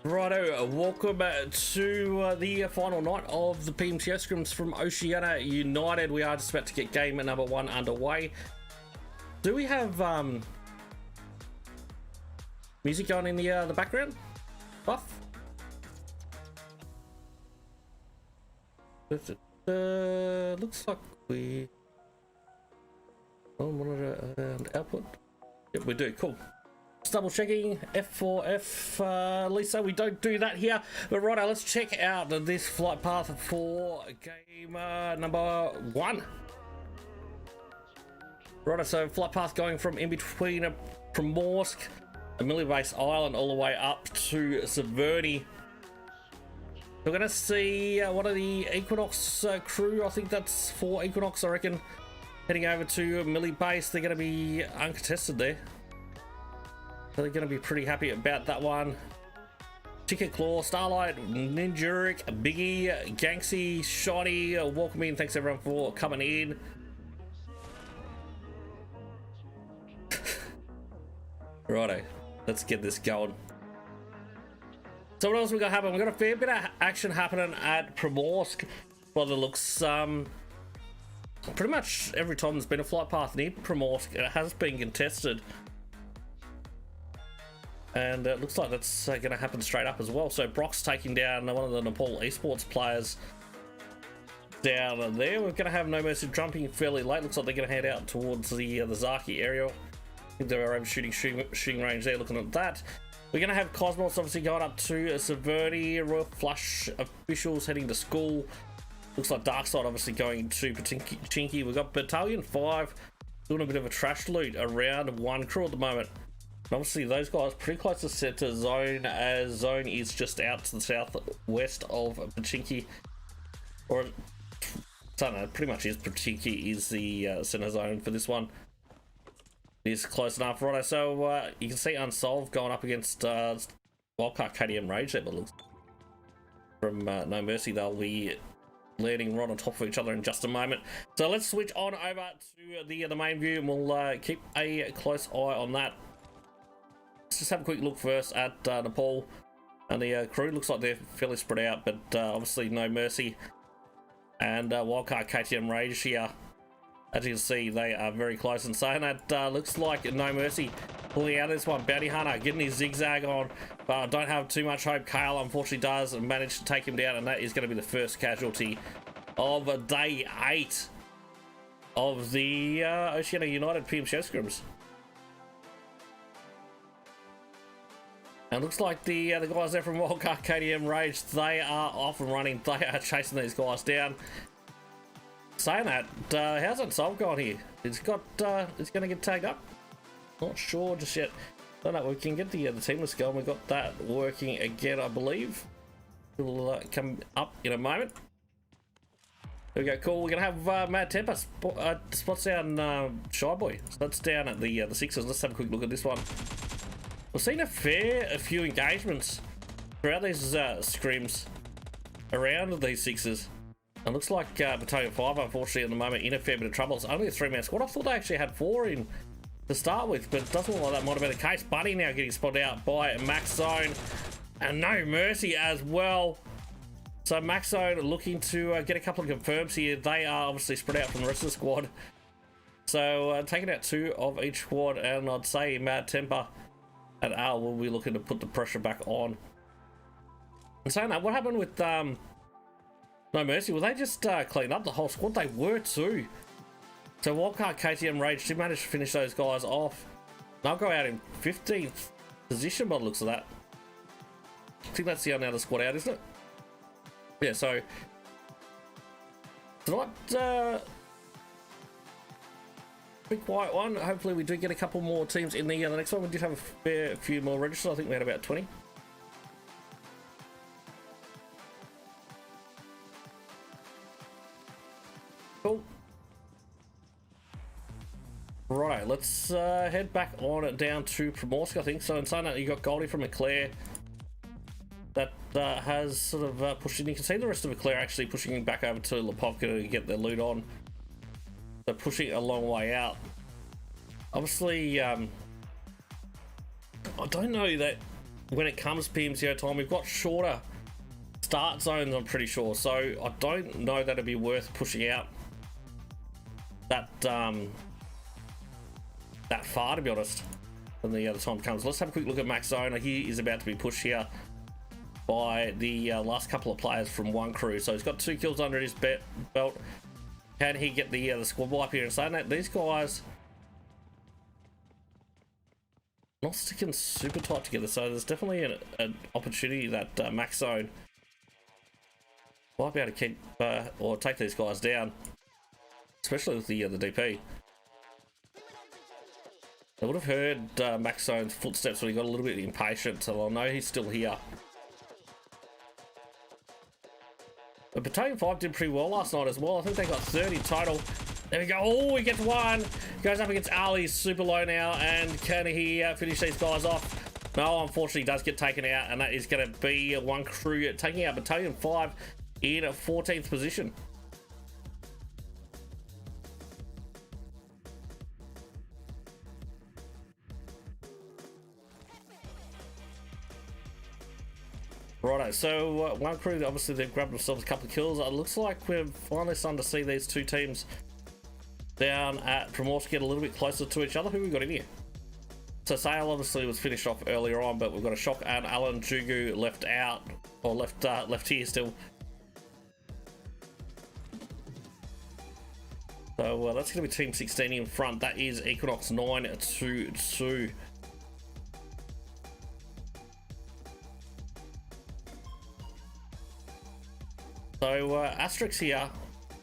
Righto, welcome to the final night of the PMCO Scrims from Oceania United. We are just about to get game number 1 underway. Do we have music on in the background? Buff? Looks like we monitor and output. Yep, we do. Cool. Just double checking F4F. Lisa, we don't do that here. But right, let's check out this flight path for game number 1. Right, so flight path going from in between Primorsk, a military base island, all the way up to Severny. We're going to see one of the Equinox crew. I think that's 4 Equinox, I reckon, heading over to Millie Base. They're going to be uncontested there. So they're going to be pretty happy about that one. Ticket Claw, Starlight, Ninjuric, Biggie, Ganksy, Shiny, welcome in. Thanks everyone for coming in. Righto, let's get this going. So what else we got happening? We've got a fair bit of action happening at Primorsk. By the looks, pretty much every time there's been a flight path near Primorsk, it has been contested. And it looks like that's going to happen straight up as well. So Brock's taking down one of the Nepal Esports players down there. We're going to have No Mercy jumping fairly late. Looks like they're going to head out towards the Zaki area. I think they're overshooting shooting range there, looking at that. We're going to have Cosmonauts obviously going up to Severny. Royal Flush officials heading to school. Looks like Darksyde obviously going to Pachinki. We've got Battalion 5 doing a bit of a trash loot around WonKru at the moment. And obviously those guys pretty close to center zone, as zone is just out to the southwest of Pachinki. Or, I don't know, pretty much is Pachinki is the center zone for this one. It is close enough, right? So you can see Unsolved going up against WcKTM Rage there, but looks from No Mercy. They'll be landing right on top of each other in just a moment. So let's switch on over to the main view, and we'll keep a close eye on that. Let's just have a quick look first at Nepal and the crew. Looks like they're fairly spread out, but obviously No Mercy and WildCard Rage here. As you can see, they are very close. And saying that, looks like No Mercy pulling out this one. Bounty Hunter getting his zigzag on, but I don't have too much hope. Kale unfortunately does and manage to take him down, and that is going to be the first casualty of day 8 of the Oceania United PMCO Scrims. And looks like the guys there from WcKTM Rage, they are off and running. They are chasing these guys down. Saying that, how's Unsolved going here? It's got, it's going to get tagged up. Not sure just yet. Don't know. We can get the team list going. We've got that working again, I believe. It'll come up in a moment. There we go. Cool. We're gonna have Mad Temper spots down Shy Boy. So that's down at the Sixers. Let's have a quick look at this one. We've seen a few engagements throughout these scrims around these Sixers. It looks like Battalion 5, unfortunately, at the moment, in a fair bit of trouble. It's only a 3-man squad. I thought they actually had 4 in to start with, but it doesn't look like that might have been the case. Buddy now getting spotted out by Max Zone, and No Mercy as well. So Max Zone looking to get a couple of confirms here. They are obviously spread out from the rest of the squad. So taking out 2 of each squad, and I'd say Mad Temper and Al will be looking to put the pressure back on. And saying that, what happened with No Mercy? Well, they just cleaned up the whole squad. They were too. So WcKTM Rage did manage to finish those guys off. They'll go out in 15th position by the looks of that. I think that's the only other squad out, isn't it? Yeah, so tonight, big quiet one. Hopefully we do get a couple more teams in the next one. We did have a fair few more registered. I think we had about 20. Cool. Right, let's head back on down to Primorsk, I think. So in saying that, you got Goldie from Eclair that has sort of pushed in. You can see the rest of Eclair actually pushing back over to Lepovka to get their loot on. They're pushing a long way out. Obviously, I don't know that when it comes to PMCO time, we've got shorter start zones, I'm pretty sure. So I don't know that it'd be worth pushing out that that far, to be honest, when the other time comes. Let's have a quick look at max zone. He is about to be pushed here by the last couple of players from WonKru. So he's got 2 kills under his belt. Can he get the squad wipe here? And saying that, these guys not sticking super tight together, so there's definitely an opportunity that max zone might be able to keep or take these guys down, especially with the DP. I would have heard max zone's footsteps when he got a little bit impatient, so I know he's still here. But Battalion 5 did pretty well last night as well. I think they got 30 total. There we go. Oh, he gets one. Goes up against Ali. Super low now. And can he finish these guys off? No, unfortunately, he does get taken out. And that is going to be WonKru taking out Battalion 5 in 14th position. Righto, so WonKru, obviously they've grabbed themselves a couple of kills. It looks like we're finally starting to see these two teams down at Primorsk get a little bit closer to each other. Who we got in here? So Sale obviously was finished off earlier on, but we've got a Shock and Alan Jugu left out, or left here still. So that's going to be Team 16 in front. That is Equinox 9-2-2. So Asterix here,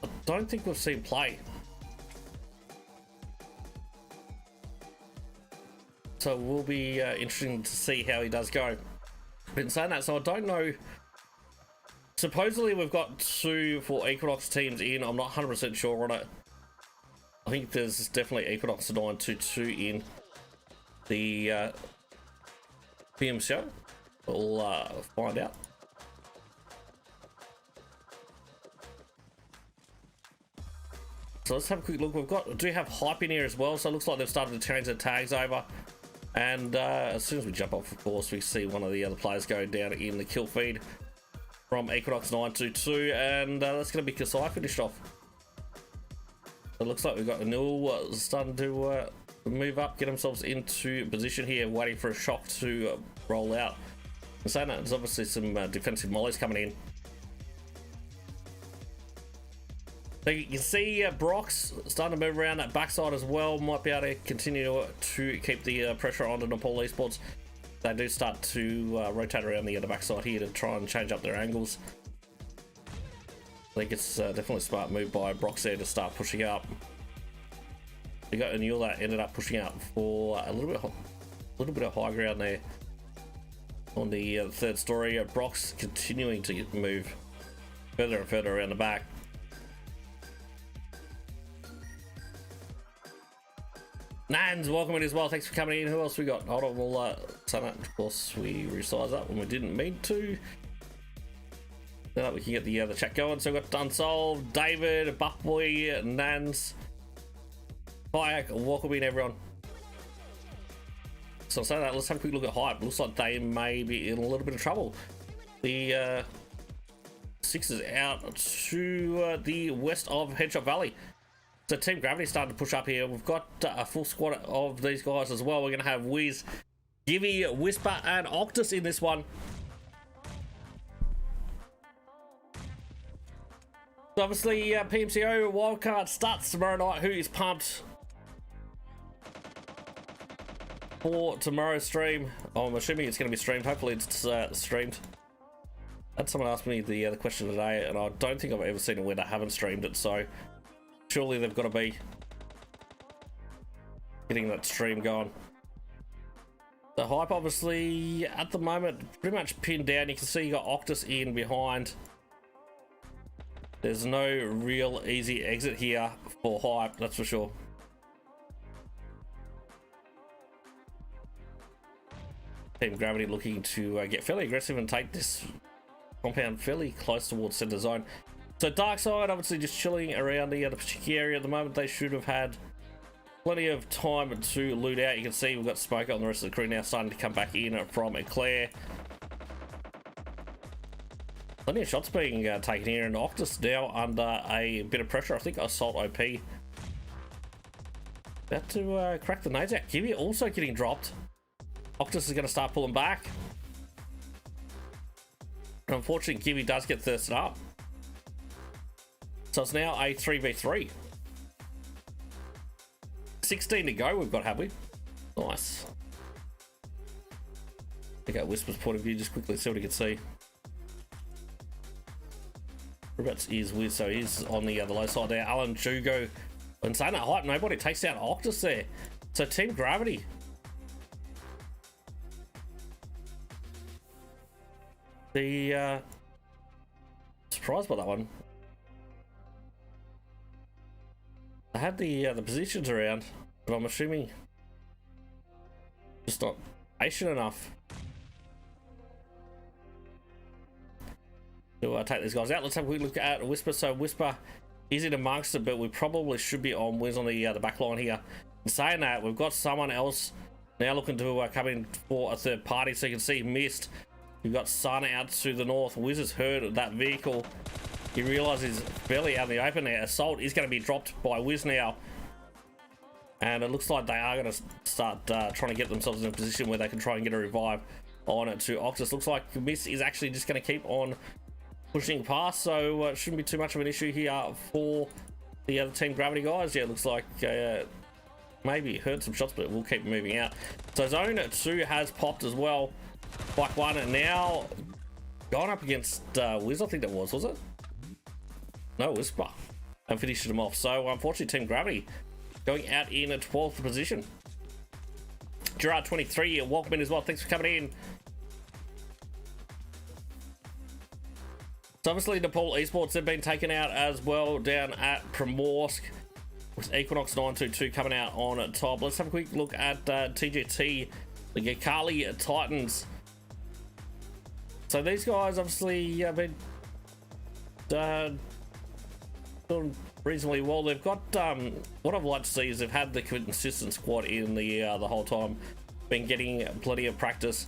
I don't think we've seen play. So it will be interesting to see how he does go. Been saying that, so I don't know. Supposedly we've got 2 for Equinox teams in. I'm not 100% sure on it. I think there's definitely Equinox 9-2-2 in the PMCO. We'll find out. So let's have a quick look. We do have hype in here as well, so it looks like they've started to change their tags over. And as soon as we jump off, of course, we see one of the other players go down in the kill feed from Equinox 9-2-2, and that's going to be Kasai finished off. So it looks like we've got Anil starting to move up, get themselves into position here, waiting for a Shock to roll out. And saying that, there's obviously some defensive mollies coming in. So you can see Brock's starting to move around that backside as well. Might be able to continue to keep the pressure on the Nepal Esports. They do start to rotate around the other backside here to try and change up their angles. I think it's definitely a smart move by Brock's there to start pushing up. You got Anil that ended up pushing out for a little bit of high ground there on the third story. Brock's continuing to move further and further around the back. Nans, welcome in as well. Thanks for coming in. Who else we got? Hold on, we'll turn that. Of course, we resize up when we didn't mean to. Now we can get the chat going. So we've got Unsolved, David, Buckboy, Nans, Kayak, welcome in everyone. So say that, let's have a quick look at hype. Looks like they may be in a little bit of trouble. The Six is out to the west of Headshot Valley. So Team Gravity starting to push up here. We've got a full squad of these guys as well. We're going to have Wiz, Givy, Whisper, and Octus in this one. So obviously, PMCO Wildcard starts tomorrow night. Who is pumped for tomorrow's stream? Oh, I'm assuming it's going to be streamed. Hopefully it's streamed. I had someone ask me the question today, and I don't think I've ever seen it where they haven't streamed it, so surely they've got to be getting that stream going. The hype obviously at the moment pretty much pinned down. You can see you got Octus in behind. There's no real easy exit here for hype, that's for sure. Team Gravity looking to get fairly aggressive and take this compound fairly close towards center zone. So Darksyde obviously just chilling around the Pachiki area at the moment. They should have had Plenty of time to loot out. You can see we've got smoke on the rest of the crew now starting to come back in from Eclair. Plenty of shots being taken here, and Octus now under a bit of pressure. I think Assault OP about to crack the nades out. Kiwi also getting dropped. Octus is going to start pulling back. And unfortunately, Kiwi does get thirsted up. So it's now a 3v3. 16 to go we've got, have we? Nice. Check out Whisper's point of view, just quickly see what he can see. Whereabouts is Wiz, so he's on the low side there. Alan Jugo. And saying that hype, nobody takes out Octus there. So Team Gravity. The surprised by that one. I had the positions around, but I'm assuming just not patient enough to take these guys out. Let's have a quick look at Whisper. So Whisper is in amongst it, but we probably should be on Wiz on the back line here. In saying that, we've got someone else now looking to come in for a third party. So you can see Myst. We've got Sun out to the north. Wiz has heard that vehicle. He realizes he's barely out in the open there. Assault is going to be dropped by Wiz now. And it looks like they are going to start trying to get themselves in a position where they can try and get a revive on it to Octus. Looks like Myst is actually just going to keep on pushing past, so it shouldn't be too much of an issue here for the other Team Gravity guys. Yeah, it looks like maybe heard some shots, but we'll keep moving out. So Zone 2 has popped as well. Bike 1 and now gone up against Wiz, I think that was it? No, Whisper. And finishing them off. So unfortunately, Team Gravity going out in a 12th position. Gerard 23, welcome in as well. Thanks for coming in. So obviously Nepal Esports have been taken out as well down at Primorsk with Equinox 922 coming out on top. Let's have a quick look at TGT, the Gakali Titans. So these guys obviously have been doing reasonably well. They've got what I'd like to see is they've had the consistent squad in the whole time, been getting plenty of practice.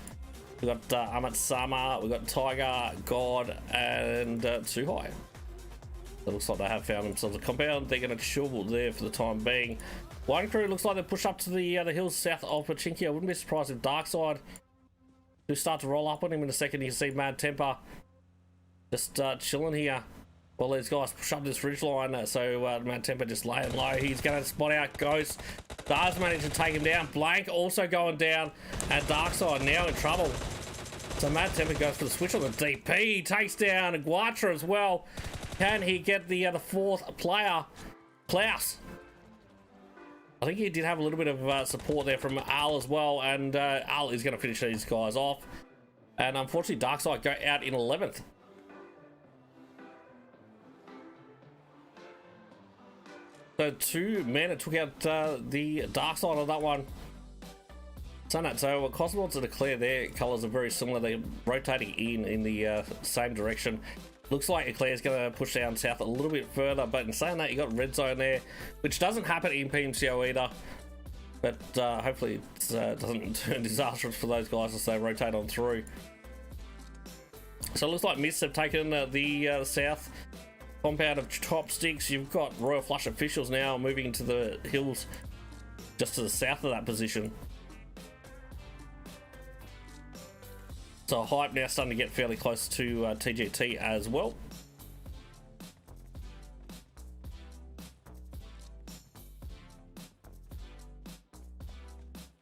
We've got Amit Sama, we've got Tiger, God, and Suhai. It looks like they have found themselves a compound. They're going to chill there for the time being. WonKru looks like they push up to the hills south of Pachinki. I wouldn't be surprised if Darksyde do start to roll up on him in a second. You can see Mad Temper just chilling here while these guys push up this ridge line. So Mad Temper just laying low. He's going to spot out Ghost. Does manage to take him down. Blank also going down, and Darksyde now in trouble. So Mad Temper goes for the switch on the DP. He takes down Guatra as well. Can he get the fourth player, Klaus? I think he did have a little bit of support there from Al as well, and Al is going to finish these guys off. And unfortunately, Darksyde go out in 11th. So 2 men took out the Darksyde on that one. So Cosmonauts and Eclair, their colours are very similar. They're rotating in the same direction. Looks like Eclair is going to push down south a little bit further, but in saying that, you got red zone there, which doesn't happen in PMCO either. But hopefully it doesn't turn disastrous for those guys as they rotate on through. So it looks like Myst have taken the south compound of Chopsticks. You've got Royal Flush officials now moving into the hills just to the south of that position. So Hype now starting to get fairly close to TGT as well.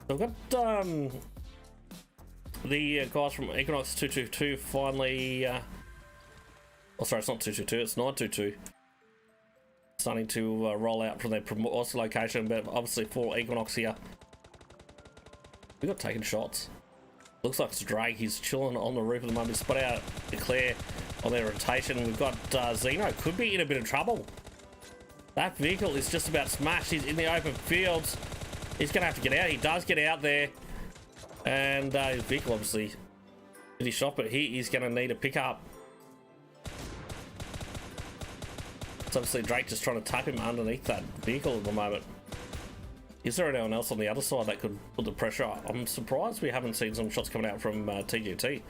So we've got the guys from Equinox 222 finally oh sorry, it's not 222, it's 922 starting to roll out from their Primorsk location, but obviously for Equinox here we got taking shots. Looks like it's Drake. He's chilling on the roof at the moment. Spot out Eclair on their rotation. We've got Zeno. Could be in a bit of trouble. That vehicle is just about smashed. He's in the open fields. He's going to have to get out. He does get out there. And his vehicle obviously did his shot, but he is going to need a pickup. It's obviously Drake just trying to tap him underneath that vehicle at the moment. Is there anyone else on the other side that could put the pressure up? I'm surprised we haven't seen some shots coming out from TGT.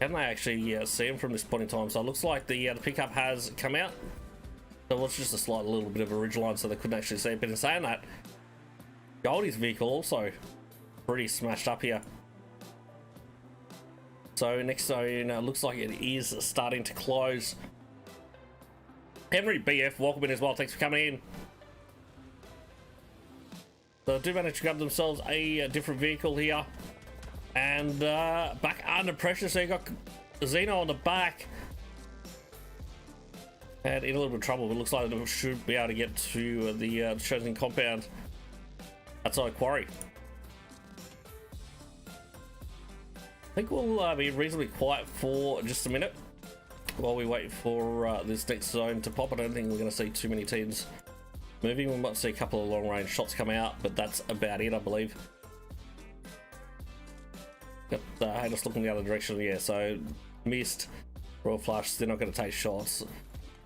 Can they actually see him from this point in time? So it looks like the pickup has come out. So it was just a slight little bit of a ridgeline, so they couldn't actually see it. But in saying that, Goldie's vehicle also pretty smashed up here. So next zone looks like it is starting to close. Henry BF, welcome in as well. Thanks for coming in. So they do manage to grab themselves a different vehicle here. And back under pressure, so you got Xeno on the back. And in a little bit of trouble, but it looks like they should be able to get to the chosen compound outside Quarry. I think we'll be reasonably quiet for just a minute while we wait for this next zone to pop. I don't think we're going to see too many teams moving. We might see a couple of long range shots come out, but that's about it, I believe. Got just looking the other direction, yeah. So Myst, Royal Flush, they're not going to take shots.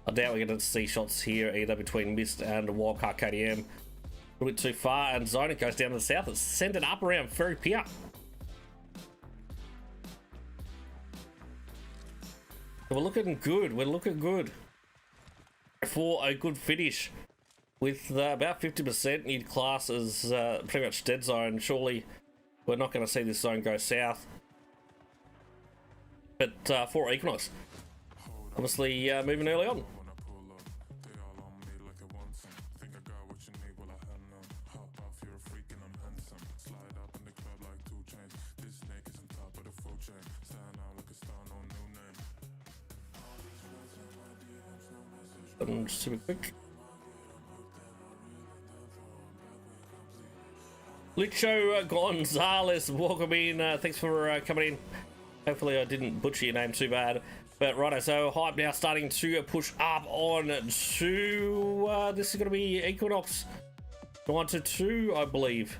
I doubt we're going to see shots here either between Myst and WcKTM. A little bit too far, and Zona goes down to the south. It's sent it up around Ferry Pier. We're looking good. We're looking good for a good finish with about 50%. You'd class as pretty much dead zone. Surely we're not going to see this zone go south. But for Equinox, obviously moving early on. Super quick. Licho Gonzalez, welcome in. Thanks for coming in. Hopefully I didn't butcher your name too bad. But righto, so hype now starting to push up on to this is going to be Equinox 9-2, I believe.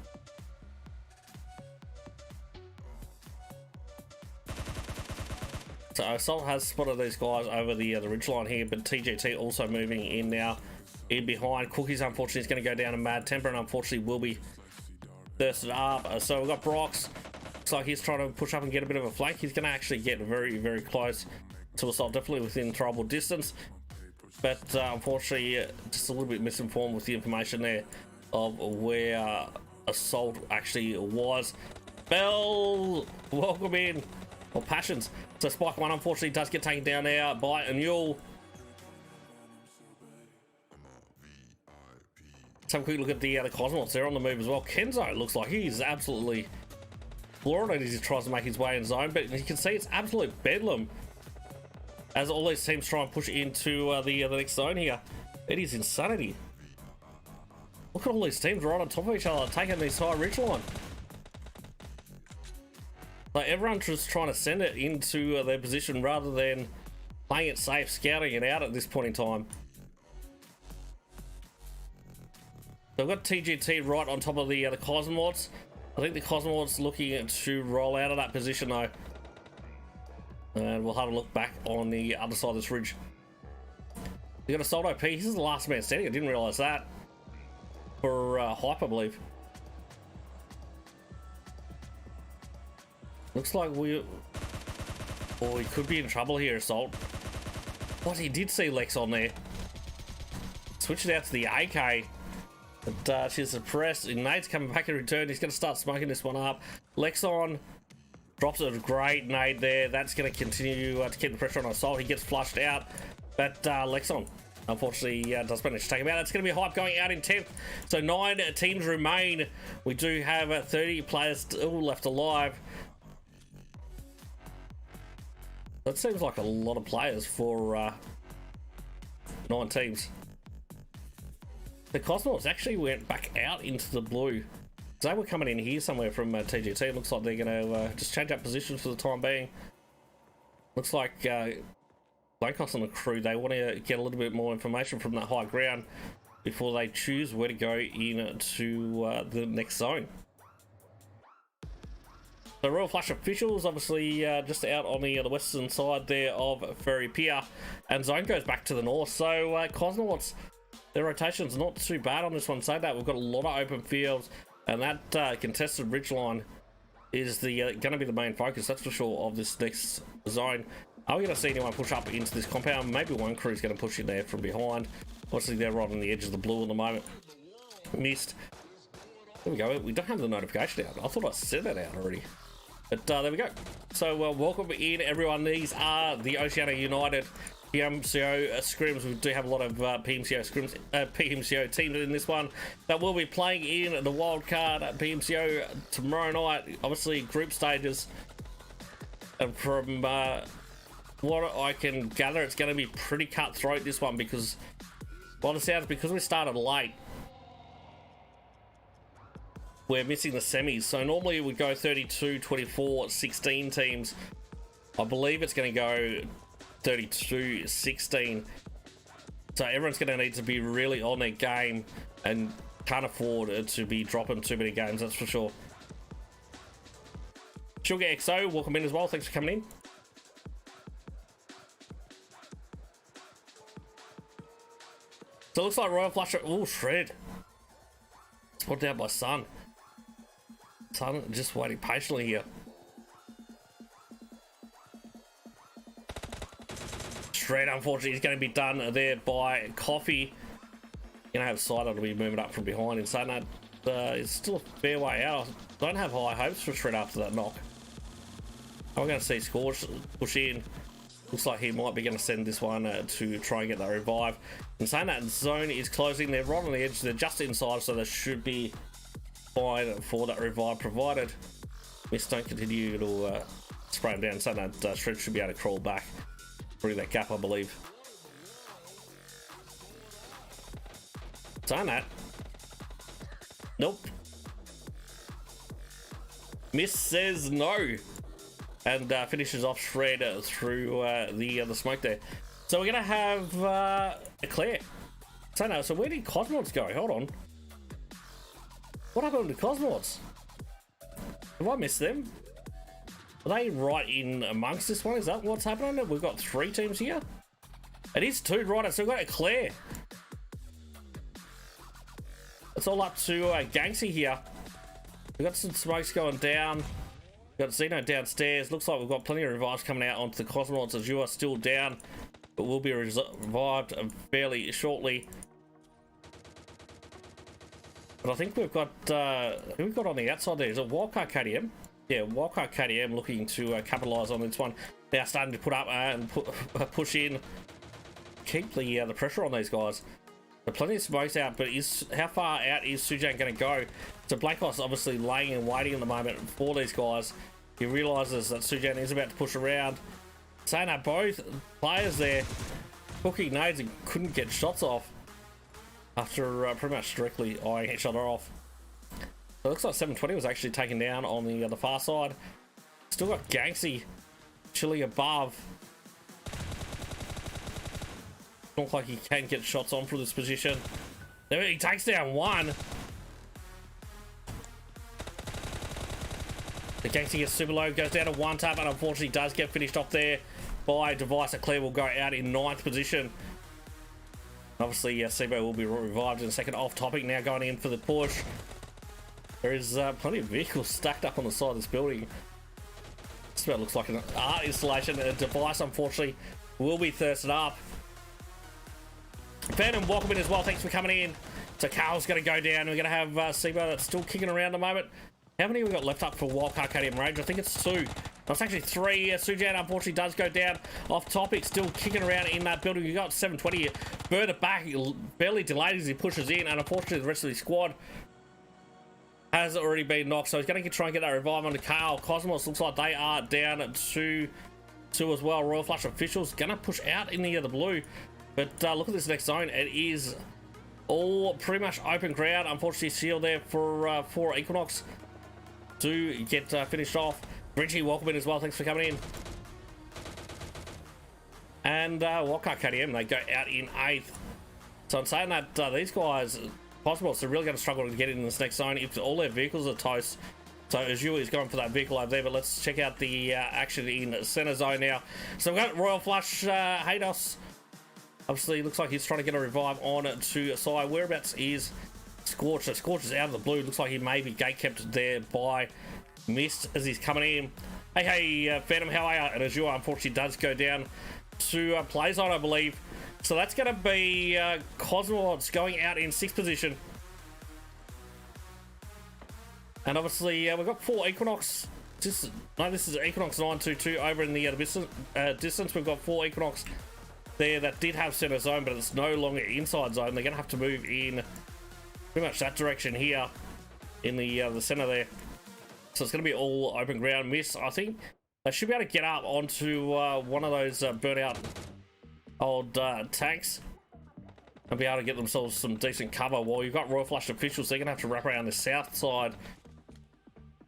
So Assault has spotted these guys over the ridgeline here, but TGT also moving in now in behind. Cookies unfortunately is going to go down a mad temper, and unfortunately will be thirsted up. So we've got Brox. Looks like he's trying to push up and get a bit of a flank. He's going to actually get very, very close to Assault, definitely within trouble distance. But unfortunately, just a little bit misinformed with the information there of where Assault actually was. Bell, welcome in. Or Passions. So Spike 1 unfortunately does get taken down there by a mule. Let's have a quick look at the Cosmonauts. They're on the move as well. Kenzo looks like he's absolutely floored as he tries to make his way in zone, but you can see it's absolute bedlam as all these teams try and push into the next zone here. It is insanity. Look at all these teams right on top of each other, taking this high ridgeline. Like everyone's just trying to send it into their position rather than playing it safe, scouting it out at this point in time. They've got TGT right on top of the Cosmonauts. I think the Cosmonauts looking to roll out of that position though. And we'll have a look back on the other side of this ridge. You got Assault OP. He's the last man standing. I didn't realise that. For hype, I believe. Looks like we could be in trouble here, Assault. What, he did see Lex on there. Switch it out to the AK. But she's suppressed. Nade's coming back in return. He's going to start smoking this one up. Lex on. Drops a great nade there. That's going to continue to keep the pressure on Assault. He gets flushed out. But Lexon, unfortunately, does manage to take him out. It's going to be hype going out in 10th. So 9 teams remain. We do have 30 players still left alive. That seems like a lot of players for 9 teams. The Cosmonauts actually went back out into the blue. So they were coming in here somewhere from TGT. It looks like they're going to just change up positions for the time being. Looks like Blancos and the crew, they want to get a little bit more information from that high ground before they choose where to go into the next zone. The Royal Flush officials obviously just out on the western side there of Ferry Pier, and zone goes back to the north. So Cosmonauts Their rotation's not too bad on this one. Say that we've got a lot of open fields, and that contested ridgeline is the going to be the main focus, that's for sure, of this next zone. Are we going to see anyone push up into this compound? Maybe WonKru is going to push in there from behind. Obviously, they're right on the edge of the blue at the moment. Myst. There we go. We don't have the notification out. I thought I said that out already. But there we go. So welcome in, everyone. These are the Oceania United PMCO Scrims. We do have a lot of PMCO Scrims, PMCO teams in this one that will be playing in the Wildcard PMCO tomorrow night. Obviously, group stages. And from what I can gather, it's going to be pretty cutthroat, this one, because, well, it sounds, because we started late, we're missing the semis. So normally it would go 32, 24, 16 teams. I believe it's going to go 32, 16. So everyone's going to need to be really on their game and can't afford to be dropping too many games, that's for sure. WcKTM, welcome in as well. Thanks for coming in. So it looks like Royal Flush. Oh, shred. Spot down by Sun. Sun just waiting patiently here. Shred, unfortunately, is going to be done there by Coffee. Gonna have Cider to be moving up from behind. In saying that, it's still a fair way out. I don't have high hopes for Shred after that knock. I'm going to see Scorch push in. Looks like he might be going to send this one to try and get that revive. And saying that, zone is closing. They're right on the edge. They're just inside, so they should be fine for that revive, provided Myst don't continue to spray him down. Saying that, Shred should be able to crawl back through that gap, I believe. Saying that, nope. Myst says no. And finishes off Shred through the smoke there. So we're gonna have Eclair. So no, so where did Cosmonauts go? Hold on. What happened to Cosmonauts? Have I missed them? Are they right in amongst this one? Is that what's happening? We've got 3 teams here. It is 2, right? So we've got Eclair. It's all up to Gangsy here. We've got some smokes going down. Got Zeno downstairs. Looks like we've got plenty of revives coming out onto the Cosmonauts. As you are still down, but will be revived fairly shortly. But I think we've got who we've got on the outside there. Is it WcKTM? Yeah, WcKTM looking to capitalise on this one. Now starting to put up and push in, keep the pressure on these guys. There's plenty of smokes out, but how far out is Sujan going to go? So Blackbox obviously laying and waiting at the moment for these guys. He realises that Sujan is about to push around. Saying that, both players there hooking nades and couldn't get shots off after pretty much directly eyeing each other off. So it looks like 720 was actually taken down on the far side. Still got Gangsy chilling above. Looks like he can get shots on from this position. There he takes down one. The Gangsy gets super low, goes down to 1 tap, and unfortunately does get finished off there by Device. Eclair will go out in 9th position. Obviously, Sibo will be revived in a second. Off topic now, going in for the push. There is plenty of vehicles stacked up on the side of this building. This about looks like an art installation. A Device, unfortunately, will be thirsted up. Phantom, welcome in as well. Thanks for coming in. So Carl's going to go down. We're going to have Sibo that's still kicking around at the moment. How many have we got left up for WcKTM range? I think it's 2. That's actually 3. Sujan unfortunately does go down. Off topic, still kicking around in that building. You got 720. Burn it back. Barely delayed as he pushes in. And unfortunately, the rest of the squad has already been knocked. So he's going to try and get that revive on the Carl. Cosmos looks like they are down to 2 as well. Royal Flush officials going to push out in the blue. But look at this next zone. It is all pretty much open ground. Unfortunately, shield there for Equinox to get finished off. Bridgie, welcome in as well. Thanks for coming in. And WcKTM, they go out in 8th. So I'm saying that these guys, Cosmos, are really going to struggle to get in this next zone if all their vehicles are toast. So Azure is going for that vehicle over there, but let's check out the action in the center zone now. So we've got Royal Flush, Hados Obviously, looks like he's trying to get a revive on to Sai. Whereabouts is Scorch? So Scorch is out of the blue. Looks like he may be gate kept there by Myst as he's coming in. Hey, Phantom, how are you? And as you are, unfortunately, does go down to play zone, I believe. So that's going to be Cosmonauts going out in 6th position. And obviously, we've got 4 Equinox. This is Equinox 922 over in the distance. We've got 4 Equinox there that did have center zone, but it's no longer inside zone. They're going to have to move in pretty much that direction here in the center there. So it's going to be all open ground. Myst, I think they should be able to get up onto one of those burnout old tanks and be able to get themselves some decent cover. While you've got Royal Flush officials, they're going to have to wrap around the south side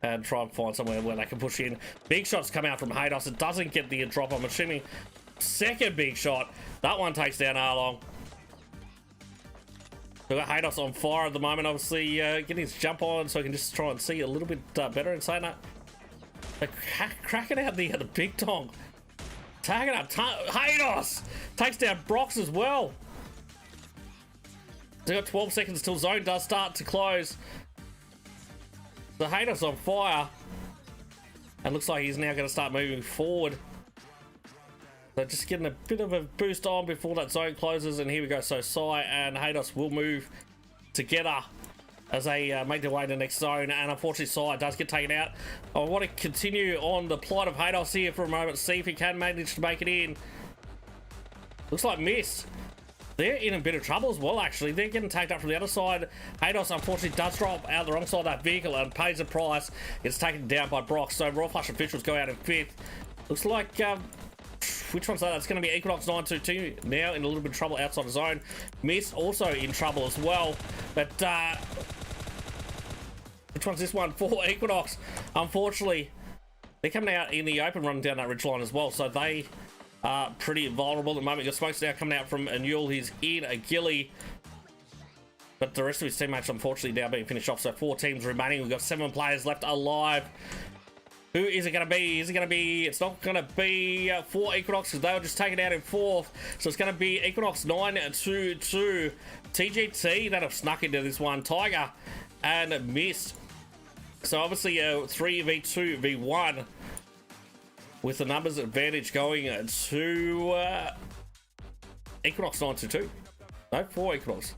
and try and find somewhere where they can push in. Big shots come out from Haydos. It doesn't get the drop, I'm assuming. Second big shot. That one takes down Arlong. We've got Haydos on fire at the moment, obviously getting his jump on so he can just try and see a little bit better. And saying that, they're cracking out the big tong. Tagging up Haydos! Takes down Brox as well. They've got 12 seconds till zone does start to close. The Haydos on fire. And looks like he's now going to start moving forward. They're just getting a bit of a boost on before that zone closes, and here we go. So Sai and Haydos will move together as they make their way to the next zone, and unfortunately Sai does get taken out. I want to continue on the plight of Haydos here for a moment, see if he can manage to make it in. Looks like Myst. They're in a bit of trouble as well, actually. They're getting taken up from the other side. Haydos, unfortunately, does drop out the wrong side of that vehicle and pays the price. It's taken down by Brock, so Royal Flush officials go out in 5th. Looks like... which one's that? That's going to be Equinox 922 now in a little bit of trouble outside the zone. Myst also in trouble as well. But which one's this one? For Equinox. Unfortunately, they're coming out in the open, running down that ridgeline as well. So they are pretty vulnerable at the moment. Your smoke's now coming out from Erangel. He's in a ghillie. But the rest of his teammates, unfortunately, now being finished off. So 4 teams remaining. We've got 7 players left alive. Who is it going to be? Is it going to be... It's not going to be 4 Equinox because they were just taken out in 4th. So it's going to be Equinox 922. TGT that have snuck into this one. Tiger and Myst. So obviously 3v2 v1 with the numbers advantage going to Equinox 922. No, 4 Equinox.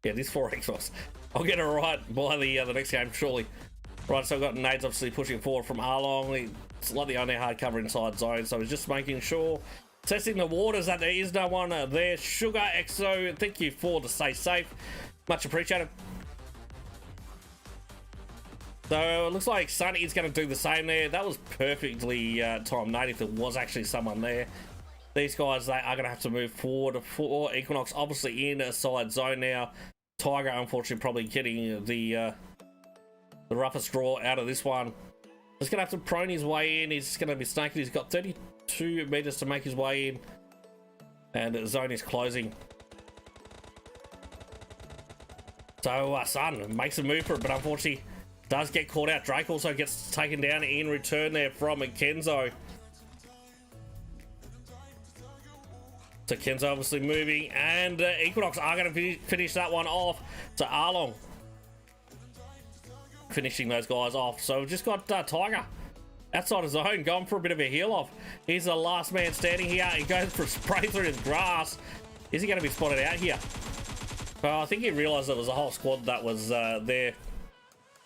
Yeah, this 4 Equinox. I'll get it right by the next game, surely. Right, so I've got Nades obviously pushing forward from Arlong. It's like the only hard cover inside zone, so he's just making sure, testing the waters that there is no one there. Sugar XO, thank you for the stay safe. Much appreciated. So it looks like Sunny is going to do the same there. That was perfectly timed, Nate, if there was actually someone there. These guys, they are going to have to move forward for Equinox, obviously in a side zone now. Tiger, unfortunately, probably getting the roughest draw out of this one. He's going to have to prone his way in. He's going to be snaking. He's got 32 meters to make his way in. And the zone is closing. So Sun makes a move for it, but unfortunately does get caught out. Drake also gets taken down in return there from Kenzo. So Kenzo obviously moving, and Equinox are going to finish that one off to Arlong. Finishing those guys off. So we've just got Tiger outside his zone, going for a bit of a heal off. He's the last man standing here. He goes for a spray through his grass. Is he going to be spotted out here? I think he realized there was a whole squad that was there.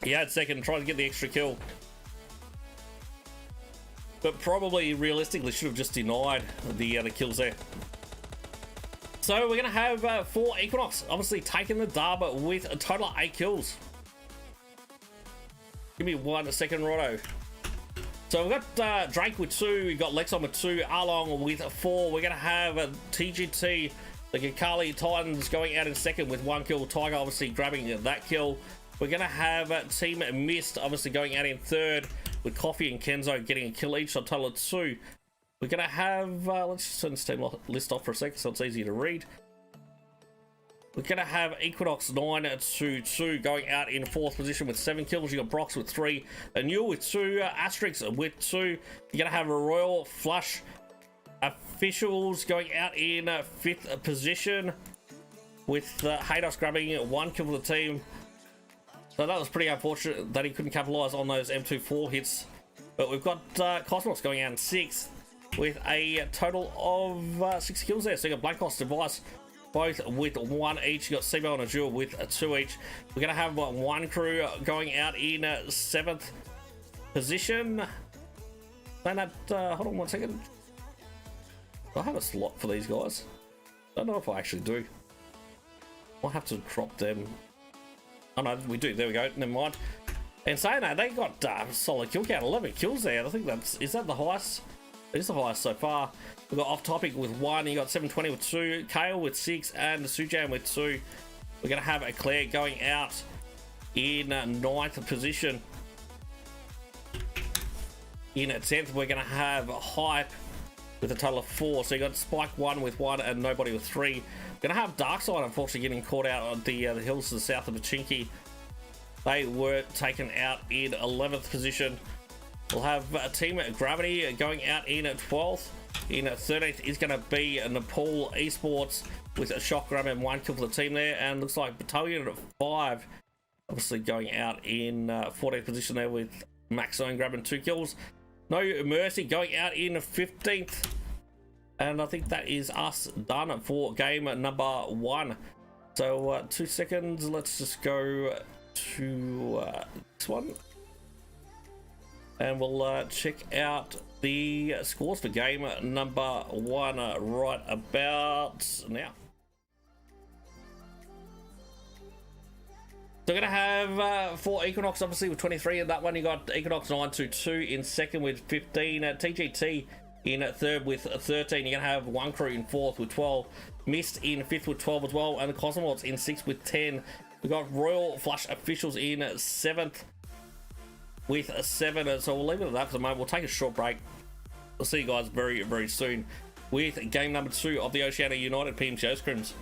He had second, tried to get the extra kill, but probably realistically should have just denied the kills there. So we're going to have 4 Equinox obviously taking the dub with a total of 8 kills. Give me 1 second, Roto. So we've got Drake with 2, we've got Lexon with 2, Arlong with 4. We're going to have TGT, the Gakali Titans, going out in second with 1 kill. Tiger obviously grabbing that kill. We're going to have Team Myst obviously going out in third with Coffee and Kenzo getting a kill each, so a total of 2. We're going to have, let's just turn this team list off for a second so it's easier to read. We're going to have Equinox 922 going out in 4th position with 7 kills. You got Brox with 3, Anul with 2, Asterix with 2. You're going to have a Royal Flush Officials going out in 5th position with Haydos grabbing 1 kill for the team. So that was pretty unfortunate that he couldn't capitalise on those M24 hits. But we've got Cosmonauts going out in 6th with a total of 6 kills there. So you got Blankos, Device, both with 1 each. You got Sebo and Azure with 2 each. We're going to have WonKru going out in 7th position. And that, hold on 1 second. Do I have a slot for these guys? Don't know if I actually do. I'll have to drop them. Oh no, we do. There we go. Never mind. And saying that, they got solid kill count, 11 kills there. I think is that the highest? It is the highest so far. We've got Off Topic with 1. You got 720 with 2. Kale with 6, and Sujan with 2. We're gonna have Eclair going out in 9th position. In 10th, we're gonna have Hype with a total of 4. So you got Spike 1 with 1 and Nobody with 3. Gonna have Darksyde unfortunately getting caught out on the hills to the south of Pachinki. They were taken out in 11th position. We'll have Team Gravity going out in 12th. In 13th is going to be Nepal Esports with a shock grab and 1 kill for the team there. And looks like Battalion 5 obviously going out in 14th position there with Max Zone grabbing 2 kills. No Mercy going out in 15th. And I think that is us done for game number 1. So 2 seconds, let's just go to this one. And we'll check out the scores for game number 1 right about now. So we're going to have for Equinox, obviously, with 23 in that one. You got Equinox 922 in second with 15. TGT in third with 13. You're going to have WonKru in 4th with 12. Myst in 5th with 12 as well. And the Cosmonauts in 6th with 10. We've got Royal Flush Officials in 7th with 7. So we'll leave it at that for the moment. We'll take a short break. We'll see you guys very, very soon with game number 2 of the Oceania United PMCO Scrims.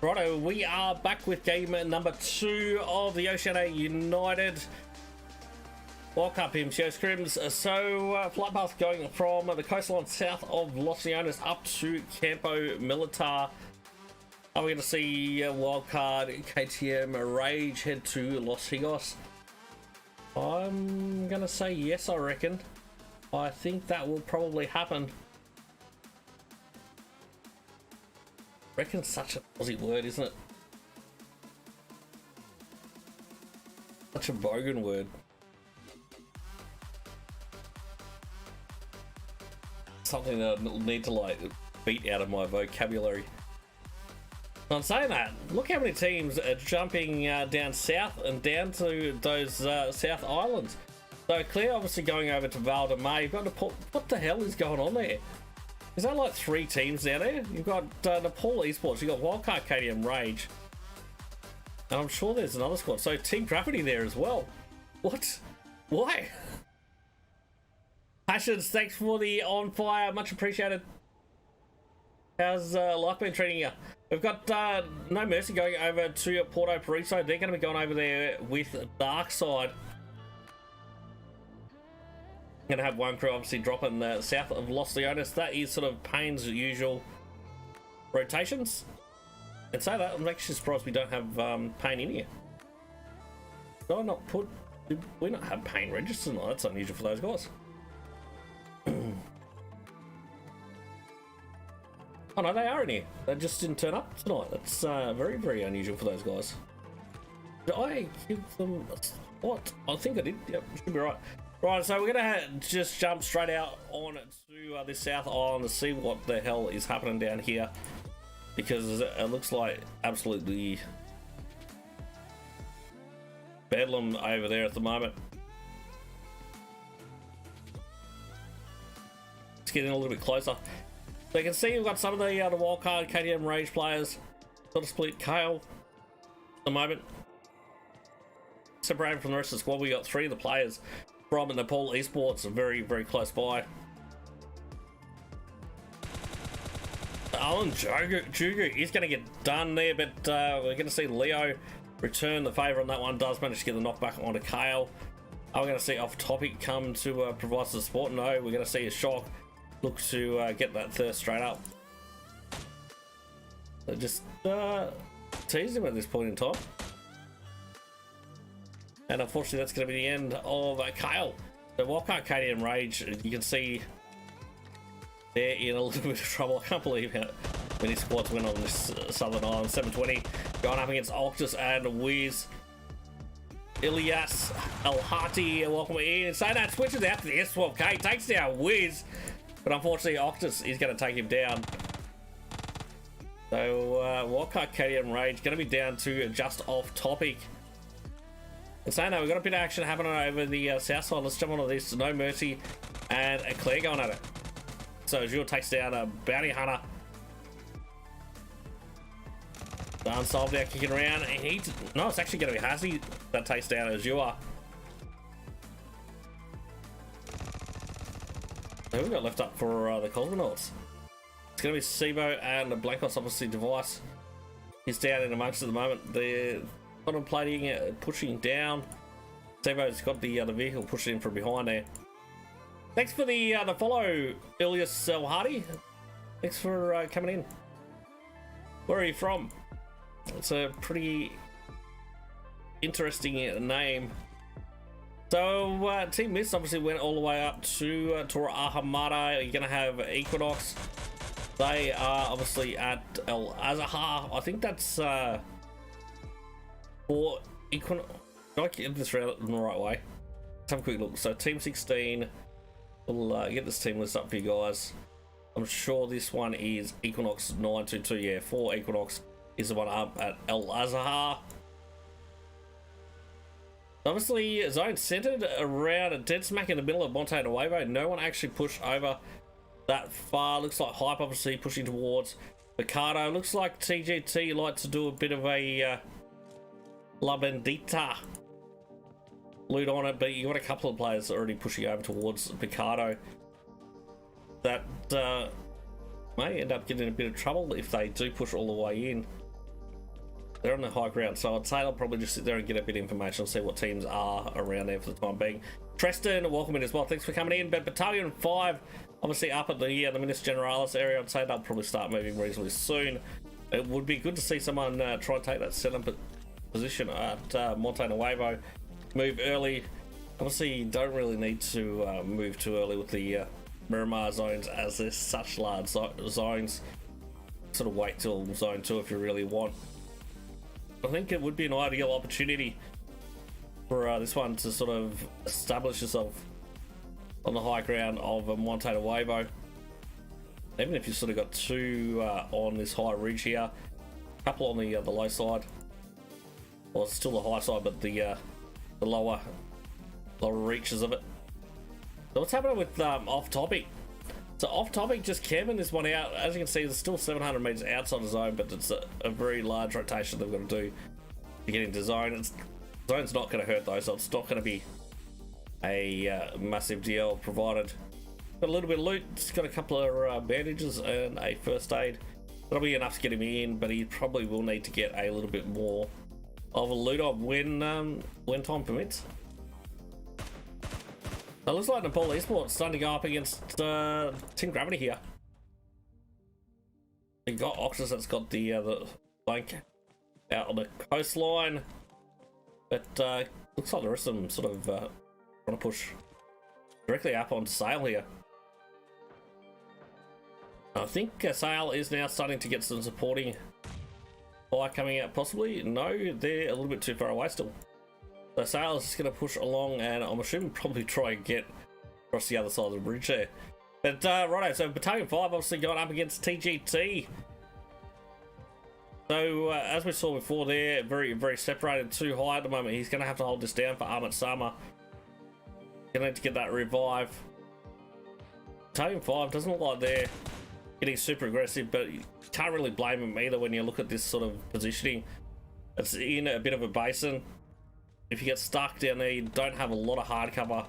Righto, we are back with game number 2 of the Oceania United Wildcard PMCO Scrims. So, flight path going from the coastline south of Los Leones up to Campo Militar. Are we going to see Wildcard, KTM, Rage head to Los Higos? I'm going to say yes, I reckon. I think that will probably happen. Reckon's such an Aussie word, isn't it? Such a bogan word. Something that I need to like beat out of my vocabulary. I'm saying that. Look how many teams are jumping down south and down to those South Islands. So Eclair obviously going over to Val de Mar. You've got to put, what the hell is going on there? Is that like 3 teams down there? You've got Nepal Esports, you've got Wildcard, KTM, Rage. And I'm sure there's another squad. So Team Gravity there as well. What? Why? Passions, thanks for the on fire. Much appreciated. How's life been treating you? We've got No Mercy going over to Porto Paraiso. They're going to be going over there with Darksyde. Going to have WonKru obviously dropping south of Los Leones. That is sort of Payne's usual rotations. And say that, I'm actually surprised we don't have Payne in here. Did I not put... Did we not have Payne registered? No, that's unusual for those guys. Oh no, they are in here. They just didn't turn up tonight. That's very, very unusual for those guys. Did I give them... What? I think I did. Yep, should be right. Right, so we're going to just jump straight out on to this South Island to see what the hell is happening down here. Because it looks like absolutely bedlam over there at the moment. It's getting a little bit closer. So you can see we've got some of the Wildcard KTM range players sort of split Kale at the moment. Separated from the rest of the squad, we got 3 of the players from Nepal Esports very, very close by. Alan Jugu is going to get done there, but we're going to see Leo return the favour on that one. Does manage to get the knockback onto Kale. Are we going to see Off Topic come to provide some support? No, we're going to see a Shock look to get that thirst straight up. So just tease him at this point in time. And unfortunately, that's going to be the end of Kale. The Wildcard KTM Rage, you can see they're in a little bit of trouble. I can't believe how many squads went on this Southern Island. 720 going up against Octus and Wiz. Ilyas El-Hati, welcome in. So that switches out to the S12K, takes down Wiz. But unfortunately, Octus is going to take him down. So Wildcard KTM Rage going to be down to just Off Topic. And saying that, we've got a bit of action happening over the south side. Let's jump onto this. No Mercy and Eclair going at it. So Azure takes down a Bounty Hunter. Darksyde now kicking around. No, it's actually going to be Hazy that takes down Azure. Who we got left up for the Cosmonauts? It's going to be Sibo and the Blankos, obviously, Device. He's down in amongst at the moment. They're contemplating pushing down. Sibo's got the vehicle pushing in from behind there. Thanks for the follow, Ilyas El-Hati. Thanks for coming in. Where are you from? It's a pretty interesting name. So Team Myst obviously went all the way up to Tora Ahamada. You're going to have Equinox. They are obviously at El Azahar. I think that's for Equinox. Did I get this in the right way? Let's have a quick look. So Team 16. We'll get this team list up for you guys. I'm sure this one is Equinox 922. Yeah, 4 Equinox is the one up at El Azahar. Obviously, zone centered around a dead smack in the middle of Monte Nuevo. No one actually pushed over that far. Looks like Hype obviously pushing towards Picardo. Looks like TGT like to do a bit of a La Bendita loot on it, but you got a couple of players already pushing over towards Picardo that may end up getting a bit of trouble if they do push all the way in. They're on the high ground, so I'd say they'll probably just sit there and get a bit of information and see what teams are around there for the time being. Treston, welcome in as well. Thanks for coming in. But Battalion 5, obviously up at the Minas Generalis area, I'd say they'll probably start moving reasonably soon. It would be good to see someone try and take that setup position at Monte Nuevo. Move early. Obviously, you don't really need to move too early with the Miramar zones, as there's such large zones. Sort of wait till zone 2 if you really want. I think it would be an ideal opportunity for this one to sort of establish yourself on the high ground of Monte Nuevo. Even if you sort of got 2 on this high ridge here, a couple on the low side. Well, it's still the high side, but the lower reaches of it. So what's happening with Off Topic? So Off Topic just camping this one out. As you can see, there's still 700 meters outside the zone, but it's a very large rotation they've got to do to get into zone. Zone's not going to hurt though, so it's not going to be a massive deal, provided Got a little bit of loot. It's got a couple of bandages and a first aid. That'll be enough to get him in, but he probably will need to get a little bit more of a loot on when time permits. So it looks like Nepal Esports starting to go up against Team Gravity here. You got Oxus that's got the flank out on the coastline, but looks like the rest of them sort of trying to push directly up onto Sail here. I think Sail is now starting to get some supporting fire coming out, possibly. No, they're a little bit too far away still. So Sail is just going to push along, and I'm assuming probably try and get across the other side of the bridge there. But righto, so Battalion 5 obviously going up against TGT. So as we saw before, they're very separated, too high at the moment. He's going to have to hold this down for Ahmed Sama. Going to need to get that revive. Battalion 5 doesn't look like they're getting super aggressive, but you can't really blame him either when you look at this sort of positioning. It's in a bit of a basin. If you get stuck down there, you don't have a lot of hard cover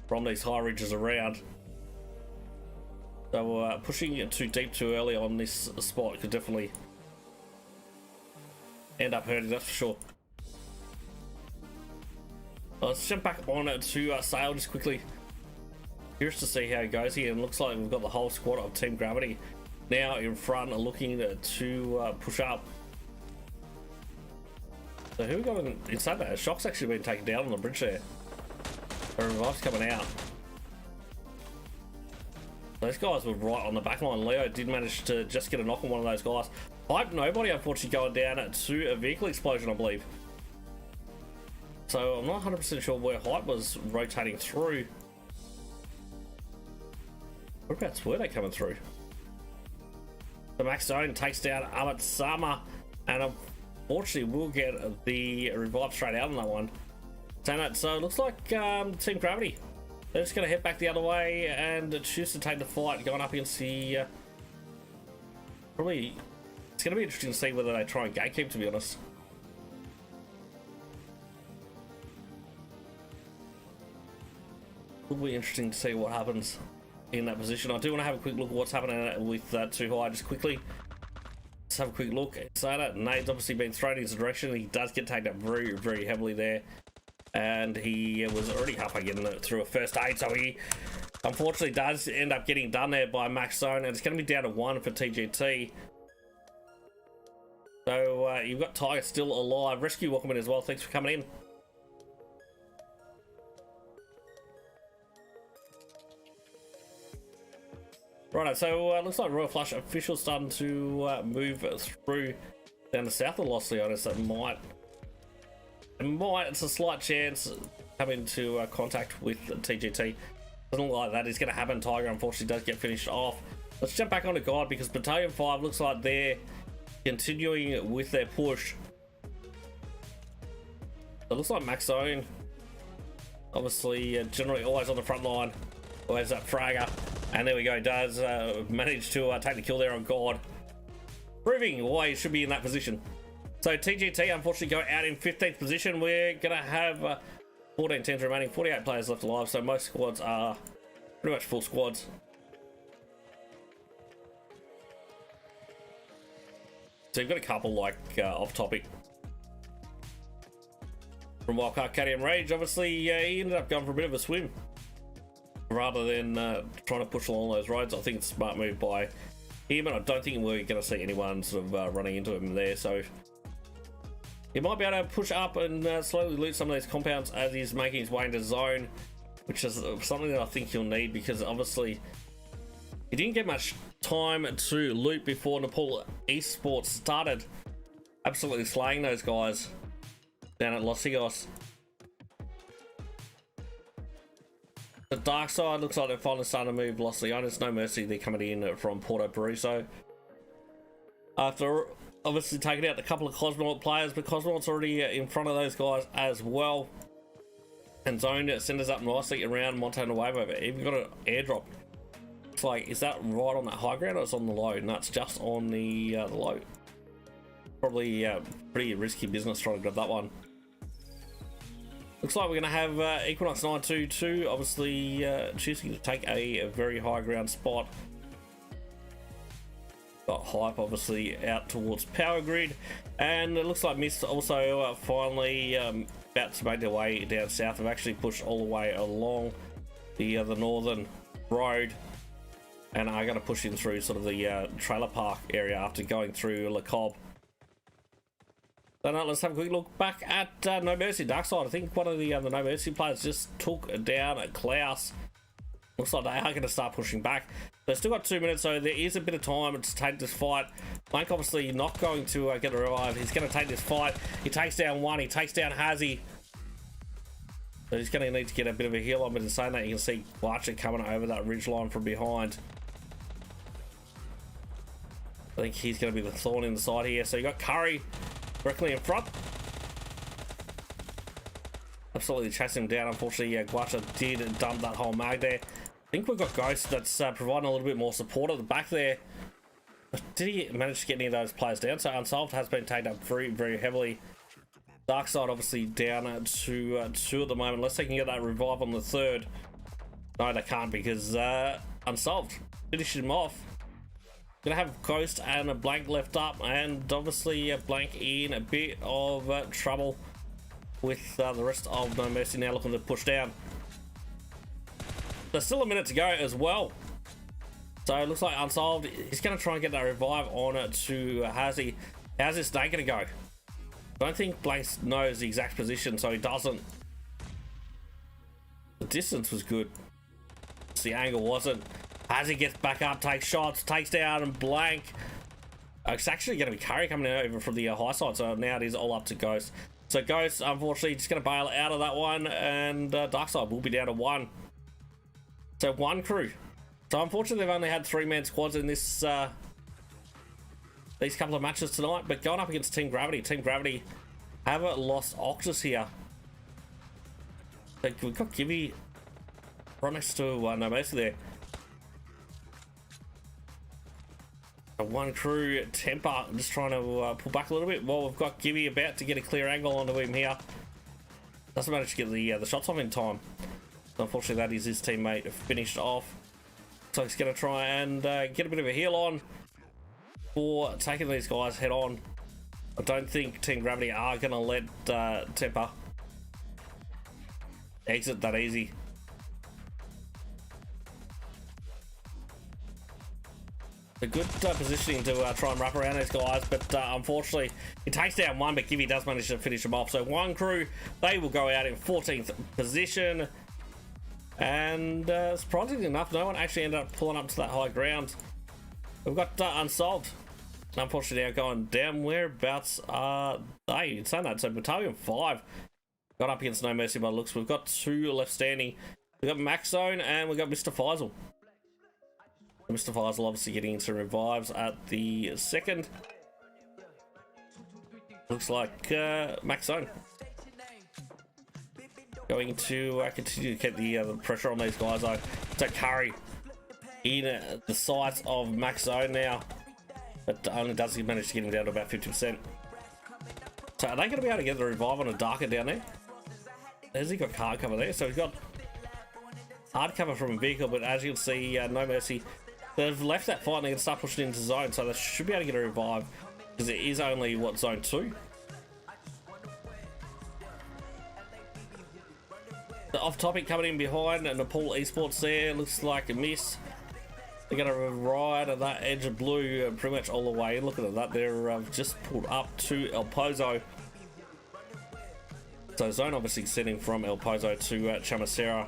from these high ridges around. So pushing it too deep too early on this spot could definitely end up hurting, that's for sure. Let's jump back on to Sail just quickly. Curious to see how it goes here, and looks like we've got the whole squad of Team Gravity now in front and looking to push up. So who we got inside that? Shock's actually been taken down on the bridge there. The revive's coming out. Those guys were right on the back line. Leo did manage to just get a knock on one of those guys. Hype nobody, unfortunately, going down to a vehicle explosion, I believe. So I'm not 100% sure where Hype was rotating through. Whereabouts were they coming through? The Max Zone takes down Ahmed Sama, and unfortunately we'll get the revive straight out on that one. So it looks like Team Gravity, they're just going to head back the other way and choose to take the fight going up against the probably. It's going to be interesting to see whether they try and gatekeep, to be honest. It'll be interesting to see what happens in that position. I do want to have a quick look at what's happening with Too High just quickly. Let's have a quick look. Sada, Nade's obviously been thrown in his direction. He does get taken up very heavily there. And he was already halfway getting through a first aid, so he unfortunately does end up getting done there by Max Zone, and it's going to be down to 1 for TGT. So you've got Tiger still alive. Rescue, welcome in as well. Thanks for coming in. Right, so looks like Royal Flush officials starting to move through down the south of Los Leones. That it's a slight chance come into contact with TGT. Doesn't look like that is going to happen. Tiger unfortunately does get finished off. Let's jump back onto guard because Battalion 5 looks like they're continuing with their push. It looks like Max Zone, obviously generally always on the front line, always that fragger, and there we go, does manage to take the kill there on guard, proving why he should be in that position. So TGT unfortunately go out in 15th position. We're gonna have 14 teams remaining, 48 players left alive, so most squads are pretty much full squads. So you've got a couple like off topic from WcKTM Rage. Obviously he ended up going for a bit of a swim rather than trying to push along those roads. I think it's a smart move by him, and I don't think we're going to see anyone sort of running into him there, so he might be able to push up and slowly loot some of these compounds as he's making his way into zone, which is something that I think he'll need, because obviously he didn't get much time to loot before Nepal Esports started absolutely slaying those guys down at Los Higos. The Darksyde looks like they're finally starting to move Los Leones. No mercy, they're coming in from Porto Peruso. After obviously taking out a couple of Cosmonaut players, but Cosmonaut's already in front of those guys as well. And Zone sends us up nicely around Montana Wave over. Even got an airdrop. It's like, is that right on that high ground or it's on the low? No, it's just on the low. Probably pretty risky business trying to grab that one. Looks like we're going to have Equinox 922 obviously choosing to take a very high ground spot. Got Hype obviously out towards Power Grid, and it looks like Myst also finally about to make their way down south. They've actually pushed all the way along the northern road and are going to push in through sort of the trailer park area after going through Le Cobb. So now let's have a quick look back at No Mercy Darksyde. I think one of the No Mercy players just took down Klaus. Looks like they are going to start pushing back. They've still got 2 minutes, so there is a bit of time to take this fight. Blank obviously not going to get a revive. He's going to take this fight. He takes down one. He takes down Hazy. So he's going to need to get a bit of a heal on. But in saying that, you can see Archer coming over that ridge line from behind. I think he's going to be the thorn in the side here. So you got Curry directly in front. Absolutely chasing him down. Unfortunately, Guacha did dump that whole mag there. I think we've got Ghost that's providing a little bit more support at the back there. But did he manage to get any of those players down? So Unsolved has been taken up very, very heavily. Darksyde obviously down to 2 at the moment. Unless they can get that revive on the 3rd. No, they can't because Unsolved finished him off. Gonna have Ghost and a Blank left up, and obviously a Blank in a bit of trouble with the rest of No Mercy now looking to push down. There's still a minute to go as well. So it looks like Unsolved, he's going to try and get that revive on it to Hazy. How's this snake going to go? I don't think Blank knows the exact position, so he doesn't. The distance was good. The angle wasn't. Hazy gets back up, takes shots, takes down and Blank. It's actually going to be Curry coming over from the high side, so now it is all up to Ghost. So Ghost, unfortunately, just going to bail out of that one, and Darksyde will be down to 1. So WonKru. So unfortunately, they've only had 3-man squads in this these couple of matches tonight, but going up against Team Gravity. Team Gravity have lost Octus here. So we've got Gibby right next to No Mercy there. WonKru Temper just trying to pull back a little bit. Well, we've got Gibby about to get a clear angle onto him here. Doesn't manage to get the shots off in time. Unfortunately, that is his teammate finished off. So he's going to try and get a bit of a heal on for taking these guys head on. I don't think Team Gravity are going to let Temper exit that easy. A good positioning to try and wrap around these guys, but unfortunately he takes down one, but Gibby does manage to finish him off. So WonKru, they will go out in 14th position, and surprisingly enough, no one actually ended up pulling up to that high ground. We've got Unsolved, unfortunately now going down. Whereabouts are they? You'd say that. So Battalion 5 got up against No Mercy by the looks. We've got 2 left standing. We've got Max Zone and we've got Mr. Faisal. Mr. Faisal obviously getting into revives at the 2nd. Looks like Max Zone going to continue to keep the pressure on these guys. So Curry in the sights of Max Zone now, but only does he manage to get him down to about 50%. So are they going to be able to get the revive on a Darker down there? Has he got hard cover there? So he's got hard cover from a vehicle, but as you can see, No Mercy, they've left that fight and they can start pushing into zone, so they should be able to get a revive because it is only, what, zone 2? The off topic coming in behind and Nepal Esports there, looks like a miss. They're going to ride at that edge of blue pretty much all the way. Look at that, they're just pulled up to El Pozo. So zone obviously extending from El Pozo to Chamacera.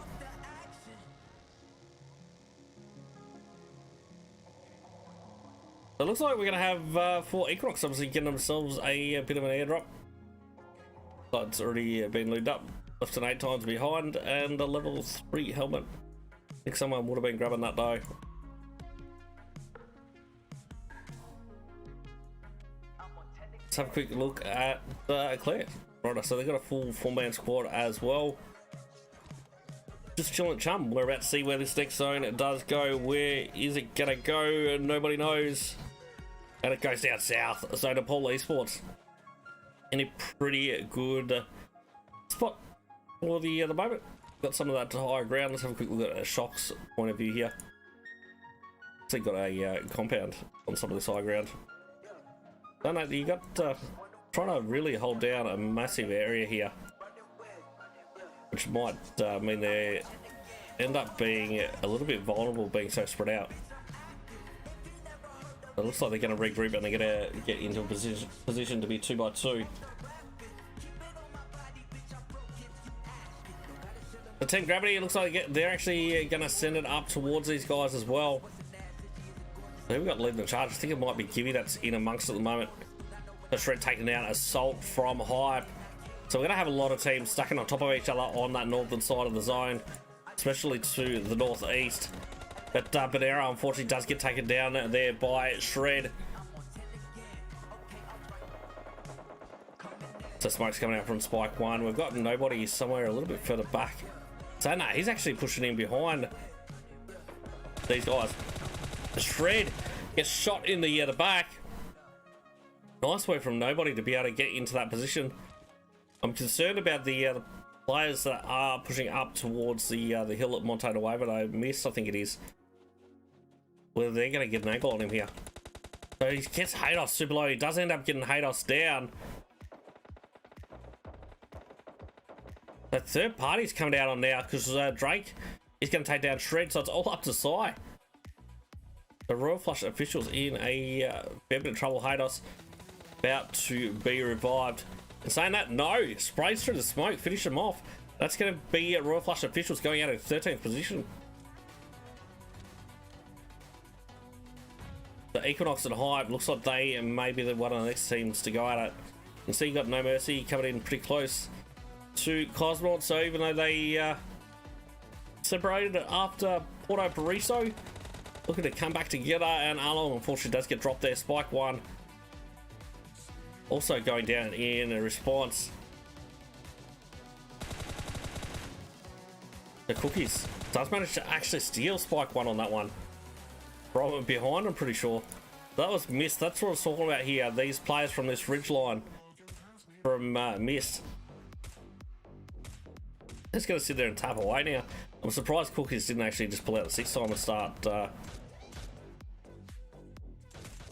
So it looks like we're going to have 4 Equinox obviously getting themselves a bit of an airdrop. But it's already been looted up, left an 8 times behind, and a level 3 helmet. I think someone would have been grabbing that though. Let's have a quick look at Eclair. Right, so they've got a full 4-man squad as well. Just chilling chum. We're about to see where this next zone does go. Where is it gonna go? Nobody knows. And it goes down south. So Nepal Esports in a pretty good spot. for the moment. Got some of that to higher ground. Let's have a quick look at a Shock's point of view here. So you got a compound on some of this high ground. Don't know, you got trying to really hold down a massive area here, which might mean they end up being a little bit vulnerable being so spread out. It looks like they're going to regroup and they're going to get into a position to be 2x2. The Team Gravity, it looks like they're actually going to send it up towards these guys as well. So we've got leading the charge. I think it might be Gibby that's in amongst at the moment. The Shred taking down Assault from Hype. So we're going to have a lot of teams stacking on top of each other on that northern side of the zone, especially to the northeast. But Banera unfortunately does get taken down there by Shred. So smoke's coming out from Spike 1. We've got nobody somewhere a little bit further back. So no, he's actually pushing in behind these guys. The Shred gets shot in the back. Nice work from nobody to be able to get into that position. I'm concerned about the players that are pushing up towards the hill at Monte Nuevo. I Myst, I think it is. Well, they're going to get an angle on him here. So he gets Hados super low. He does end up getting Hados down. The third party's coming down on now because Drake is going to take down Shred, so it's all up to Psy. The Royal Flush officials in a fair bit of trouble. Hados about to be revived. And saying that, no, sprays through the smoke, finish him off. That's going to be Royal Flush officials going out in 13th position. The Equinox and Hype looks like they may be one of the next teams to go at it. You can see you got No Mercy coming in pretty close to Cosmonauts. So even though they separated after Porto Pariso, looking to come back together, and Arlong unfortunately does get dropped there. Spike 1 also going down in a response. The Cookies does manage to actually steal Spike 1 on that one. From behind, I'm pretty sure. That was Myst. That's what I was talking about here. These players from this ridge line from Myst. Just going to sit there and tap away now. I'm surprised Cookies didn't actually just pull out the 6th time and start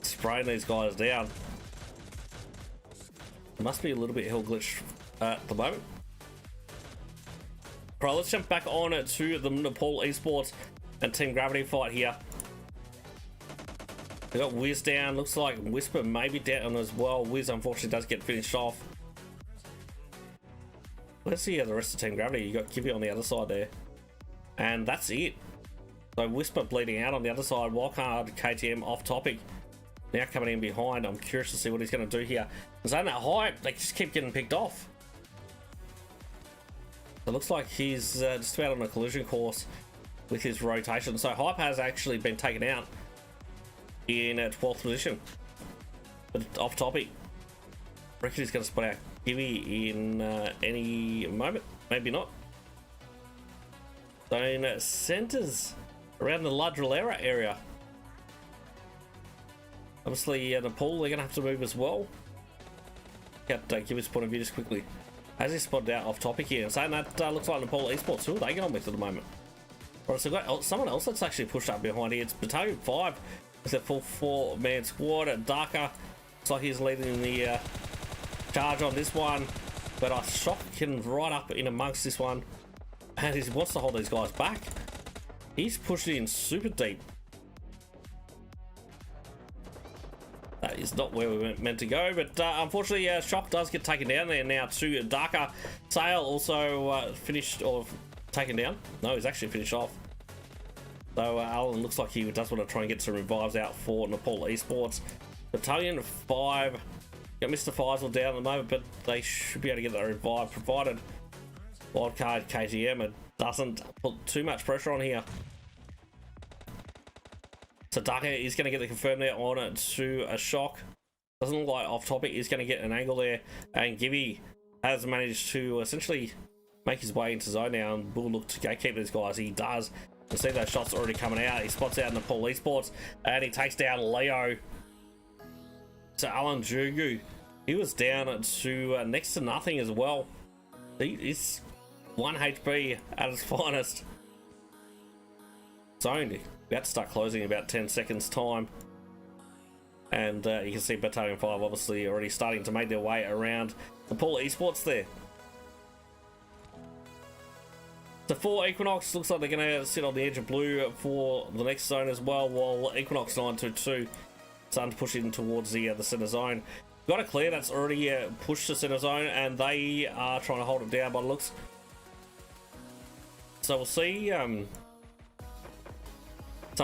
spraying these guys down. Must be a little bit hill glitch at the moment. Right, let's jump back on to the Nepal Esports and Team Gravity fight here. We got Wiz down. Looks like Whisper may be down as well. Wiz unfortunately does get finished off. Let's see the rest of Team Gravity. You got Kivy on the other side there, and that's it. So Whisper bleeding out on the other side. Wildcard, KTM off topic. Now coming in behind. I'm curious to see what he's going to do here. Because on that Hype, they just keep getting picked off. It looks like he's just about on a collision course with his rotation. So Hype has actually been taken out in 12th position. But off topic, I reckon he's going to spot out Gibby in any moment. Maybe not. So in centers around the La Drillera area. Obviously, Nepal, they're going to have to move as well. Get Gibby's point of view just quickly. As he spotted out off topic here, and saying that looks like Nepal Esports. Who are they going with at the moment? Right, so we've got someone else that's actually pushed up behind here. It's Battalion 5 with a full 4-man squad. Darker looks like he's leading the charge on this one, but I Shock him right up in amongst this one, and he wants to hold these guys back. He's pushed in super deep. That is not where we were meant to go, but unfortunately Shock does get taken down there now to Darker. Sail also finished or taken down. No, he's actually finished off. So Alan looks like he does want to try and get some revives out for Nepal Esports. Battalion 5 got Mr. Faisal down at the moment, but they should be able to get that revive provided Wildcard KTM it doesn't put too much pressure on here. So Darker is going to get the confirm there on it to a Shock. Doesn't look like off topic. He's going to get an angle there, and Gibby has managed to essentially make his way into zone now, and will look to gatekeep these guys. He does. You see those shots already coming out. He spots out in the Nepal Esports, and he takes down Leo. So Alan Jugu, he was down to next to nothing as well. He's 1 HP at its finest. Zoned. About to start closing in about 10 seconds time. And you can see Battalion 5 obviously already starting to make their way around Nepal Esports there. So for Equinox, looks like they're going to sit on the edge of blue for the next zone as well, while Equinox 922 starting to push in towards the center zone. Got Eclair that's already pushed to center zone, and they are trying to hold it down by the looks. So we'll see some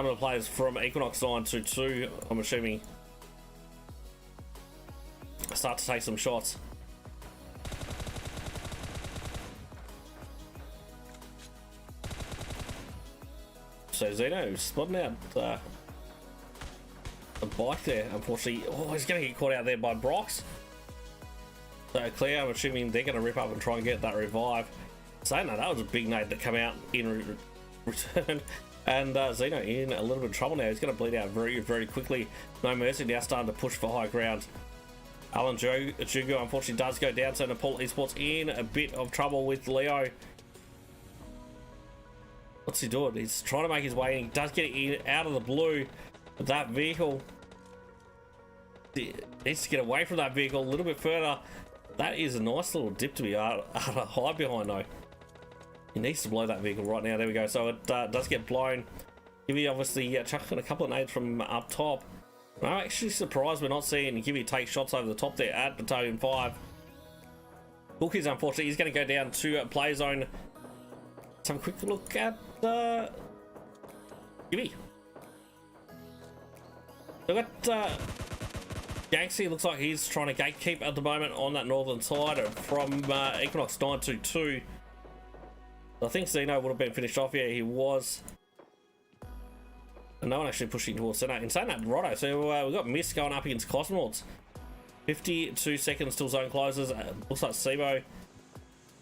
of the players from Equinox 922, I'm assuming, start to take some shots. So Zeno spotting out a bike there, unfortunately. Oh, he's going to get caught out there by Brox. So Eclair, I'm assuming they're going to rip up and try and get that revive. So no, that was a big nade that came out in return. And Zeno in a little bit of trouble now. He's going to bleed out very, very quickly. No mercy now, starting to push for high ground. Alan Jugo unfortunately does go down, so Nepal Esports in a bit of trouble with Leo. What's he doing? He's trying to make his way in. He does get in out of the blue. That vehicle, he needs to get away from that vehicle a little bit further. That is a nice little dip to be able to hide behind though. He needs to blow that vehicle right now. There we go. So it does get blown. Gibby obviously chucking a couple of nades from up top. I'm actually surprised we're not seeing Gibby take shots over the top there at Battalion 5. Hook is unfortunately, he's going to go down to play zone. Let's have a quick look at Gibby. We've got Gangsy, looks like he's trying to gatekeep at the moment on that northern side from Equinox 922. I think Zeno would have been finished off. Yeah, he was. And no one actually pushing towards center. In saying that, righto. So we've got Myst going up against Cosmonauts. 52 seconds till zone closes. Looks like Sibo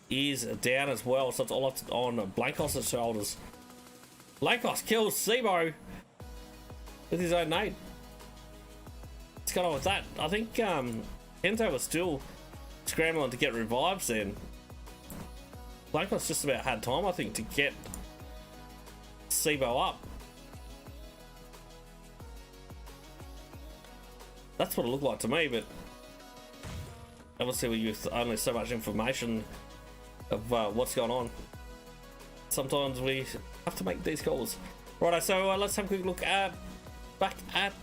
is down as well. So it's all up on Blankos' shoulders. Blankos kills Sibo with his own nade. What's going on with that? I think Kento was still scrambling to get revives then. Blankos just about had time, I think, to get Sibo up. That's what it looked like to me, but obviously with only so much information of what's going on, sometimes we have to make these calls. Righto, so let's have a quick look at back at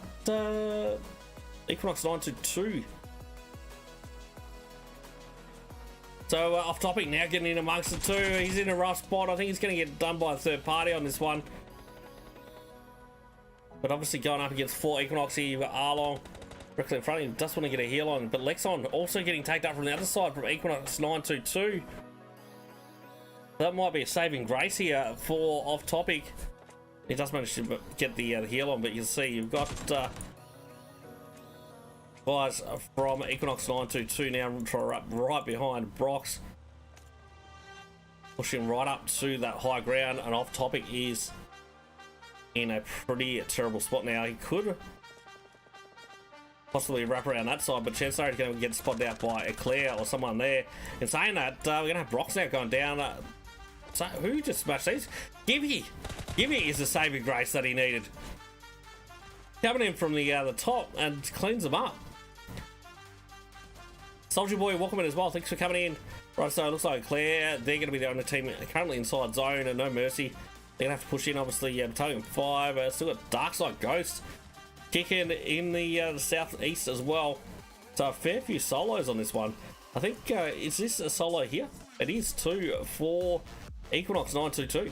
Equinox 922. So off topic now, getting in amongst the two. He's in a rough spot. I think he's going to get done by a third party on this one. But obviously going up against 4 Equinox here, you've got Arlong directly in front of him. Just want to get a heal on. But Lexon also getting taken up from the other side from Equinox 922. That might be a saving grace here for off topic. He does manage to get the heal on, but you can see you've got guys from Equinox 922 now right behind Brox, pushing right up to that high ground, and off topic is in a pretty terrible spot now. He could possibly wrap around that side, but Chancellor is going to get spotted out by Eclair or someone there. In saying that, we're going to have Brox now going down. So who just smashed these? Gibby is the saving grace that he needed. Coming in from the top and cleans them up. Soldier Boy, welcome in as well. Thanks for coming in. Right, so it looks like Eclair, they're going to be the only team currently inside zone, and no mercy. They're going to have to push in, obviously, Battalion 5. Still got Darksyde Ghost kicking in the southeast as well. So a fair few solos on this one. I think, is this a solo here? It is too for Equinox 922.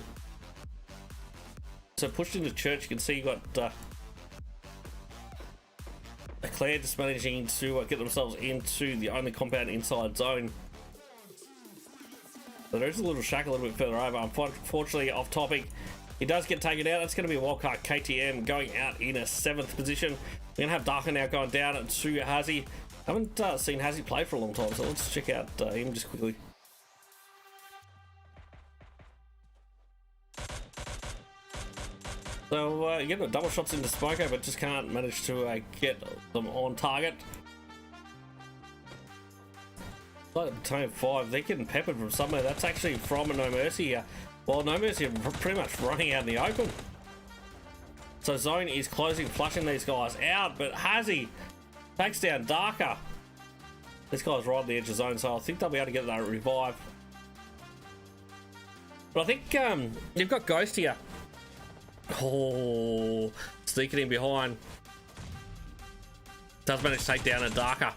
So pushed into church, you can see you got Eclair just managing to get themselves into the only compound inside zone. So there is a little shack a little bit further over. Unfortunately, off topic, he does get taken out. That's going to be a WcKTM going out in a 7th position. We're going to have Darker now going down to Hazy. I haven't seen Hazy play for a long time, so let's check out him just quickly. So you get the double shots into Smoko, but just can't manage to get them on target. Like Battalion 5, they're getting peppered from somewhere. That's actually from No Mercy here. Well, No Mercy are pretty much running out in the open. So Zone is closing, flushing these guys out, but Hazy takes down Darker. This guy's right on the edge of Zone, so I think they'll be able to get that revive. But I think you've got Ghost here. Oh, sneaking in behind. Does manage to take down a Darker.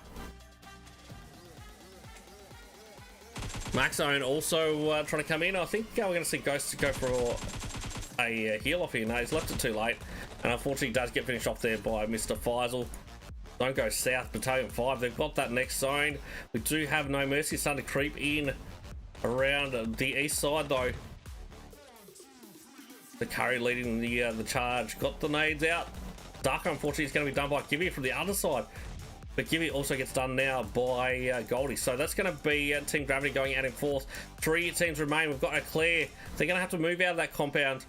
Max Zone also trying to come in. I think we're going to see Ghost go for a heal off here. No, he's left it too late. And unfortunately does get finished off there by Mr. Faisal. Don't go south, Battalion 5. They've got that next zone. We do have No Mercy starting to creep in around the east side though. The Curry leading the charge. Got the nades out. Darker unfortunately is going to be done by Gibby from the other side. But Gibby also gets done now by Goldie. So that's going to be Team Gravity going out in fourth. 3 teams remain. We've got Eclair. They're going to have to move out of that compound.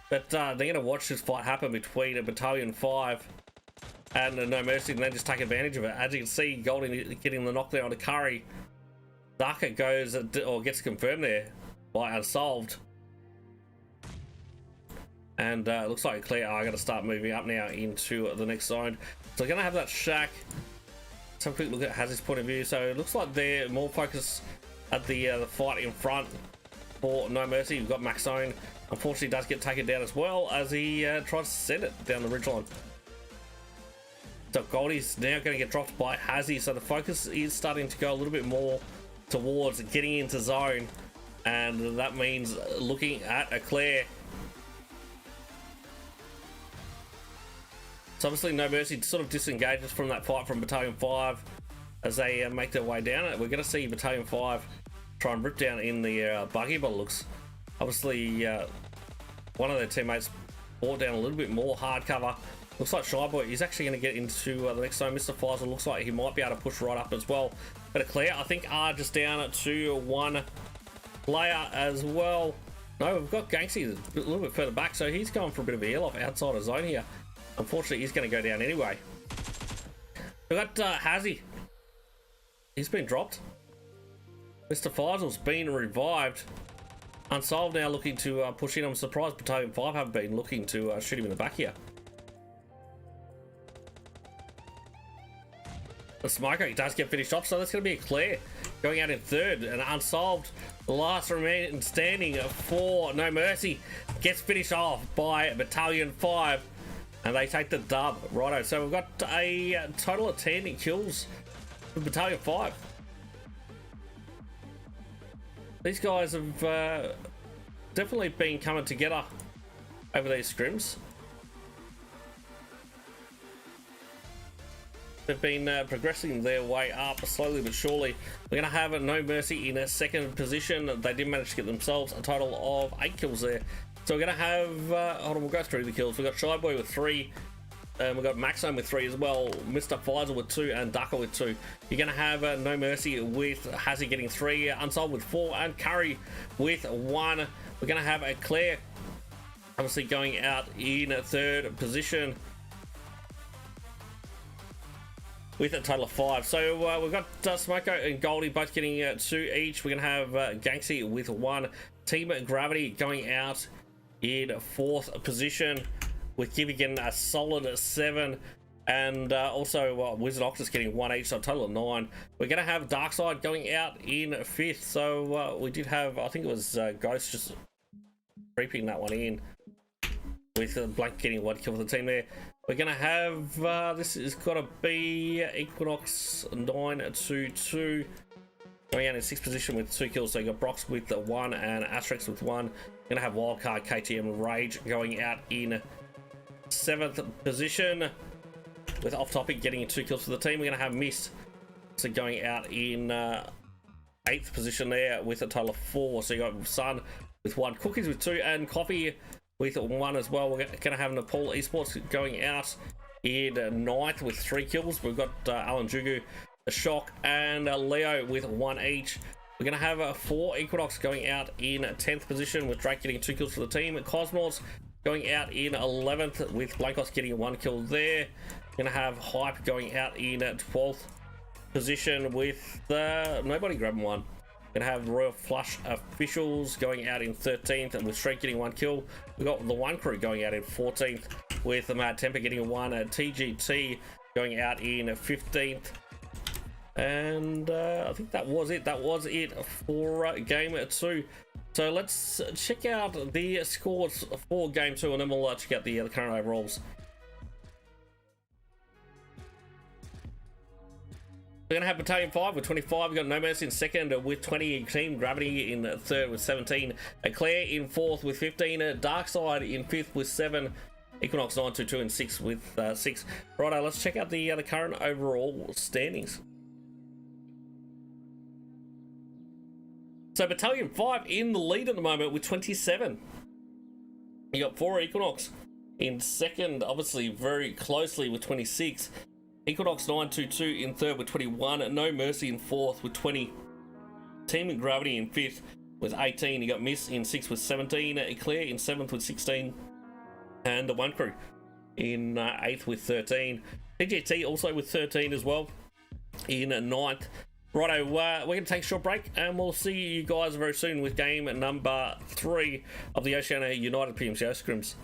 But they're going to watch this fight happen between a Battalion 5 and No Mercy, and then just take advantage of it. As you can see, Goldie getting the knockdown on Curry. Darker goes, or gets confirmed there by Unsolved. And it looks like Eclair are going to start moving up now into the next zone. So we're going to have that shack. Let's have a quick look at Hazard's point of view. So it looks like they're more focused at the fight in front for No Mercy. We've got Max Zone. Unfortunately, does get taken down as well as he tries to send it down the ridgeline. So Goldie's now going to get dropped by Hazy. So the focus is starting to go a little bit more towards getting into zone. And that means looking at Eclair. So obviously No Mercy sort of disengages from that fight from Battalion 5 as they make their way down it. We're going to see Battalion 5 try and rip down in the buggy, but it looks obviously one of their teammates brought down a little bit more hard cover. Looks like Shyboy is actually going to get into the next zone. Mr. Faisal looks like he might be able to push right up as well. But Eclair, I think, are just down to one player as well. No, we've got Ganksy a little bit further back, so he's going for a bit of a heal off outside of zone here. Unfortunately, he's going to go down anyway. We've got Hazy. He's been dropped. Mr. Faisal's been revived. Unsolved now looking to push in. I'm surprised Battalion 5 haven't been looking to shoot him in the back here. The Smoker, he does get finished off, so that's going to be Eclair going out in third. And Unsolved, the last remaining standing for No Mercy, gets finished off by Battalion 5. And they take the dub. Righto, so we've got a total of 10 kills for Battalion 5. These guys have definitely been coming together over these scrims. They've been progressing their way up slowly but surely. We're going to have No Mercy in a second position. They did manage to get themselves a total of 8 kills there. So we're going to have, hold on, we'll go through the kills. We've got Shyboy with 3, and we've got Maxone with 3 as well, Mr. Faisal with 2, and Ducker with 2. You're going to have No Mercy with Hazy getting 3, Unsolved with 4, and Curry with 1. We're going to have Eclair obviously going out in third position with a total of 5. So we've got Smoko and Goldie both getting 2 each. We're going to have Ganksy with 1. Team Gravity going out in fourth position with Gibby getting a solid 7, and also WcKTM getting 1 each, so a total of 9. We're going to have Darksyde going out in 5th. So we did have, I think it was Ghost just creeping that one in with Blank getting 1 kill for the team there. We're going to have, this is got to be Equinox 9-2-2. Going out in 6th position with 2 kills, so you got Brox with 1 and Asterix with 1. Gonna have Wildcard, KTM, Rage going out in 7th position with Off Topic getting 2 kills for the team. We're gonna have Myst so going out in 8th position there with a total of 4. So you got Sun with 1, Cookies with 2, and Coffee with 1 as well. We're gonna have Nepal Esports going out in 9th with 3 kills. We've got Alan Jugu, a Shock, and Leo with 1 each. We're going to have 4 Equinox going out in 10th position with Drake getting 2 kills for the team. Cosmonauts going out in 11th with Blankos getting 1 kill there. We're going to have Hype going out in 12th position with nobody grabbing one. Gonna have Royal Flush Officials going out in 13th and with Streak getting 1 kill. We got the WonKru going out in 14th with the Mad Temper getting a 1. TGT going out in 15th. And I think that was it. That was it for game 2. So let's check out the scores for game 2 and then we'll check out the current overalls. We're going to have Battalion 5 with 25. We've got No Mercy in second with 20. Team Gravity in third with 17. Eclair in fourth with 15. Darksyde in fifth with 7. Equinox 922 in 6 with 6. Righto, let's check out the current overall standings. So Battalion 5 in the lead at the moment with 27. You got 4 Equinox in second, obviously very closely with 26. Equinox 922 in third with 21. No Mercy in fourth with 20. Team Gravity in fifth with 18. You got Myst in sixth with 17. Eclair in seventh with 16. And the WonKru in eighth with 13. TGT also with 13 as well in ninth. Righto, we're going to take a short break and we'll see you guys very soon with game number 3 of the Oceania United PMCO Scrims.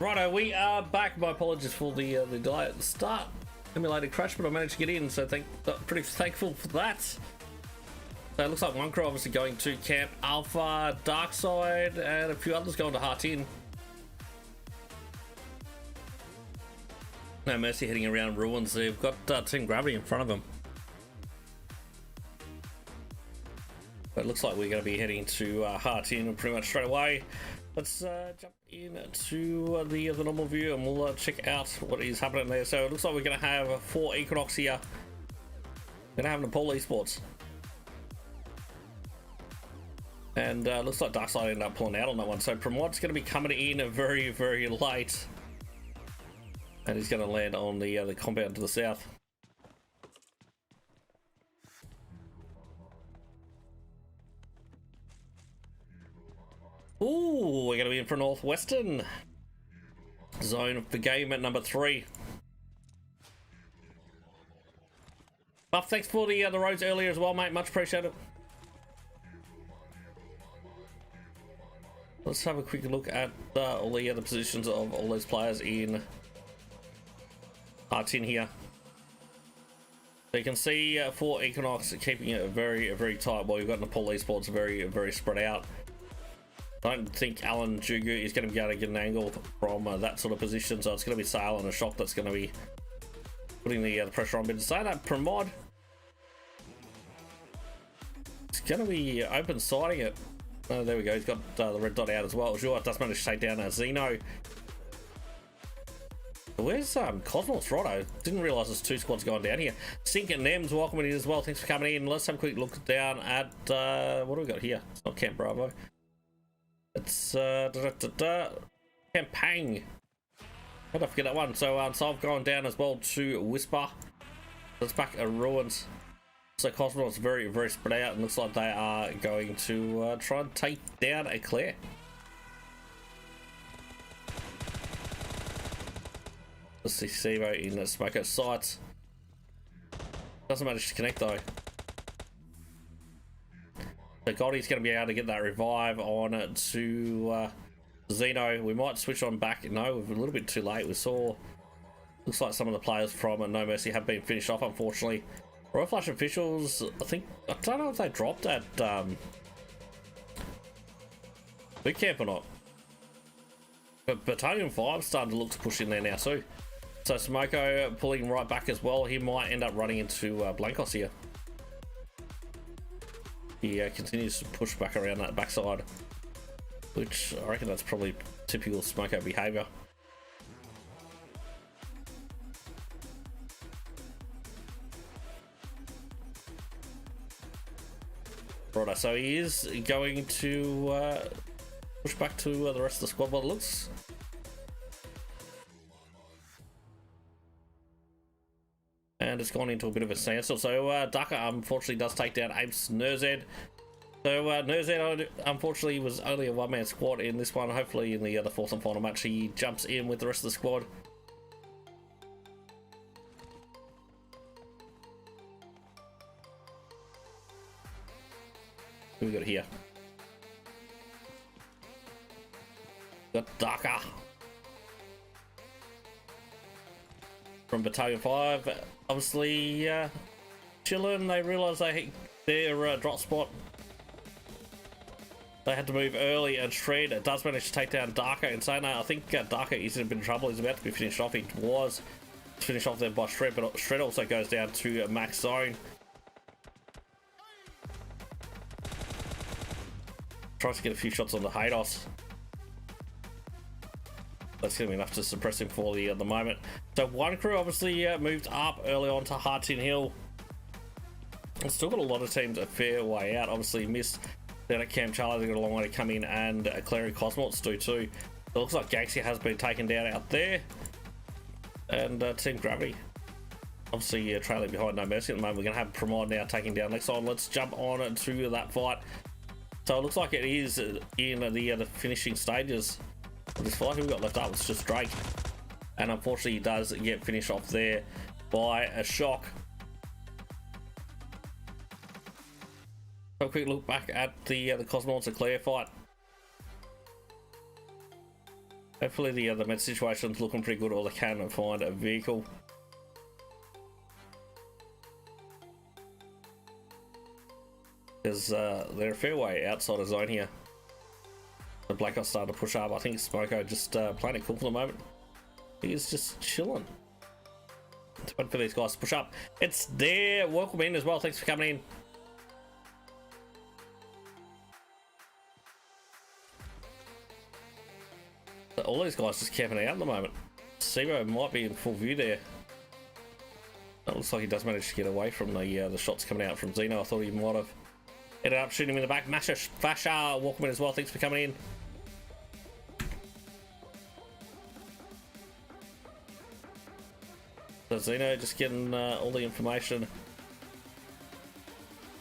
Righto, we are back. My apologies for the delay at the start. Emulated crash, but I managed to get in, so pretty thankful for that. So it looks like WonKru obviously going to Camp Alpha, Darksyde, and a few others going to Heart In. No Mercy heading around Ruins. They've got Team Gravity in front of them. But it looks like we're going to be heading to Heart In pretty much straight away. Let's jump into the normal view and we'll check out what is happening there. So it looks like we're going to have 4 Equinox here. We're going to have Nepal Esports. And looks like Darksyde ended up pulling out on that one. So Pramod's going to be coming in very, very late. And he's going to land on the compound to the south. Ooh, we're going to be in for Northwestern zone for game at number 3. Buff, thanks for the roads earlier as well, mate. Much appreciated. Let's have a quick look at all the other positions of all those players in Heart In here. So you can see 4 Equinox keeping it very, very tight, while you've got Nepal Esports very, very spread out. I don't think Alan Jugu is going to be able to get an angle from that sort of position, so it's going to be Sail and a Shock that's going to be putting the pressure on. But to say that, Pramod, it's going to be open siding it. Oh, there we go, he's got the red dot out as well. Sure, does manage to take down Zeno. Where's Cosmonauts? Righto, didn't realise there's 2 squads going down here. Sink and Nems, welcome in as well. Thanks for coming in. Let's have a quick look down at what do we got here? It's not Camp Bravo. It's Campaign. How did I forget that one? So I've gone down as well to Whisper. That's back at Ruins. So Cosmonauts very, very spread out, and looks like they are going to try and take down Eclair. Let's see Sivo in the Smoker sights. Doesn't manage to connect though. So Goldie's going to be able to get that revive on it to Zeno. We might switch on back. No, we're a little bit too late. We saw, looks like some of the players from No Mercy have been finished off, unfortunately. Royal Flush officials, I don't know if they dropped at boot camp or not. But Battalion 5 starting to look to push in there now too. So Smoko pulling right back as well. He might end up running into Blancos here. He continues to push back around that backside, which I reckon that's probably typical Smoko behaviour. Righto, so he is going to push back to the rest of the squad by the looks. And it's gone into a bit of a standstill. So Daka unfortunately does take down Apes Nerzed. So Nerzed unfortunately was only a one-man squad in this one. Hopefully in the fourth and final match he jumps in with the rest of the squad. Who we got here? Got Daka from Battalion 5. Obviously chilling. They realise their drop spot. They had to move early, and Shred does manage to take down Darker. And saying that, I think Darker is in a bit of trouble. He's about to be finished off. He was finished off there by Shred, but Shred also goes down to max zone. Tries to get a few shots on the Hados. That's going to be enough to suppress him for the moment. So WonKru obviously moved up early on to Heart In Hill. It's still got a lot of teams a fair way out. Obviously Myst down at Camp Charlie, they've got a long way to come in, and Eclair and Cosmonauts do too. It looks like Galaxy has been taken down out there. And Team Gravity obviously trailing behind No Mercy at the moment. We're going to have Pramod now taking down Lexon. Let's jump on to that fight. So it looks like it is in the finishing stages of this fight. Who we got left up? It's just Drake. And unfortunately he does get finished off there by a Shock. So a quick look back at the Cosmonauts Eclair fight. Hopefully the med situation's looking pretty good, or they can find a vehicle. Because they're a fair way outside of zone here. The Black Ops starting to push up. I think Smoko just playing it cool for the moment. He's just chilling. It's fun for these guys to push up. It's there. Welcome in as well. Thanks for coming in. So all these guys just camping out at the moment. Sebo might be in full view there. It looks like he does manage to get away from the shots coming out from Xeno. I thought he might have ended up shooting him in the back. Masha Fasha, welcome in as well. Thanks for coming in. So Xeno just getting all the information.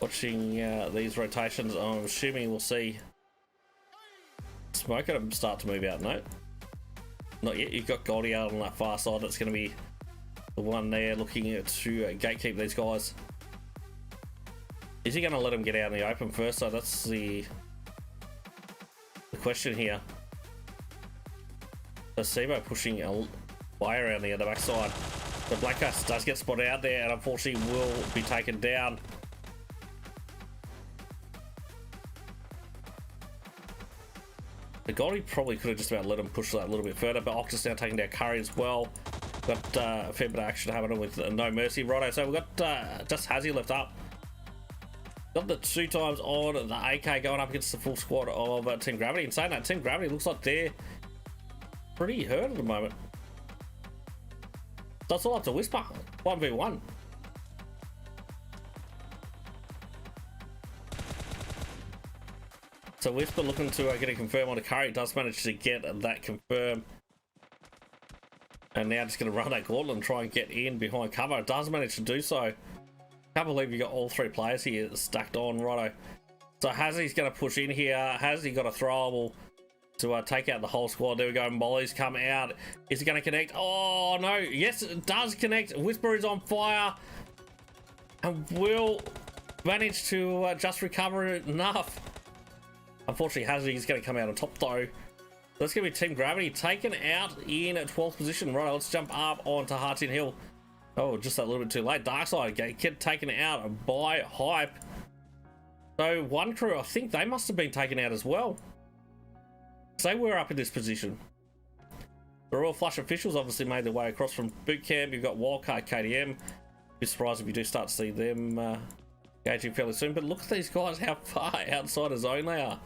Watching these rotations. I'm assuming we'll see Smoke at start to move out. No, not yet. You've got Goldie out on that far side. That's going to be the one there looking to gatekeep these guys. Is he going to let him get out in the open first? So that's the question here. So Sebo pushing a way around the backside. The Black Ghost does get spotted out there and unfortunately will be taken down. The Goldie probably could have just about let him push that a little bit further, but Octus now taking down Curry as well. Got a fair bit of action happening with No Mercy. Righto, so we've got just Hazzy left up. Got the 2 times on the AK going up against the full squad of Team Gravity. And saying that, Team Gravity looks like they're pretty hurt at the moment. So it's all up to Whisper. 1v1. So Whisper looking to get a confirm on the Curry. Does manage to get that confirm. And now just going to run that gauntlet and try and get in behind cover. It does manage to do so. Can't believe you got all 3 players here stacked on. Righto. So Hazzy's going to push in here. Hazzy got a throwable to take out the whole squad. There we go. Molly's come out. Is it going to connect? Oh no. Yes, it does connect. Whisper is on fire. And will manage to just recover enough. Unfortunately, Hazzy is going to come out on top though. That's going to be Team Gravity taken out in 12th position. Right, let's jump up onto Hartin Hill. Oh, just a little bit too late. Darksyde get taken out by Hype. So WonKru, I think they must have been taken out as well. So they were up in this position. The Royal Flush officials obviously made their way across from boot camp. You've got Wildcard KTM. Be surprised if you do start to see them engaging fairly soon. But look at these guys, how far outside of zone they are.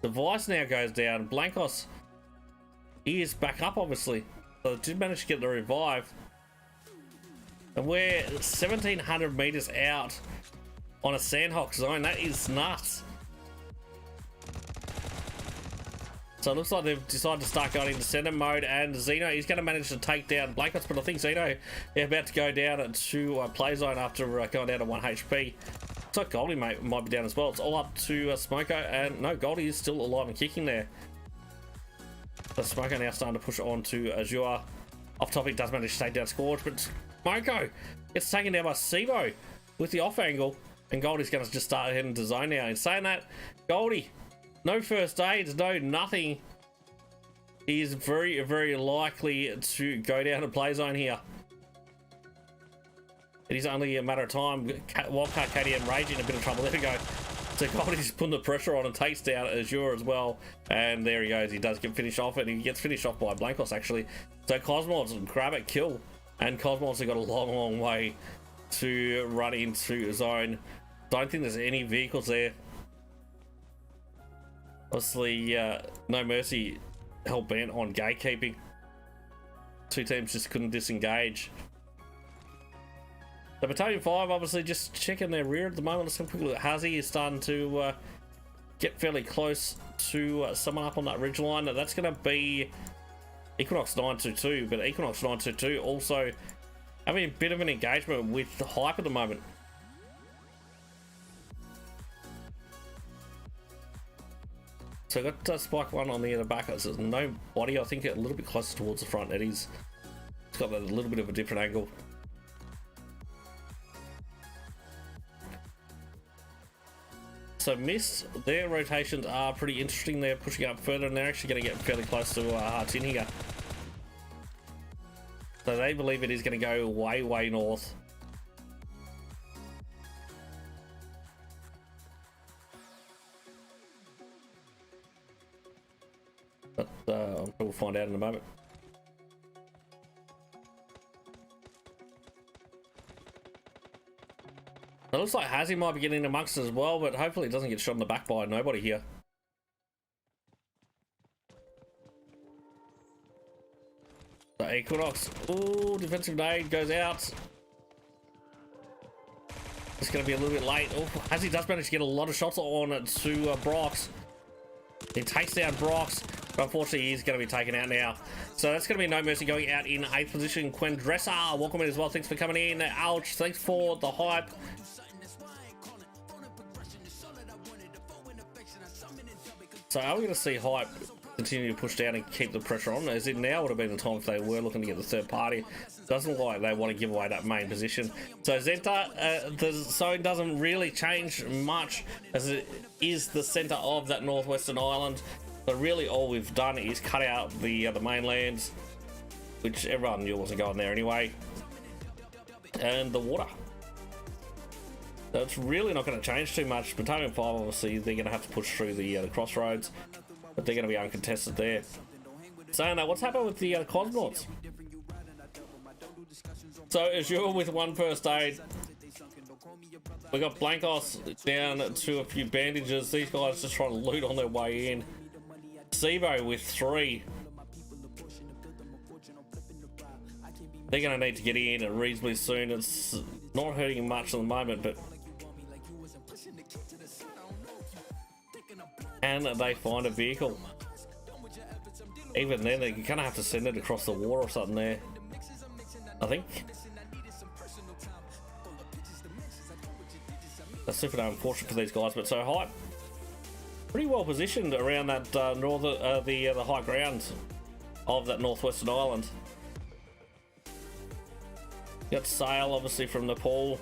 Device now goes down. Blancos, he is back up obviously. So they did manage to get the revive. And we're 1,700 meters out on a Sanhok zone. That is nuts. So it looks like they've decided to start going into center mode, and Xeno is going to manage to take down Blankets, but I think Xeno is about to go down to play zone after going down to 1 HP. So Goldie might be down as well. It's all up to Smoko, and no, Goldie is still alive and kicking there. So Smoko now starting to push on to Azure. Off topic, does manage to take down Scorch, but Smoko gets taken down by Sebo with the off angle, and Goldie's going to just start heading to zone now. In saying that, Goldie, no first aids, no nothing. He is very, very likely to go down to play zone here. It is only a matter of time. Wildcard KTM raging a bit of trouble. There we go. So Goldie's putting the pressure on and takes down Azure as well. And there he goes. He does get finished off, and he gets finished off by Blancos actually. So Cosmonauts grab it, kill. And Cosmonauts have got a long, long way to run into zone. Don't think there's any vehicles there. Obviously, No Mercy hell bent on gatekeeping. 2 teams just couldn't disengage. The Battalion 5 obviously just checking their rear at the moment. Let's have a quick look at Hazy. Is starting to get fairly close to someone up on that ridge line. That's going to be Equinox 922, but Equinox 922 also having a bit of an engagement with the Hype at the moment. So I got Spike 1 on the back. There's no body. I think a little bit closer towards the front. It's got a little bit of a different angle. So Myst, their rotations are pretty interesting. They're pushing up further, and they're actually going to get fairly close to Hartin here. So they believe it is going to go way north. But I'm sure we'll find out in a moment. It looks like Hazzy might be getting amongst it as well, but hopefully it doesn't get shot in the back by nobody here. So Equinox, ooh, defensive nade goes out. It's going to be a little bit late. Oh, Hazzy does manage to get a lot of shots on it to Brox. He takes down Brox, but unfortunately he's going to be taken out now. So that's going to be No Mercy going out in 8th position. Quendressa, welcome in as well. Thanks for coming in. Ouch, thanks for the hype. So are we going to see hype continue to push down and keep the pressure on? As in now would have been the time if they were looking to get the third party. Doesn't look like they want to give away that main position. So Zenta, the zone doesn't really change much as it is the center of that northwestern island. But really all we've done is cut out the mainlands, which everyone knew wasn't going there anyway, and the water. So it's really not going to change too much. Battalion 5, obviously, they're going to have to push through the crossroads, but they're going to be uncontested there. So now, what's happened with the Cosmonauts? So Azure with 1 first aid. We got Blankos down to a few bandages. These guys just trying to loot on their way in. Sibo with 3. They're going to need to get in reasonably soon. It's not hurting him much at the moment, but and they find a vehicle. Even then, they're going to have to send it across the water or something there, I think. That's super unfortunate for these guys, but so hype. Pretty well positioned around that the high ground of that northwestern island. You got Sail obviously from Nepal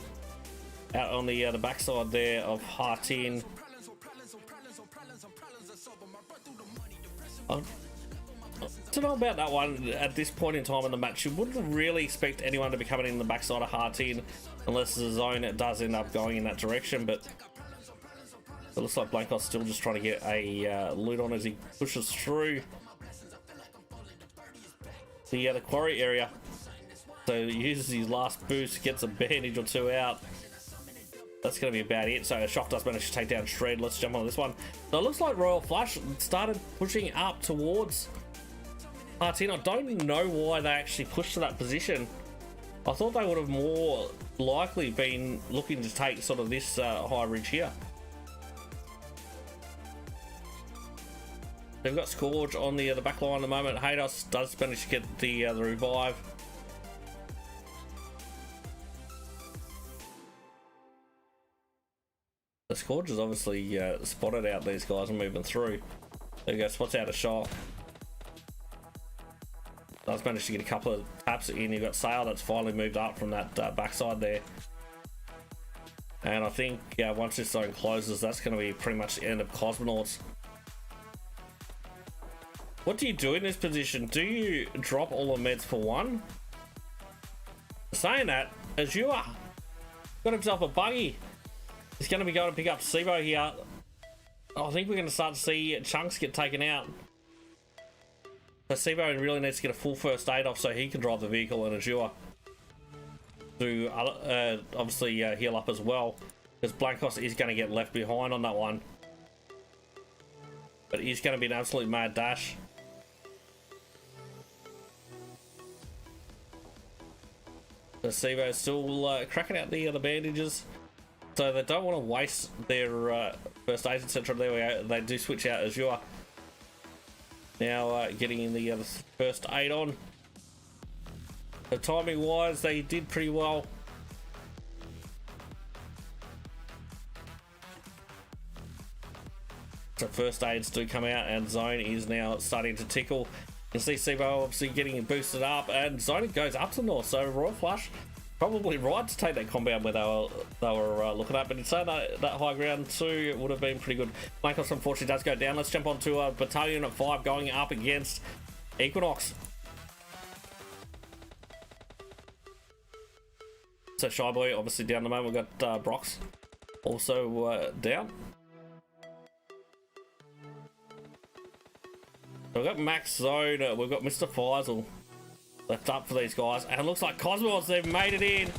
out on the backside there of Hartin. I don't know about that one at this point in time in the match. You wouldn't really expect anyone to be coming in the backside of Hartin unless the zone does end up going in that direction, but it looks like Blankos still just trying to get a loot on as he pushes through the quarry area. So he uses his last boost, gets a bandage or 2 out. That's going to be about it. So Shock does manage to take down Shred. Let's jump on this one. So it looks like Royal Flush started pushing up towards Hartin. I don't know why they actually pushed to that position. I thought they would have more likely been looking to take sort of this high ridge here. They've got Scourge on the back line at the moment. Hados does manage to get the revive. The Scourge is obviously spotted out these guys and moving through. There you go, spots out a shot. Does manage to get a couple of taps in. You've got Sail that's finally moved up from that backside there. And I think once this zone closes, that's going to be pretty much the end of Cosmonauts. What do you do in this position? Do you drop all the meds for 1? Saying that, Azure got himself a buggy. He's going to be going to pick up Sibo here. I think we're going to start to see chunks get taken out. So Sibo really needs to get a full first aid off so he can drive the vehicle, and Azure to obviously heal up as well, because Blankos is going to get left behind on that one. But he's going to be an absolute mad dash. So Sibo's still cracking out the bandages. So they don't want to waste their first aid, etc. There we go. They do switch out Azure. Now getting in the first aid on. The timing wise, they did pretty well. So first aids do come out, and Zone is now starting to tickle. You can see Sibo obviously getting boosted up, and Zone goes up to the north. So Royal Flush probably right to take that compound where they were looking at, but you'd say that high ground too would have been pretty good. Blankos unfortunately does go down. Let's jump on to Battalion at 5 going up against Equinox. So Shy Boy obviously down the moment. We've got Brox also down. So we've got Max Zone, we've got Mr. Faisal left up for these guys, and it looks like Cosmonauts, they've made it in,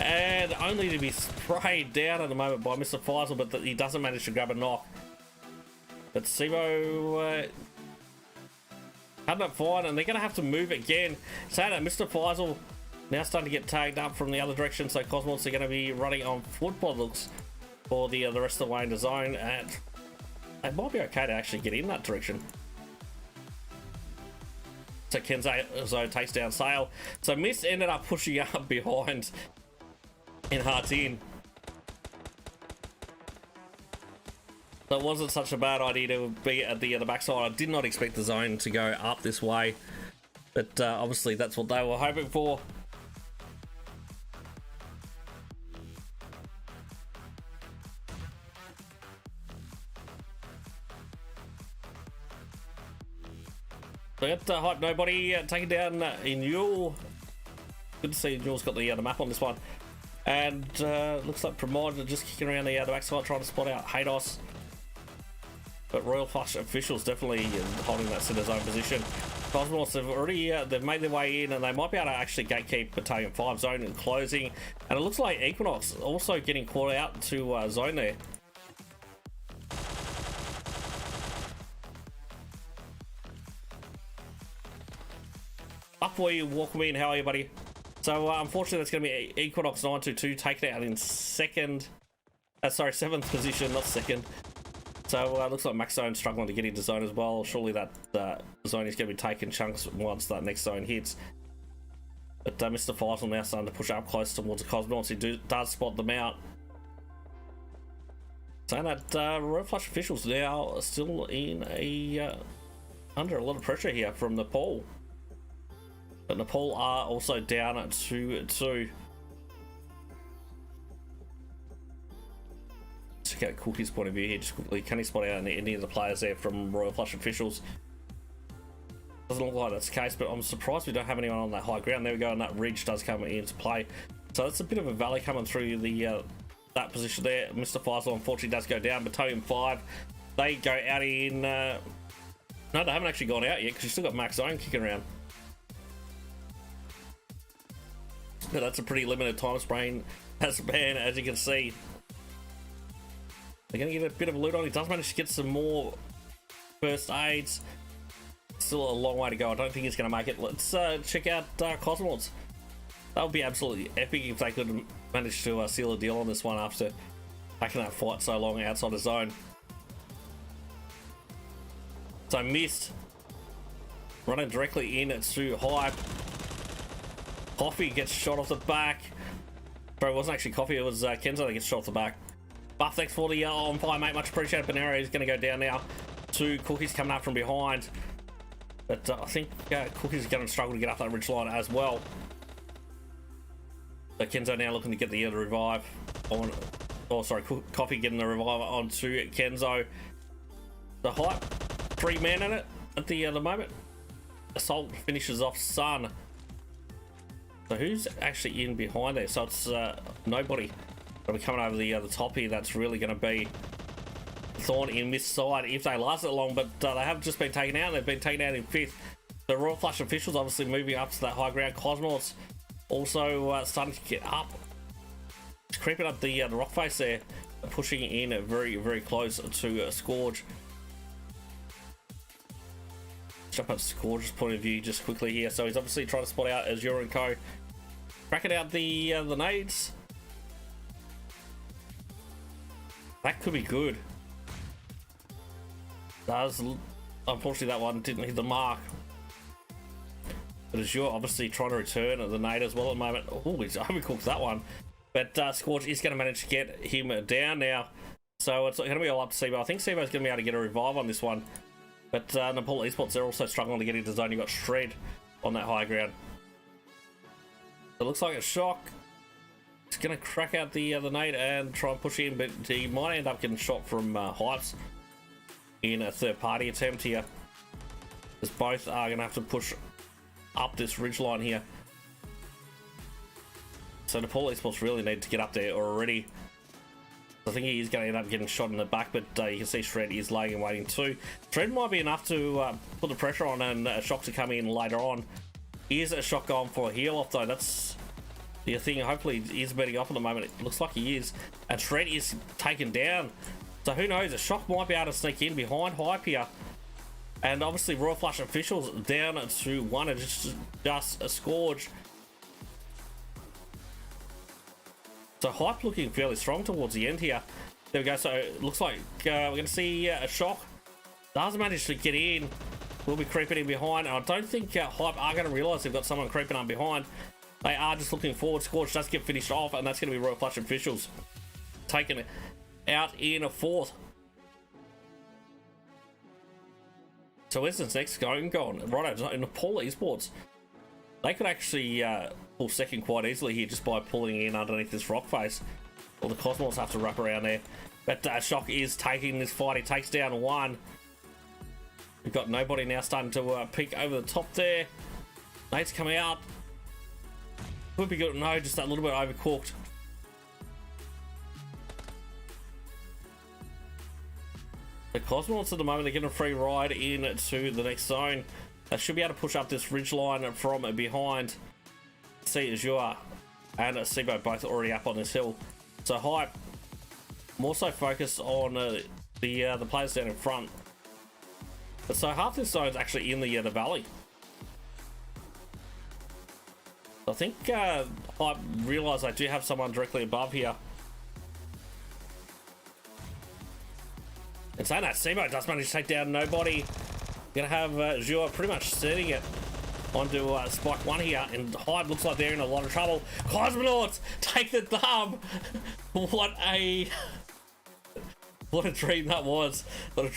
and only to be sprayed down at the moment by Mr. Faisal, but he doesn't manage to grab a knock. But Sibo had that fine, and they're going to have to move again. Saying that Mr. Faisal now starting to get tagged up from the other direction, so Cosmonauts are going to be running on football looks for the rest of the way in the zone, and it might be okay to actually get in that direction. So Kenzo takes down Sail. So Myst ended up pushing up behind in Hearts In. So it wasn't such a bad idea to be at the backside. I did not expect the zone to go up this way, but obviously that's what they were hoping for. So we got Hype Nobody taking down Inul. Good to see Inul's got the map on this one. And looks like Pramod just kicking around the backside trying to spot out Hados. But Royal Flush officials definitely holding that center zone position. Cosmonauts have already they've made their way in, and they might be able to actually gatekeep Battalion 5 zone and closing. And it looks like Equinox also getting caught out to zone there. Up for you, Walkman. How are you, buddy? So unfortunately, that's going to be Equinox 922 taken out in second. Sorry, 7th position, not second. So looks like Max Zone struggling to get into zone as well. Surely that zone is going to be taking chunks once that next zone hits. But Mr. Faisal now starting to push up close towards the Cosmonauts. He does spot them out. Saying that Royal Flush officials now are still in under a lot of pressure here from Nepal. But Nepal are also down at 2-2. Check out Cookie's point of view here just quickly. Can he spot out any of the players there from Royal Flush officials? Doesn't look like that's the case, but I'm surprised we don't have anyone on that high ground. There we go, and that ridge does come into play. So that's a bit of a valley coming through the that position there. Mr. Faisal unfortunately does go down. Battalion 5, they go out in... no, they haven't actually gone out yet because you've still got Max Zone kicking around. But that's a pretty limited time span, as you can see. They're going to get a bit of a loot on. He does manage to get some more first aids. Still a long way to go. I don't think he's going to make it. Let's check out Cosmonauts. That would be absolutely epic if they could manage to seal a deal on this one after taking that fight so long outside the zone. So Myst running directly in to Hype. Coffee gets shot off the back. Sorry, it wasn't actually Coffee, it was Kenzo that gets shot off the back. Buff, thanks for the on fire, mate. Much appreciated. Banero is going to go down now to Cookies coming up from behind. But I think Cookies is going to struggle to get up that ridge line as well. So Kenzo now looking to get the revive on. Oh, sorry, Coffee getting the revive onto Kenzo. The Hype, 3 men in it at the moment. Assault finishes off Sun. So who's actually in behind there? So it's nobody. Going to be coming over the top here. That's really going to be Thorn in this side if they last it long. But they have just been taken out. They've been taken out in 5th. The Royal Flush officials obviously moving up to that high ground. Cosmonauts also starting to get up. It's creeping up the rock face there. Pushing in very, very close to Scourge. Jump up Scourge's point of view just quickly here. So he's obviously trying to spot out Azure and Co. Cracking out the nades. That could be good. Unfortunately, that one didn't hit the mark. But Azure obviously trying to return the nade as well at the moment. Oh, he's overcooked that one. But Scourge is going to manage to get him down now. So it's going to be all up to Sibo. I think Sibo's going to be able to get a revive on this one. But Nepal Esports, they're also struggling to get into zone. You've got Shred on that high ground. It looks like a shock. He's going to crack out the nade and try and push in, but he might end up getting shot from Hypes in a third-party attempt here. As both are going to have to push up this ridgeline here. So Nepal Esports really need to get up there already. I think he is going to end up getting shot in the back, but you can see Shred is laying and waiting too. Shred might be enough to put the pressure on and Shock to come in later on. Is a Shock going for a heal off though? That's the thing. Hopefully he is betting off at the moment. It looks like he is. And Shred is taken down. So who knows? A Shock might be able to sneak in behind Hype here. And obviously Royal Flush officials down to 1 and just a Scourge. So Hype looking fairly strong towards the end here. There we go. So it looks like we're going to see a Shock. Doesn't manage to get in. Will be creeping in behind. And I don't think Hype are going to realise they've got someone creeping on behind. They are just looking forward. Scourge does get finished off, and that's going to be Royal Flush officials taken out in a 4th. So where's this next going? Right, in Nepal Esports, they could actually pull second quite easily here just by pulling in underneath this rock face. Well, the Cosmonauts have to wrap around there. But Shock is taking this fight. He takes down 1. We've got nobody now starting to peek over the top there. Nate's coming out. Could be good. No, just a little bit overcooked. The Cosmonauts at the moment are getting a free ride into the next zone. They should be able to push up this ridgeline from behind. See Azure and Sibo both already up on this hill. So Hype more so focused on the players down in front. But so half this zone is actually in the valley. I think Hype realise I do have someone directly above here. And saying that, Sibo does manage to take down nobody. Gonna have Zhua pretty much setting it onto Spike 1 here, and Hype looks like they're in a lot of trouble. Cosmonauts take the dub. What a dream that was. What a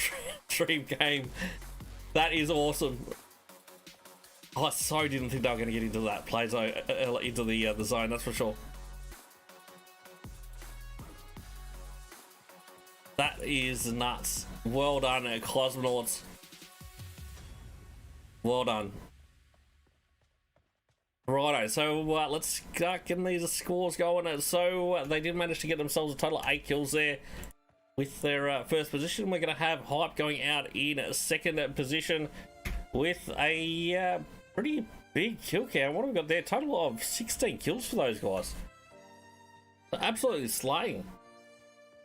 dream game. That is awesome. I so didn't think they were going to get into that play zone, into the zone, that's for sure. That is nuts. Well done, Cosmonauts. Well done. Righto, so let's start getting these scores going. So they did manage to get themselves a total of 8 kills there with their first position. We're going to have Hype going out in second position with a pretty big kill count. What have we got there? Total of 16 kills for those guys. They're absolutely slaying.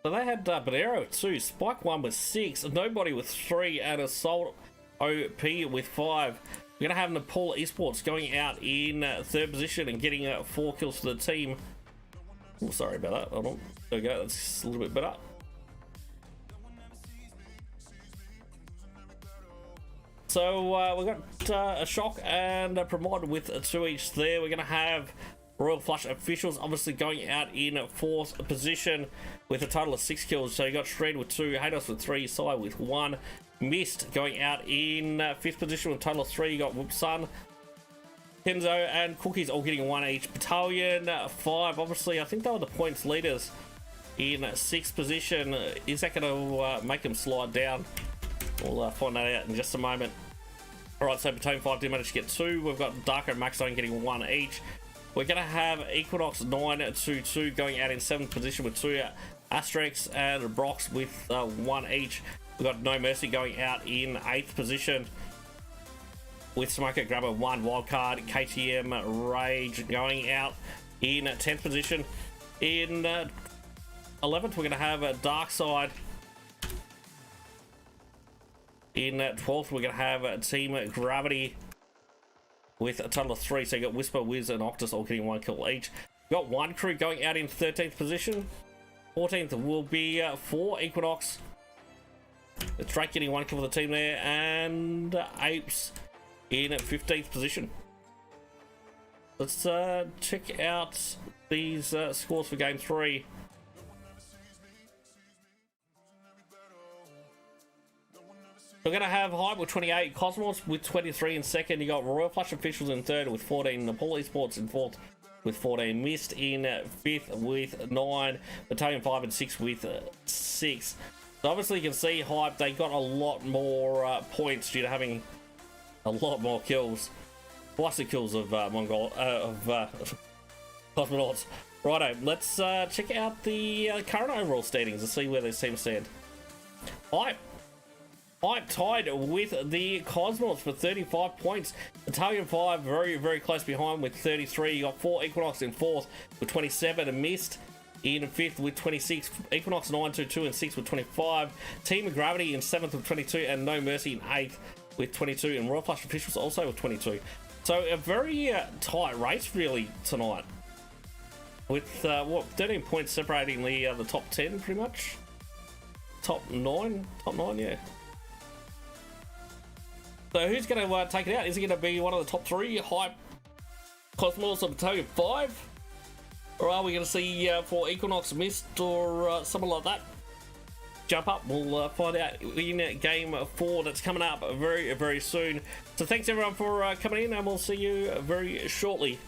So they had Bonero 2, Spike 1 with 6, Nobody with 3, and Assault OP with 5. We're going to have Nepal Esports going out in third position and getting 4 kills for the team. Oh, sorry about that. Hold on. There we go. That's a little bit better. So we've got a Shock and a Pramod with 2 each there. We're going to have Royal Flush officials obviously going out in 4th position with a total of 6 kills. So you got Shred with 2, Hados with 3, Sai with 1. Myst going out in 5th position with a total of 3. You got Whoopsun, Kenzo, and Cookies all getting 1 each. Battalion 5, obviously, I think they were the points leaders in 6th position. Is that going to make them slide down? We'll find that out in just a moment. Alright, so Battalion 5 did manage to get 2. We've got Darko and Maxone getting 1 each. We're going to have Equinox 922 going out in 7th position with 2. Asterix and Brox with 1 each. We've got No Mercy going out in 8th position with Smoker Grabber 1. Wildcard, KTM Rage going out in 10th position. In 11th, we're going to have Darksyde. In 12th, we're going to have Team Gravity with a total of 3. So you got Whisper, Wiz, and Octus all getting 1 kill each. We've got WonKru going out in 13th position. 14th will be for Equinox. It's Drake getting 1 kill for the team there, and Apes in 15th position. Let's check out these scores for game 3. We're going to have Hype with 28, Cosmos with 23 in second. You got Royal Flush officials in third with 14, Nepal Esports in fourth with 14. Myst in 5th with 9. Battalion 5 and 6 with 6. So obviously you can see Hype, they got a lot more points due to having a lot more kills. Twice the kills of Cosmonauts. Righto, let's check out the current overall standings and see where these teams stand. Hype tied with the Cosmonauts for 35 points. Battalion 5 very, very close behind with 33. You got 4 Equinox in 4th with 27. And Myst in 5th with 26. Equinox 9, 2, 2 and 6 with 25. Team of Gravity in 7th with 22. And No Mercy in 8th with 22. And Royal Flush Officials also with 22. So a very tight race really tonight. With 13 points separating the top 10 pretty much. Top 9, yeah. So who's going to take it out? Is it going to be one of the top 3, Hype, Cosmonauts, or Battalion 5? Or are we going to see for Equinox, Myst, or something like that? Jump up, we'll find out in game 4 that's coming up very, very soon. So thanks everyone for coming in, and we'll see you very shortly.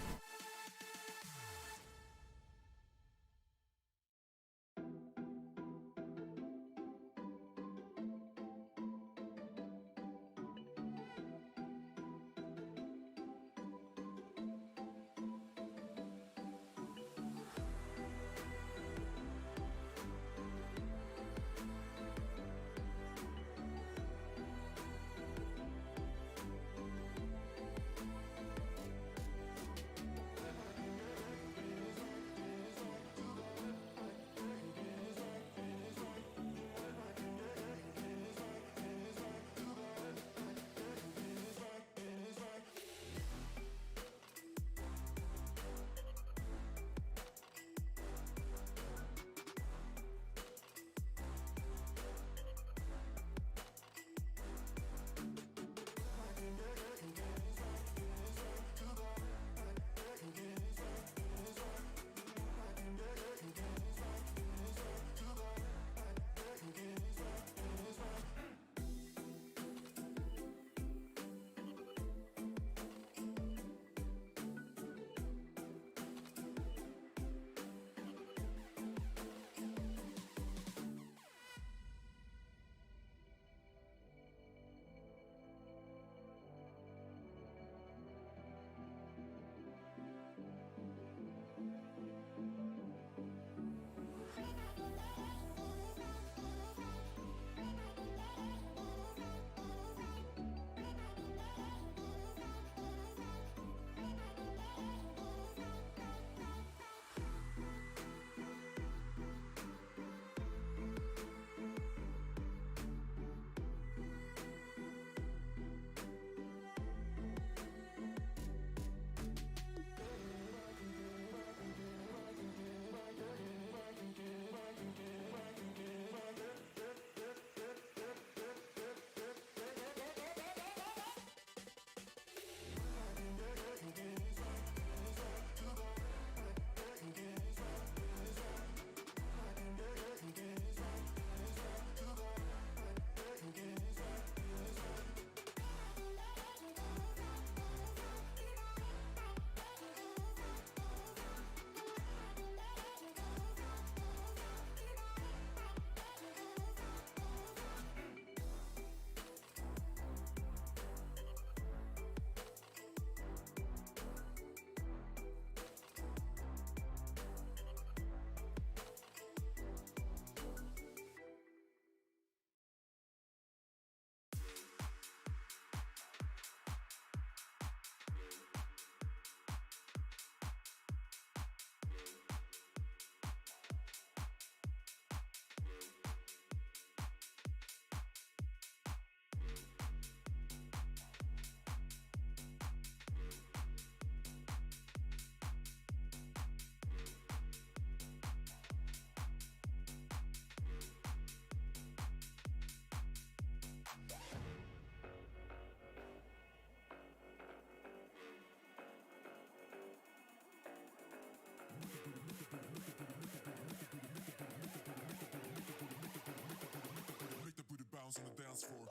bounce on the dance floor.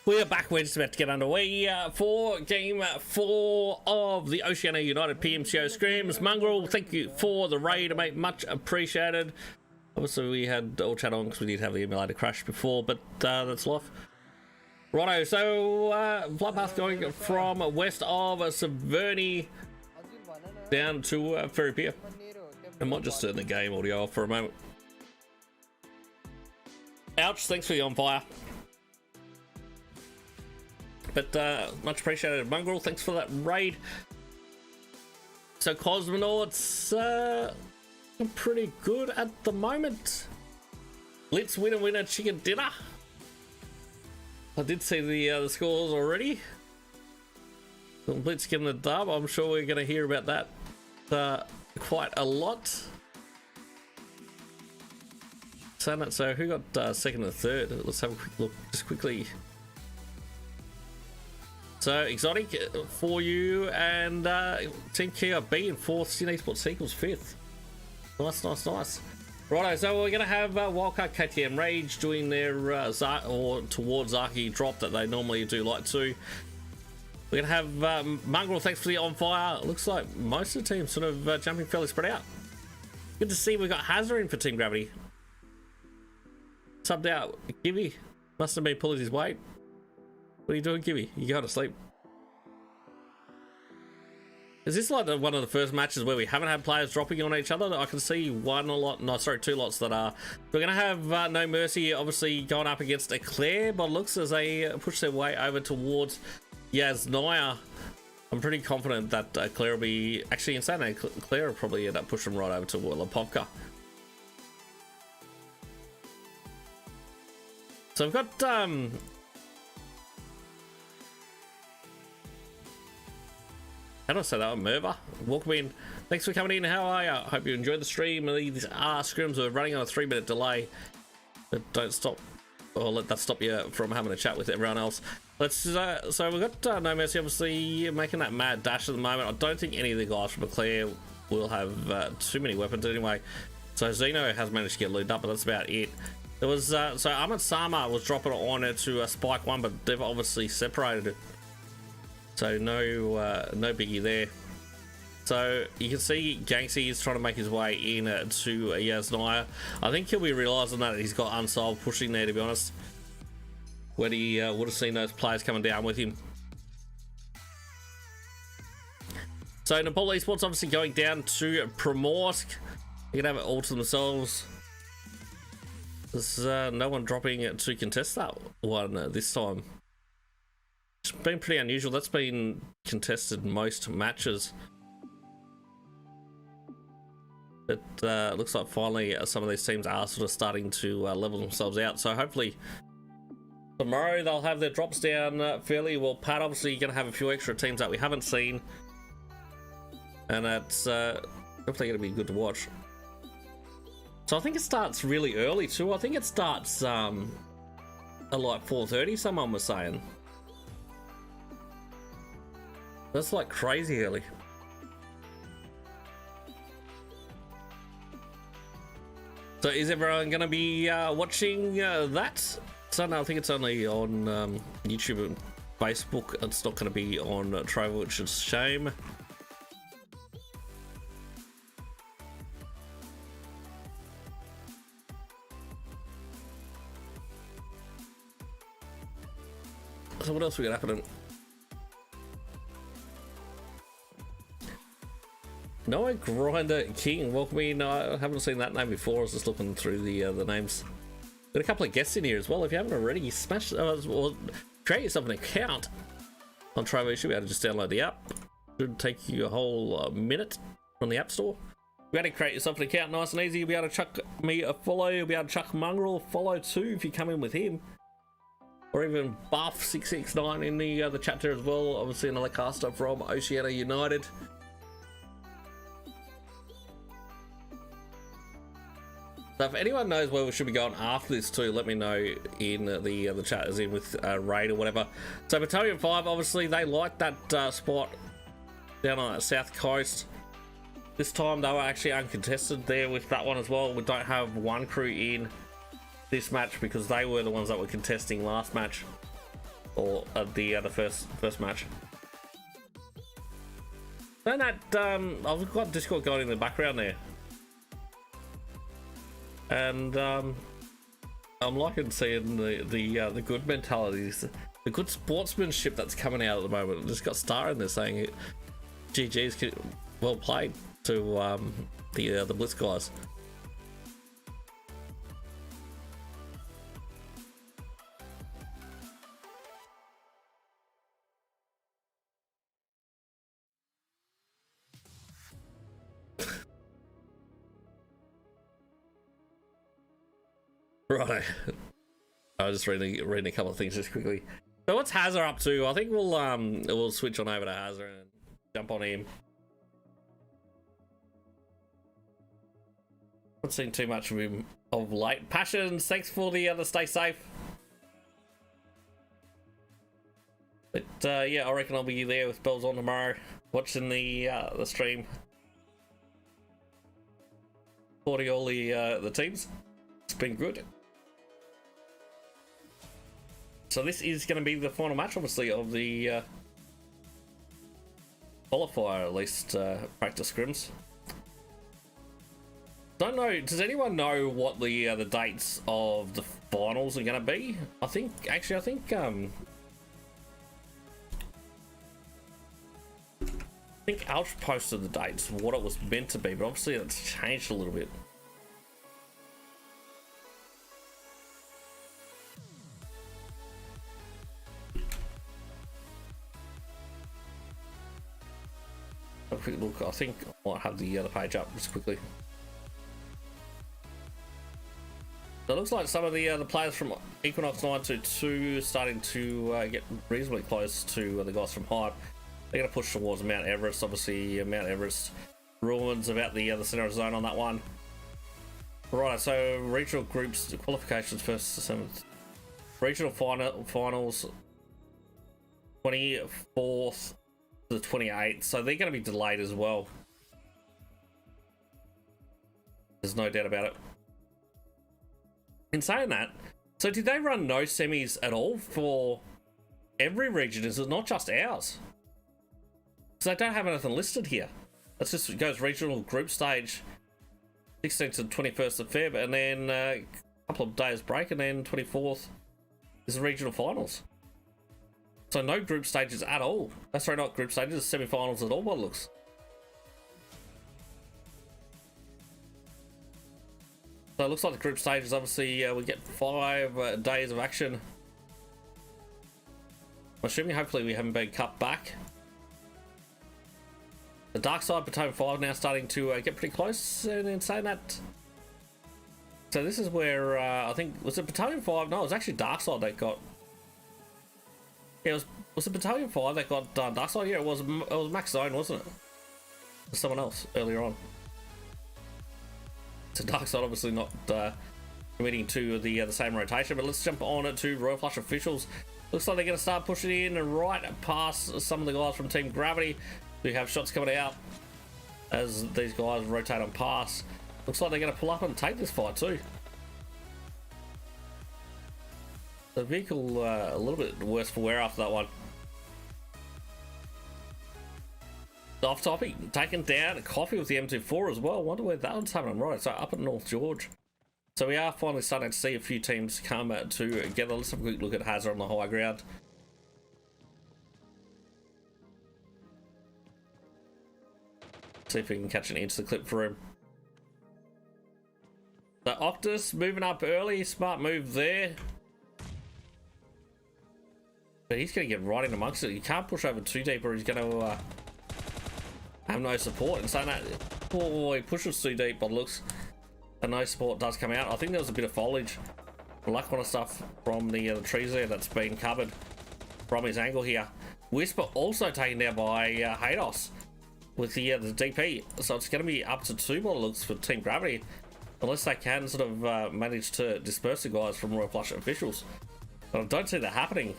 We are back. We're just about to get underway for game 4 of the Oceania United PMCO Scrims. Mongrel, thank you for the raid, mate. Much appreciated. Obviously, we had all chat on because we did have the emulator crash before, but that's life. Righto, so Bloodbath going from west of Severny down to Ferry Pier. I might just turn the game audio off for a moment. Ouch, thanks for the on fire. But much appreciated, Mongrel. Thanks for that raid. So Cosmonauts pretty good at the moment. Let's win a chicken dinner. I did see the scores already. Complete skin the dub. I'm sure we're going to hear about that quite a lot. So who got second and third? Let's have a quick look just quickly. So Exotic for you, and Team Kia B in fourth, Sin Esports Sequels fifth. Nice. Righto, so we're going to have Wildcard KTM Rage doing their towards Zaki drop that they normally do like to. We're going to have MonGrel, thanks for the on fire. Looks like most of the teams sort of jumping fairly spread out. Good to see we've got Hazard in for Team Gravity. Subbed out. Gibby must have been pulling his weight. What are you doing, Gibby? You go to sleep. Is this like one of the first matches where we haven't had players dropping on each other? I can see two lots that are. We're going to have No Mercy obviously going up against Eclair, but it looks as they push their way over towards Yasnaya. I'm pretty confident that Eclair will be actually insane. Eclair will probably end up pushing right over to Lapovka. So we've got how do I say that? Merva, welcome in. Thanks for coming in. How are you? I hope you enjoyed the stream. These are scrims. We're running on a 3-minute delay, but don't stop or let that stop you from having a chat with everyone else. Let's so we've got No Mercy obviously making that mad dash at the moment. I don't think any of the guys from Eclair will have too many weapons anyway. So Zeno has managed to get looted up, but that's about it. There was so Ahmed Sama was dropping on it to Spike 1, but they've obviously separated it. So no biggie there. So you can see Ganksy is trying to make his way in to Yasnaya. I think he'll be realising that he's got Unsolved pushing there, to be honest. When he would have seen those players coming down with him. So Nepal Esports obviously going down to Primorsk. They're going to have it all to themselves. There's no one dropping it to contest that one this time. It's been pretty unusual. That's been contested most matches. It looks like finally some of these teams are sort of starting to level themselves out. So hopefully tomorrow they'll have their drops down fairly well. Pat, obviously you're going to have a few extra teams that we haven't seen. And that's hopefully going to be good to watch. So I think it starts really early too. I think it starts at like 4:30, someone was saying. That's like crazy early. So is everyone going to be watching that? So no, I think it's only on YouTube and Facebook. It's not going to be on Trovo, which is a shame. So what else we got happening? Noah Grinder King, welcome in. I haven't seen that name before. I was just looking through the names. Got a couple of guests in here as well. If you haven't already, smash or create yourself an account on Trovo. You should be able to just download the app. Should take you a whole minute from the App Store. You'll be able to create yourself an account nice and easy. You'll be able to chuck me a follow. You'll be able to chuck MonGrel a follow too if you come in with him. Or even Buff669 in the chat there as well. Obviously another caster from Oceania United. So if anyone knows where we should be going after this too, let me know in the chat, as in with raid or whatever. So Battalion 5, obviously they like that spot down on the south coast. This time they were actually uncontested there with that one as well. We don't have WonKru in this match because they were the ones that were contesting last match, or the first match. Then that I've got Discord going in the background there. And I'm liking seeing the good mentalities, the good sportsmanship that's coming out at the moment. Just got Star in there saying it. GG's well played to the Blitz guys. Right. I was just reading a couple of things just quickly. So what's Hazard up to? I think we'll switch on over to Hazard and jump on him. Not seen too much of him of late. Passions, thanks for the stay safe. But yeah, I reckon I'll be there with bells on tomorrow, watching the stream, supporting all the teams. It's been good. So this is going to be the final match, obviously, of the qualifier, at least practice scrims. Don't know. Does anyone know what the dates of the finals are going to be? I think Alch posted the dates, what it was meant to be, but obviously it's changed a little bit. A quick look. I think I might have the other page up just quickly. So it looks like some of the players from Equinox 922 starting to get reasonably close to the guys from Hype. They're going to push towards Mount Everest. Obviously, Mount Everest ruins about the center of zone on that one. Right, so regional groups qualifications first to 7th. Regional finals 24th to the 28th. So they're going to be delayed as well. There's no doubt about it. In saying that, so did they run no semis at all for every region? Is it not just ours? So I don't have anything listed here. That's just, it goes regional group stage 16th to 21st of Feb, and then a couple of days break, and then 24th is the regional finals. So no group stages at all. That's right, not group stages, semi-finals at all, what it looks. So it looks like the group stages, obviously we get 5 days of action. I'm assuming hopefully we haven't been cut back. The Darksyde Battalion 5 now starting to get pretty close, and in saying that, so this is where I think, was it Battalion 5? No, it was actually Darksyde that got, yeah, was it Battalion 5 that got Darksyde? Yeah, it was Max Zone, wasn't it? It was someone else earlier on. So Darksyde obviously not committing to the same rotation, but let's jump on it to Royal Flush officials. Looks like they're going to start pushing in right past some of the guys from Team Gravity. We have shots coming out as these guys rotate on pass. Looks like they're going to pull up and take this fight too. The vehicle a little bit worse for wear after that one. Off topic, taken down a coffee with the M24 as well. Wonder where that one's happening. Right, so up at North George. So we are finally starting to see a few teams come together. Let's have a quick look at Hazard on the high ground. See if we can catch an instant clip for him. The Octus moving up early, smart move there. But he's going to get right in amongst it. You can't push over too deep or he's going to have no support. And saying that, oh, he pushes too deep by the looks, and no support does come out. I think there was a bit of foliage, black kind of stuff from the trees there that's been covered from his angle here. Whisper also taken down by Hados with the DP, so it's going to be up to 2 by the looks for Team Gravity, unless they can sort of manage to disperse the guys from Royal Flush officials. But I don't see that happening.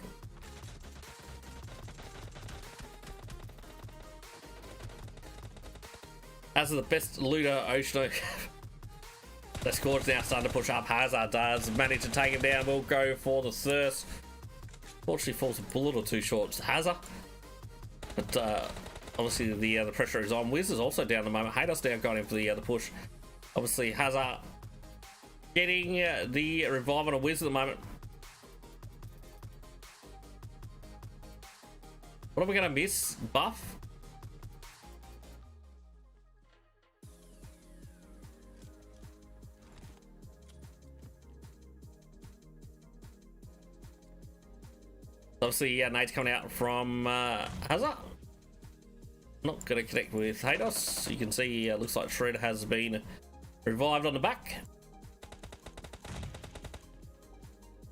As the best looter, Oceania. The score's now starting to push up. Hazard does manage to take him down. We'll go for the thirst. Fortunately, falls a bullet or two short. Hazard, but obviously the pressure is on. Wiz is also down at the moment. Hados now going in for the push. Obviously, Hazard getting the revive on a Wiz at the moment. What are we going to miss? Buff? Obviously, yeah, nade's coming out from Hazard. Not going to connect with Hados. You can see, looks like Shred has been revived on the back.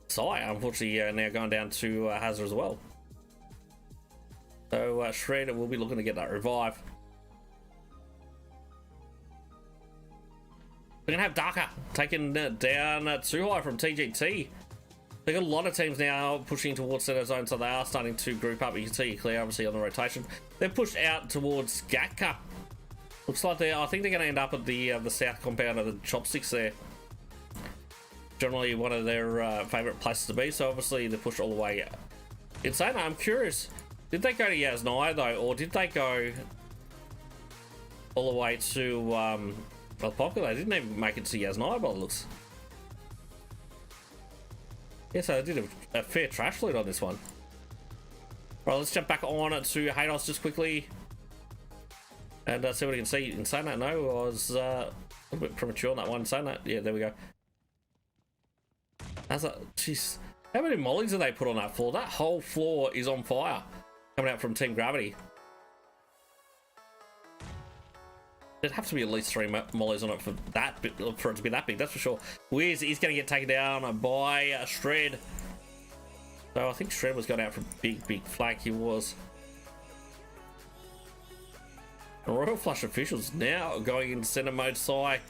Sai, unfortunately, now going down to Hazard as well. So Shred will be looking to get that revive. We're gonna have Darker taking down too high from TGT. They got a lot of teams now pushing towards center zone, so they are starting to group up. You can see Eclair obviously on the rotation. They're pushed out towards Gatka. Looks like I think they're going to end up at the south compound of the Chopsticks there. Generally one of their favourite places to be, so obviously they push all the way insane. I'm curious, did they go to Yasnaya though, or did they go all the way to well, Popular? They didn't even make it to Yasnaya by the looks. Yeah, so they did a fair trash loot on this one. Right, let's jump back on to Hados just quickly and see what we can see. Insane that, no, I was a little bit premature on that one. Insane that, yeah, there we go. How's that? Jeez, how many mollies have they put on that floor? That whole floor is on fire coming out from Team Gravity. There'd have to be at least 3 mollies on it for that for it to be that big, that's for sure. Wiz is going to get taken down by Shred. So I think Shred was going out for big flag. He was. The Royal Flush officials now going into center mode. Sai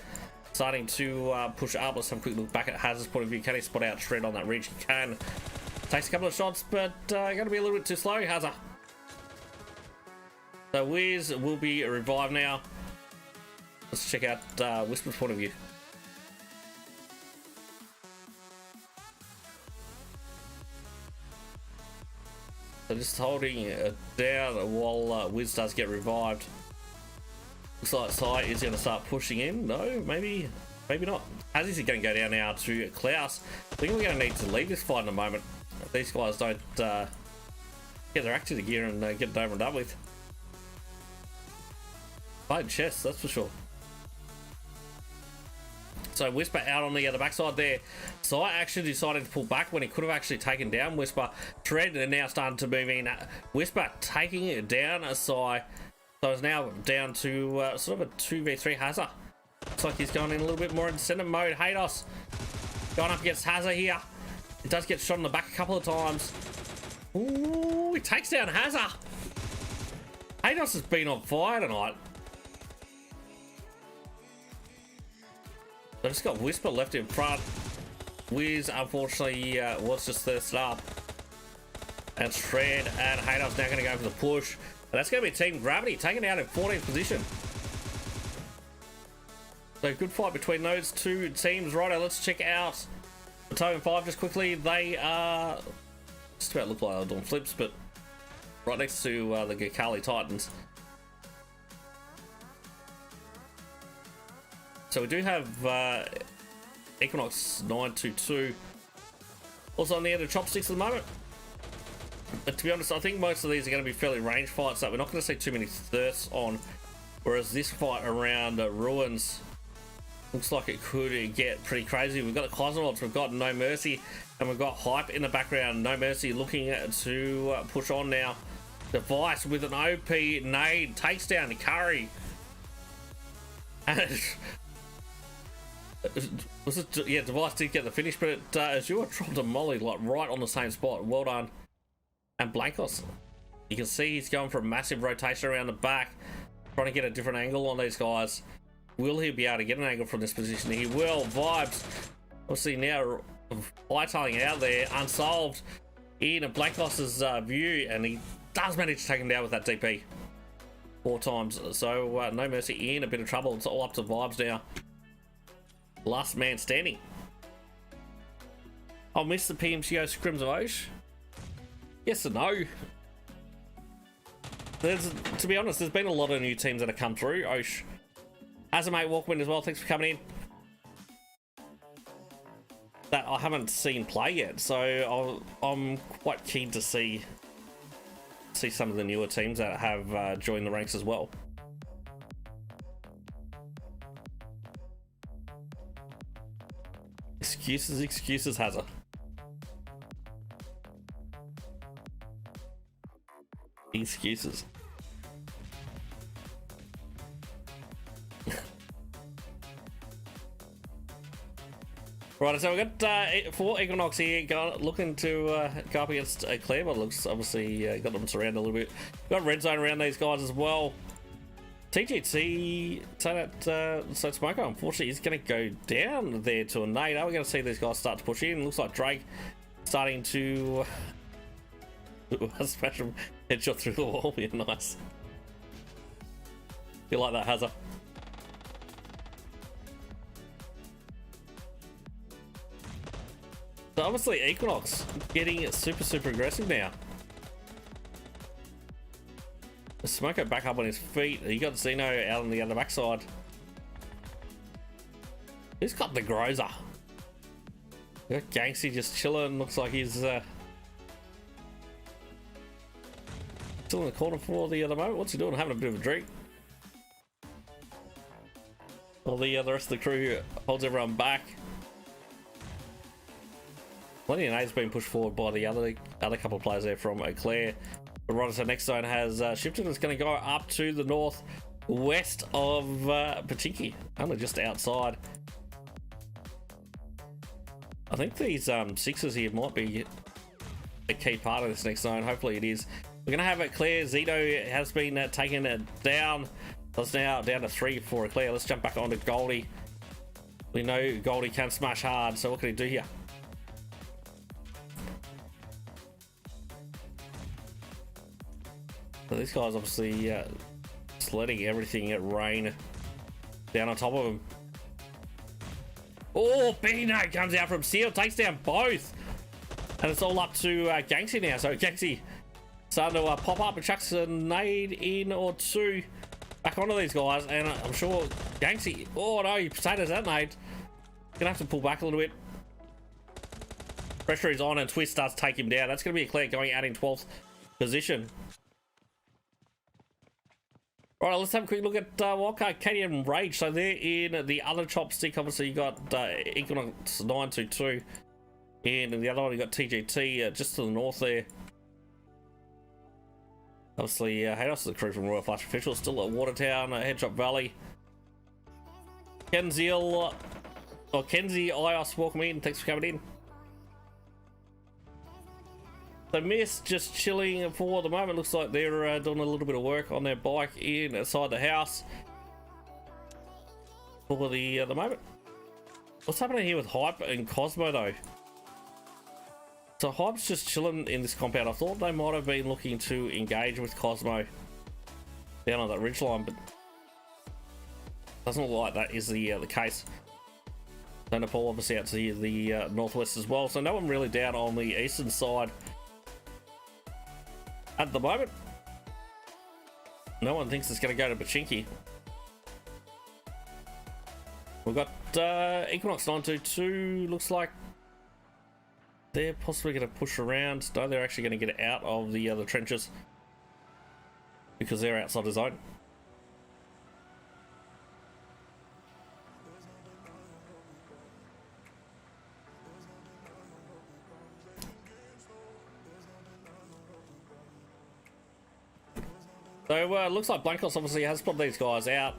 starting to push up. Let's have a quick look back at Hazard's point of view. Can he spot out Shred on that ridge? He can. Takes a couple of shots, but going to be a little bit too slow. Hazard. So Wiz will be revived now. Let's check out Whisper's point of view. So just holding it down while Wiz does get revived. Looks like Sai is going to start pushing in. No, maybe not. Hazzy's going to go down now to Klaus. I think we're going to need to leave this fight in a moment. If these guys don't get their act into gear and get it over and done with. Playing chess, that's for sure. So Whisper out on the backside there. Sai actually decided to pull back when he could have actually taken down Whisper. Shred are now starting to move in. Whisper taking it down Sai. So it's now down to sort of a 2v3 Hazard. Looks like he's going in a little bit more into center mode. Hados going up against Hazard here. He does get shot in the back a couple of times. Ooh, he takes down Hazard. Hados has been on fire tonight. They've just got Whisper left in front. Wiz, unfortunately, was just thirsted up. And Shred and Hados now going to go for the push. And that's going to be Team Gravity taken out in 14th position. So good fight between those two teams. Righto, let's check out the Battalion 5 just quickly. They are just about look like they're doing flips, but right next to the Gakali Titans. So we do have Equinox 922 also on the end of Chopsticks at the moment. But to be honest, I think most of these are going to be fairly range fights that we're not going to see too many thirsts on. Whereas this fight around Ruins looks like it could get pretty crazy. We've got the Cosmonauts, we've got No Mercy, and we've got Hype in the background. No Mercy looking to push on now. Device with an OP nade takes down Curry. And was it, yeah, Device did get the finish, but Azure dropped a molly like right on the same spot. Well done. And Blankos, you can see he's going for a massive rotation around the back, trying to get a different angle on these guys. Will he be able to get an angle from this position? He will. Vibes obviously now fly-tailing out there, unsolved in Blankos's view, and he does manage to take him down with that DP 4 times. So No Mercy in a bit of trouble. It's all up to Vibes now. Last man standing. I'll miss the PMCO Scrims of Osh. Yes and no. To be honest, there's been a lot of new teams that have come through. Osh has a mate Walkman as well. Thanks for coming in. That I haven't seen play yet, so I'm quite keen to see some of the newer teams that have joined the ranks as well. Excuses, Hazard. Excuses. Right, so we got 4 Equinox here, looking to go up against Eclair, but looks obviously got them surrounded a little bit. Got red zone around these guys as well. TGT, so Smoko, unfortunately, is going to go down there to a nade. Are we going to see these guys start to push in? Looks like Drake starting to smash him headshot through the wall. Yeah, nice. You like that, Hazza? So obviously Equinox getting super aggressive now. Smoko back up on his feet. You got Zeno out on the other backside. Who's got the Groza? You got Gangsy just chilling. Looks like he's still in the corner for the moment. What's he doing? Having a bit of a drink. Well, the rest of the crew holds everyone back. Plenty of nades being pushed forward by the other couple of players there from Eclair. But right, so next zone has shifted. It's going to go up to the northwest of Pachinki, only just outside. I think these sixes here might be a key part of this next zone. Hopefully it is. We're going to have Eclair. Zito has been taken down. It's now down to 3 for Eclair. Let's jump back onto Goldie. We know Goldie can smash hard, so what can he do here? So these guys obviously just letting everything rain down on top of them. Oh, Bino comes out from Seal, takes down both. And it's all up to Gangsy now. So Gangsy starting to pop up and chucks a nade in or two back onto these guys. And I'm sure Gangsy, oh no, he potatoes that nade. Gonna have to pull back a little bit. Pressure is on and Twist starts to take him down. That's gonna be Eclair going out in 12th position. All right, let's have a quick look at WcKTM Rage. So they're in the other chopstick. Obviously, you got Equinox 922, and in the other one you got TGT just to the north there. Obviously, Hados, the crew from Royal Flash Official, still at Watertown, Headshot Valley. Kenzie Ios, welcome in. Thanks for coming in. So Myst just chilling for the moment. Looks like they're doing a little bit of work on their bike inside the house for the moment. What's happening here with Hype and Cosmo though? So Hype's just chilling in this compound. I thought they might have been looking to engage with Cosmo down on that ridgeline, but doesn't look like that is the case. So Nepal obviously out to the northwest as well. So no one really down on the eastern side at the moment. No one thinks it's going to go to Pachinki. We've got Equinox 922. Looks like they're possibly going to push around. No, they're actually going to get out of the trenches because they're outside the zone. So looks like Blankos obviously has put these guys out.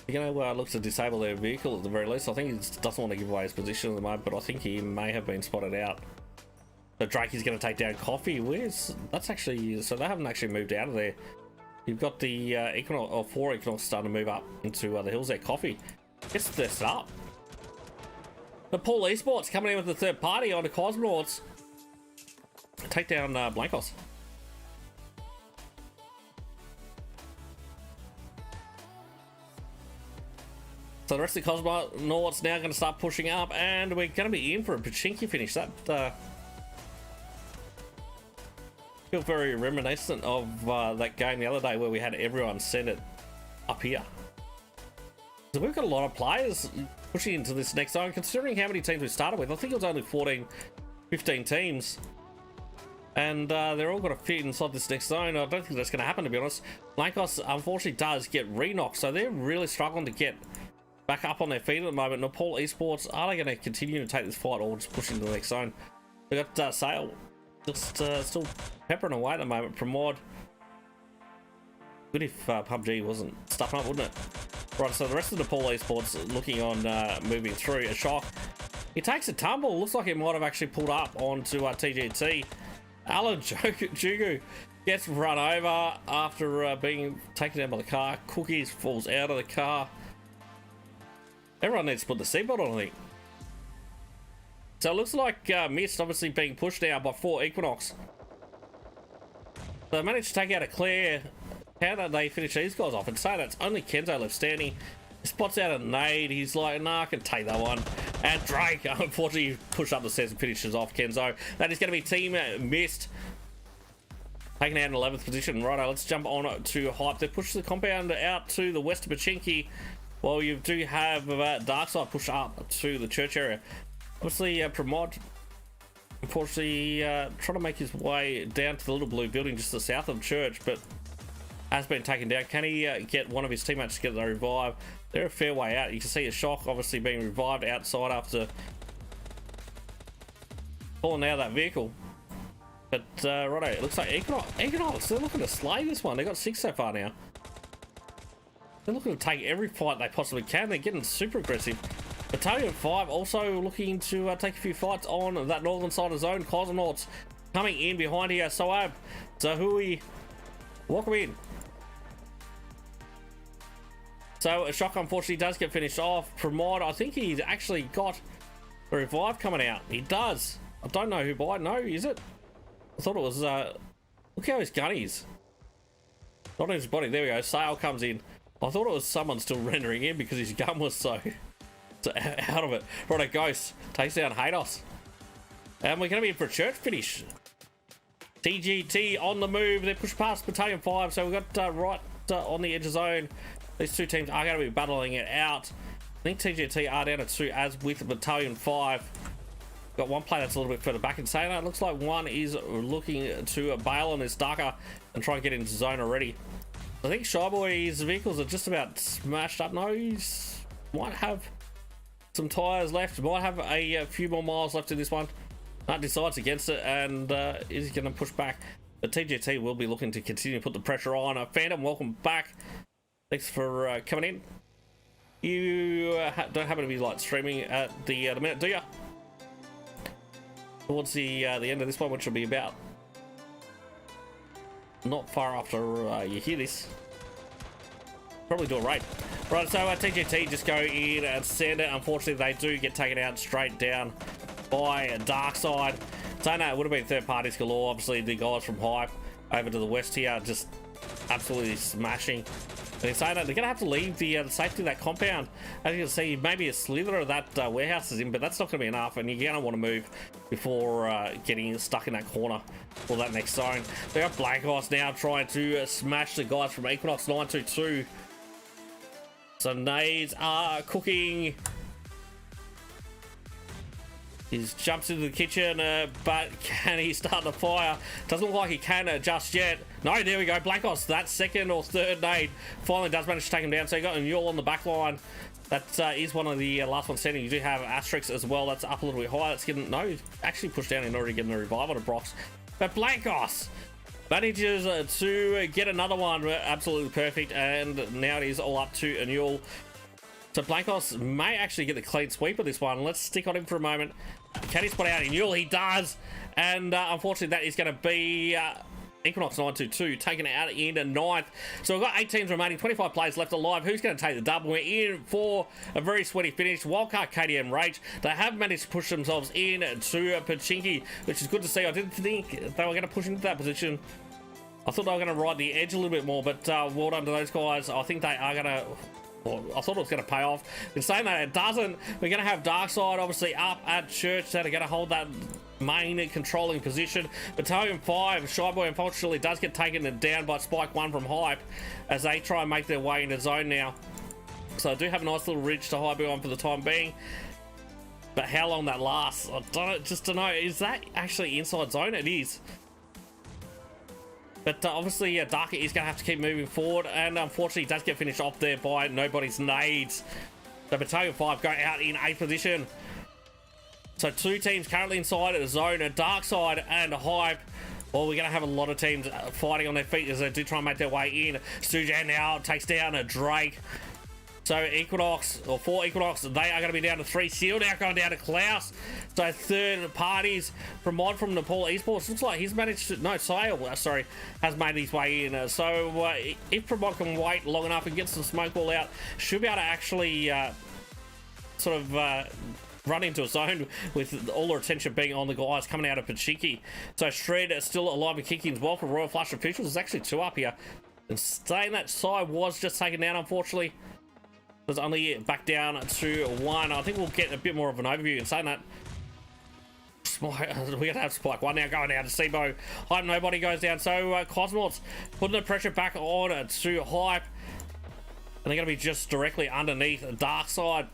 You're going to look to disable their vehicle at the very least. I think he doesn't want to give away his position at the moment, but I think he may have been spotted out. So Drake is going to take down Coffee. That's actually, so they haven't actually moved out of there. You've got the Equinox, or 4 Equinox starting to move up into the hills there. Coffee gets this up. Nepal Esports coming in with the third party on the Cosmonauts. Take down Blankos. So the rest of the Cosmonauts now going to start pushing up, and we're going to be in for a Pachinki finish. That feel very reminiscent of that game the other day where we had everyone send it up here. So we've got a lot of players pushing into this next zone, considering how many teams we started with. I think it was only 14, 15 teams. And they're all going to fit inside this next zone. I don't think that's going to happen, to be honest. Blankos, unfortunately, does get re-knocked, so they're really struggling to get back up on their feet at the moment. Nepal Esports, are they going to continue to take this fight or just push into the next zone? They got Sale just still peppering away at the moment from Mod. Good if PUBG wasn't stuffing up, wouldn't it? Right, so the rest of the Nepal Esports looking on moving through. A shock. He takes a tumble. Looks like he might have actually pulled up onto TGT. Alan Jugu gets run over after being taken down by the car. Cookies falls out of the car. Everyone needs to put the seatbelt on, I think. So it looks like Myst obviously being pushed now by 4 Equinox. They managed to take out Eclair. How did they finish these guys off? And say that's only Kenzo left standing. He spots out a nade. He's like, nah, I can take that one. And Drake, unfortunately, pushed up the stairs and finishes off Kenzo. That is going to be Team Myst. Taking out in 11th position. Righto, let's jump on to Hype. They push the compound out to the west of Pachinki. Well, you do have Darksyde push up to the church area. Obviously, Pramod, unfortunately, trying to make his way down to the little blue building just to the south of the church, but has been taken down. Can he get one of his teammates to get the revive? They're a fair way out. You can see a shock obviously being revived outside after falling out of that vehicle. But righto, it looks like Equinox, they're looking to slay this one. They got 6 so far now. They're looking to take every fight they possibly can. They're getting super aggressive. Battalion 5 also looking to take a few fights on that northern side of the zone. Cosmonauts coming in behind here. Soab, Zahui, welcome in. So a shock unfortunately does get finished off. Pramod, I think he's actually got a revive coming out. He does. I don't know who by. No, is it? I thought it was look how his gun is. Not in his body. There we go. Sale comes in. I thought it was someone still rendering in because his gun was so out of it. Right, a Ghost takes down Hados. And we're going to be in for a church finish. TGT on the move. They push past Battalion 5. So we've got right on the edge of zone. These two teams are going to be battling it out. I think TGT are down at 2 as with Battalion 5. Got one player that's a little bit further back in Sana. It looks like one is looking to bail on his Darker and try and get into zone already. I think Shyboy's vehicles are just about smashed up. No, he's might have some tyres left. Might have a few more miles left in this one. Decides against it and is going to push back. But TGT will be looking to continue to put the pressure on. Phantom, welcome back. Thanks for coming in. You don't happen to be like streaming at the minute, do you? Towards the end of this one, which will be about not far after you hear this. Probably do a raid. Right, so TGT just go in and send it. Unfortunately, they do get taken out straight down by Darksyde. So no, it would have been third parties galore. Obviously, the guys from Hype over to the west here just absolutely smashing. They're saying that they're going to have to leave the safety of that compound. As you can see, maybe a slither of that warehouse is in, but that's not going to be enough, and you're going to want to move before getting stuck in that corner for that next zone. They got Black Ice now trying to smash the guys from Equinox 922. So nades are cooking. He jumps into the kitchen, but can he start the fire? Doesn't look like he can just yet. No, there we go. Black Ops, that second or third nade finally does manage to take him down. So you got a Mule on the back line. That is one of the last ones standing. You do have Asterix as well. That's up a little bit higher. That's getting, no, actually pushed down and already getting a revive on a Brox. But Black Ops manages to get another one. Absolutely perfect. And now it is all up to Anul. So Blankos may actually get the clean sweep of this one. Let's stick on him for a moment. Can he spot out Anul? He does. And unfortunately, that is going to be Equinox 922 taken out into 9th. So we've got 8 teams remaining, 25 players left alive. Who's going to take the double? We're in for a very sweaty finish. Wildcard, KTM, Rage. They have managed to push themselves in to Pachinki, which is good to see. I didn't think they were going to push into that position. I thought they were going to ride the edge a little bit more, but well done to those guys. I think they are going to... Well, I thought it was going to pay off. In saying that, it doesn't. We're going to have Darksyde obviously up at church that are going to hold that main controlling position. Battalion 5, Shyboy unfortunately does get taken down by Spike 1 from Hype as they try and make their way into zone now. So I do have a nice little ridge to Hype on for the time being. But how long that lasts, I don't know. Is that actually inside zone? It is. But obviously, Darker is going to have to keep moving forward, and unfortunately, does get finished off there by nobody's nades. So Battalion 5 go out in 8th position. So 2 teams currently inside the zone, Darksyde and Hype. Well, we're going to have a lot of teams fighting on their feet as they do try and make their way in. Sujan now takes down a Drake. So Equinox, or 4 Equinox, they are going to be down to 3. Seal now going down to Klaus. So third parties from Mod from Nepal Esports. Looks like he's managed to, no, Sale, sorry, has made his way in. So if Pramod can wait long enough and get some smoke ball out, should be able to actually sort of run into a zone with all the attention being on the guys coming out of Pachiki. So Shred is still alive and kicking as well for Royal Flush officials. There's actually 2 up here. And staying that side was just taken down, unfortunately. There's only back down to 1. I think we'll get a bit more of an overview in saying that. We're going to have Spike 1 now going down to Sibo. Hype, nobody goes down. So Cosmonauts putting the pressure back on to Hype. And they're going to be just directly underneath Darksyde.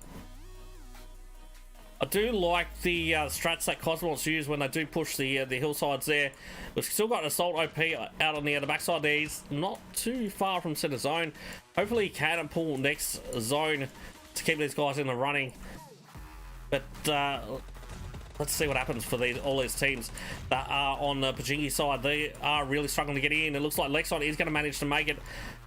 I do like the strats that Cosmonauts use when they do push the hillsides there. We've still got Assault OP out on the backside there. He's not too far from center zone. Hopefully he can pull next zone to keep these guys in the running. But let's see what happens for all these teams that are on the Pajingi side. They are really struggling to get in. It looks like Lexon is going to manage to make it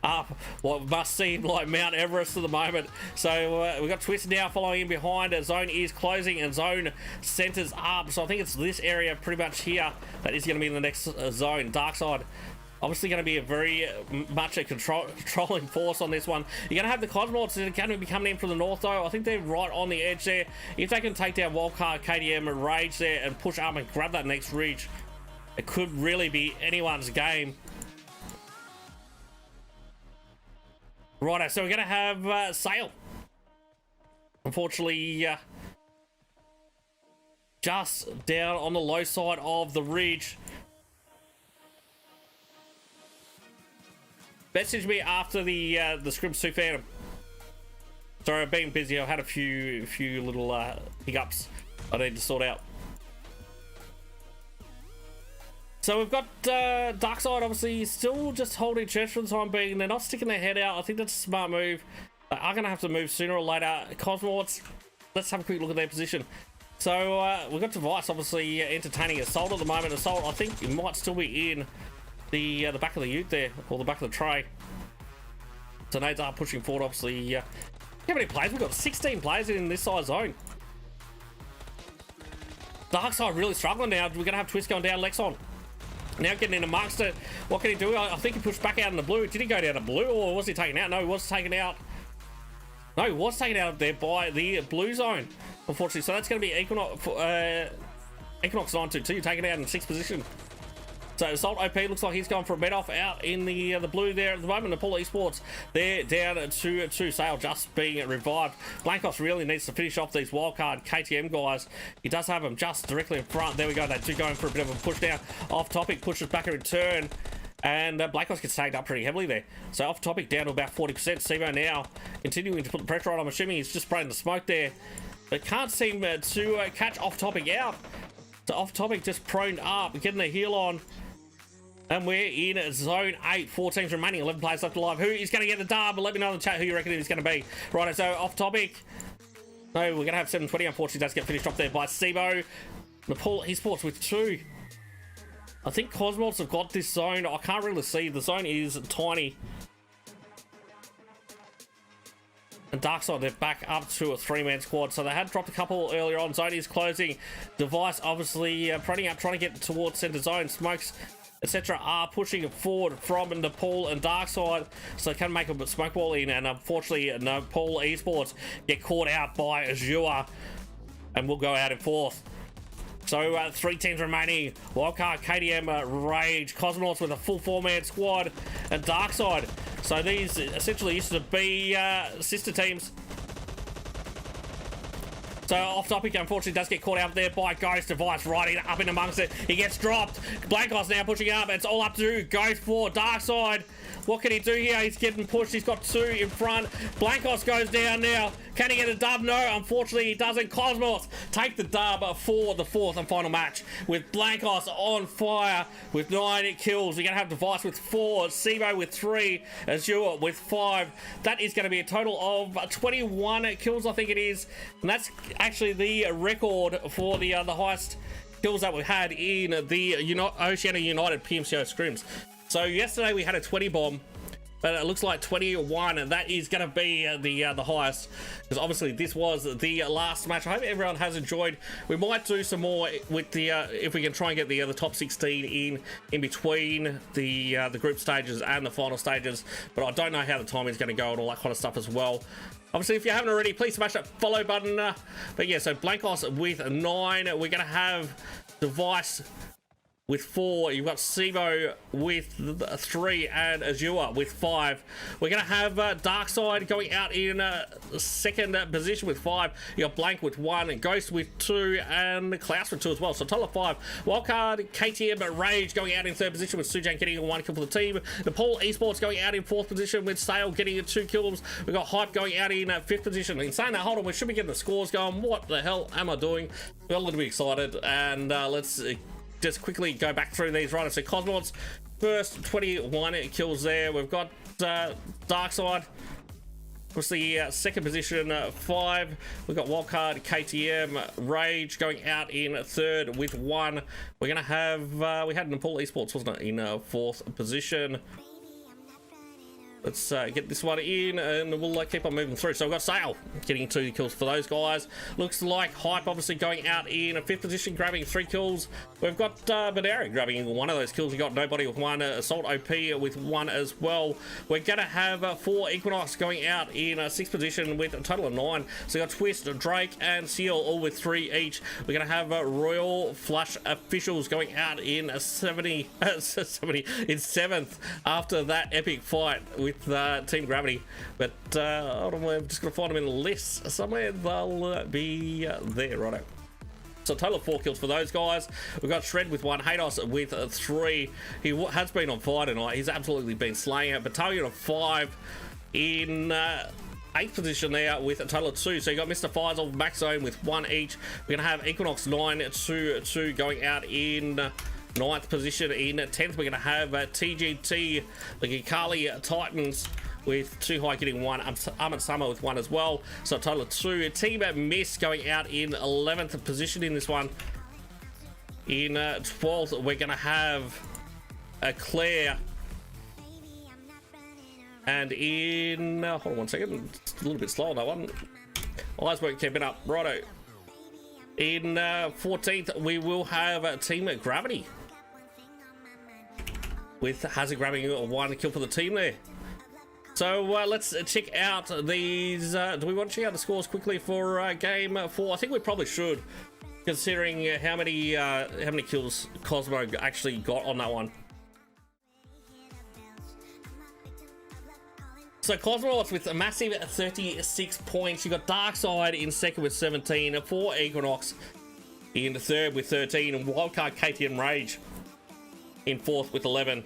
up what must seem like Mount Everest at the moment. So we've got Twist now following in behind. Zone is closing and Zone centers up. So I think it's this area pretty much here that is going to be in the next zone. Darksyde obviously going to be a very much a controlling force on this one. You're going to have the Cosmonauts that are going to be coming in from the north though. I think they're right on the edge there. If they can take down Wildcard, KTM and Rage there and push up and grab that next ridge, it could really be anyone's game. Righto, so we're going to have Sail. Unfortunately, just down on the low side of the ridge. Message me after the Scrims 2 Phantom. Sorry, I've been busy. I've had a few little hiccups I need to sort out. So we've got Darksyde obviously still just holding church for the time being. They're not sticking their head out. I think that's a smart move. They are going to have to move sooner or later. Cosmonauts, let's have a quick look at their position. So we've got Device obviously entertaining Assault at the moment. Assault, I think it might still be in the back of the ute there, or the back of the tray. So Nades are pushing forward obviously. How many players? We've got 16 players in this size zone. Darksyde really struggling now. We're going to have Twist going down. Lexon now getting in amongst it. What can he do? I think he pushed back out in the blue. Did he go down to blue or was he taken out? No, he was taken out. No, he was taken out there by the blue zone, unfortunately. So that's going to be Equinox 922 taken out in 6th position. So Assault OP looks like he's gone for a med off out in the blue there at the moment. Nepal Esports, they're down to 2. Sail just being revived. Blankos really needs to finish off these Wildcard KTM guys. He does have them just directly in front. There we go. They do going for a bit of a push down. Off topic, pushes back a return. And Blankos gets tagged up pretty heavily there. So off topic down to about 40%. Sibo now continuing to put the pressure on. I'm assuming he's just spraying the smoke there. But can't seem to catch off topic out. So off topic just proned up, getting the heel on. And we're in zone 8, 4 teams remaining, 11 players left alive. Who is going to get the dub? Let me know in the chat who you reckon it is going to be. Right, so off topic. No, we're going to have 720. Unfortunately, does get finished off there by Sibo. Nepal Esports with 2. I think Cosmonauts have got this zone. I can't really see. The zone is tiny. And Darksyde, they're back up to a 3-man squad. So they had dropped a couple earlier on. Zone is closing. Device obviously prodding up, trying to get towards center zone. Smokes, etc. are pushing forward from Nepal and Darksyde, so they can make a smoke wall in, and unfortunately Nepal Esports get caught out by Azure and will go out in 4th. So 3 teams remaining. Wildcard, KTM, Rage, Cosmonauts with a full 4-man squad, and Darksyde. So these essentially used to be sister teams. So off topic, unfortunately, does get caught out there by Ghost. Device right in, up in amongst it. He gets dropped. Blankos now pushing up. It's all up to Ghost for Darksyde. What can he do here? He's getting pushed. He's got 2 in front. Blankos goes down now. Can he get a dub? No, unfortunately he doesn't. Cosmos take the dub for the 4th and final match with Blankos on fire with 9 kills. We're going to have Device with 4, Sibo with 3, Azure with 5. That is going to be a total of 21 kills, I think it is. And that's actually the record for the highest kills that we had in the Oceania United PMCO Scrims. So yesterday we had a 20 bomb. But it looks like 21, and that is going to be the highest, because obviously this was the last match. I hope everyone has enjoyed. We might do some more with the if we can try and get the top 16 in between the group stages and the final stages. But I don't know how the timing is going to go and all that kind of stuff as well. Obviously, if you haven't already, please smash that follow button. But yeah, so Blankos with 9. We're going to have Device with 4, you've got Sibo with 3, and Azure with 5. We're going to have Darksyde going out in second position with 5. You got Blank with 1, and Ghost with 2, and Klaus with 2 as well. So total of 5. Wildcard, KTM, Rage going out in third position with Sujan getting 1 kill for the team. Nepal Esports going out in 4th position with Sale getting 2 kills. We've got Hype going out in 5th position. In saying that, hold on, we should be getting the scores going. What the hell am I doing? We're a little bit excited, and let's just quickly go back through these. Right, so Cosmonauts first, 21 kills there. We've got Darksyde was the second position, 5. We've got Wildcard, KTM, Rage going out in 3rd with 1. We're gonna have we had Nepal Esports, wasn't it, in 4th position. Let's get this one in, and we'll keep on moving through. So we've got Sale getting 2 kills for those guys. Looks like Hype obviously going out in 5th position, grabbing 3 kills. We've got Mare grabbing 1 of those kills. We've got Nobody with 1, Assault OP with 1 as well. We're going to have 4 Equinox going out in 6th position with a total of 9. So we've got Twist, Drake, and Seal all with 3 each. We're going to have Royal Flush Officials going out in 7th after that epic fight with Team Gravity. But hold on, we're just going to find them in the list somewhere. They'll be there, righto. So a total of 4 kills for those guys. We've got Shred with 1, Hados with 3. He has been on fire tonight. He's absolutely been slaying it. Battalion of 5 in 8th position there with a total of 2. So you got Mr. Faisal, Max Zone with 1 each. We're going to have Equinox 9-2 going out in 9th position. In 10th, we're going to have TGT, the Gikali Titans with 2 high getting 1, Ahmed Summer with 1 as well. So a total of 2. Team Myst going out in 11th position in this one. In 12th, we're going to have Eclair. And in, hold on one second, it's a little bit slow on that one. Eyes weren't keeping up, righto. In 14th, we will have Team Gravity, with Hazard grabbing 1 kill for the team there. So let's check out these. Do we want to check out the scores quickly for game 4? I think we probably should, considering how many kills Cosmo actually got on that one. So Cosmonauts with a massive 36 points. You got Darksyde in 2nd with 17, 4 Equinox in 3rd with 13, and Wildcard KTM Rage in 4th with 11.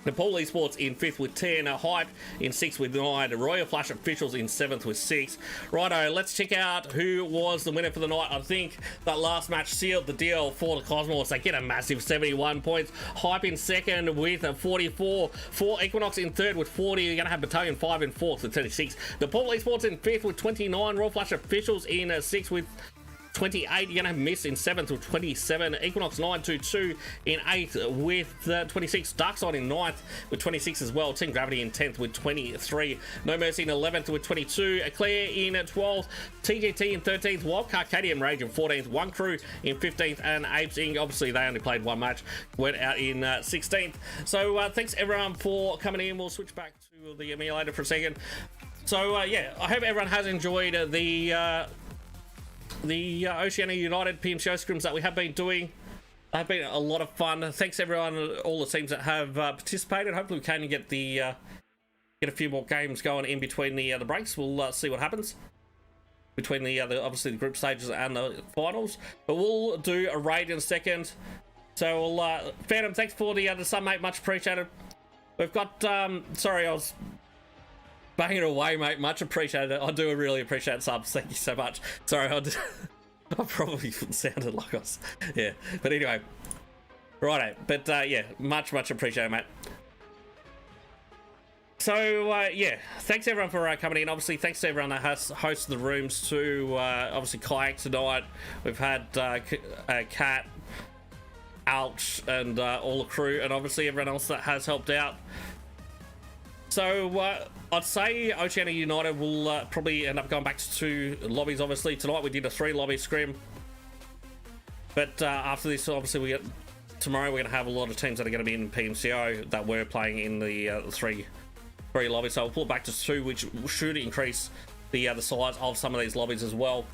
Nepal Esports in 5th with 10, Hype in 6th with 9, Royal Flush Officials in 7th with 6. Righto, let's check out who was the winner for the night. I think that last match sealed the deal for the Cosmonauts. They get a massive 71 points. Hype in 2nd with 44, 4 Equinox in 3rd with 40. You're going to have Battalion 5 in 4th with 36. Nepal Esports in 5th with 29, Royal Flush Officials in 6th with 28. You're going to have Myst in 7th with 27. Equinox 922 in 8th with 26. Darksyde in 9th with 26 as well. Team Gravity in 10th with 23. No Mercy in 11th with 22. Eclair in 12th. TGT in 13th. Wildcard KTM Rage in 14th. WonKru in 15th. And Apes Inc. Obviously, they only played 1 match. Went out in 16th. So thanks everyone for coming in. We'll switch back to the emulator for a second. So yeah, I hope everyone has enjoyed the Oceania United PMCO scrims that we have been doing. They've been a lot of fun. Thanks everyone, all the teams that have participated. Hopefully we can get a few more games going in between the breaks. We'll see what happens between the obviously the group stages and the finals. But we'll do a raid in a second. So we'll Phantom, thanks for the sub, mate. Much appreciated. We've got sorry, I was bang it away, mate. Much appreciated. I do really appreciate subs. Thank you so much. Sorry, I probably sounded like I was, yeah. But anyway, righto. But yeah, much appreciated, mate. So yeah, thanks everyone for coming in. Obviously, thanks to everyone that has hosted the rooms too. Obviously, Kayak tonight. We've had Kat, Alch, and all the crew, and obviously everyone else that has helped out. So I'd say Oceania United will probably end up going back to 2 lobbies. Obviously tonight we did a 3 lobby scrim, but after this, obviously tomorrow we're going to have a lot of teams that are going to be in PMCO that were playing in the 3 lobbies. So we'll pull it back to 2, which should increase the size of some of these lobbies as well,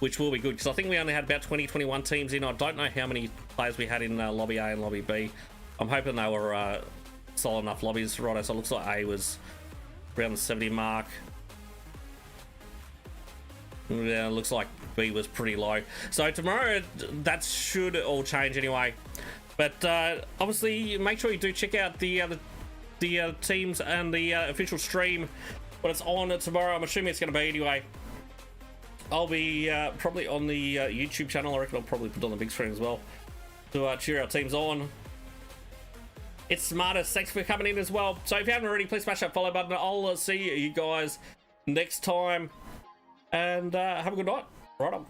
which will be good, because I think we only had about 21 teams in. I don't know how many players we had in lobby A and lobby B. I'm hoping they were solid enough lobbies. Righto, so it looks like A was around the 70 mark. Yeah, it looks like B was pretty low. So tomorrow that should all change anyway. But obviously make sure you do check out the teams and the official stream when it's on tomorrow. I'm assuming it's going to be anyway. I'll be probably on the YouTube channel. I reckon I'll probably put it on the big screen as well to cheer our teams on. It's Smartest. Thanks for coming in as well. So if you haven't already, please smash that follow button. I'll see you guys next time. And have a good night. Right on.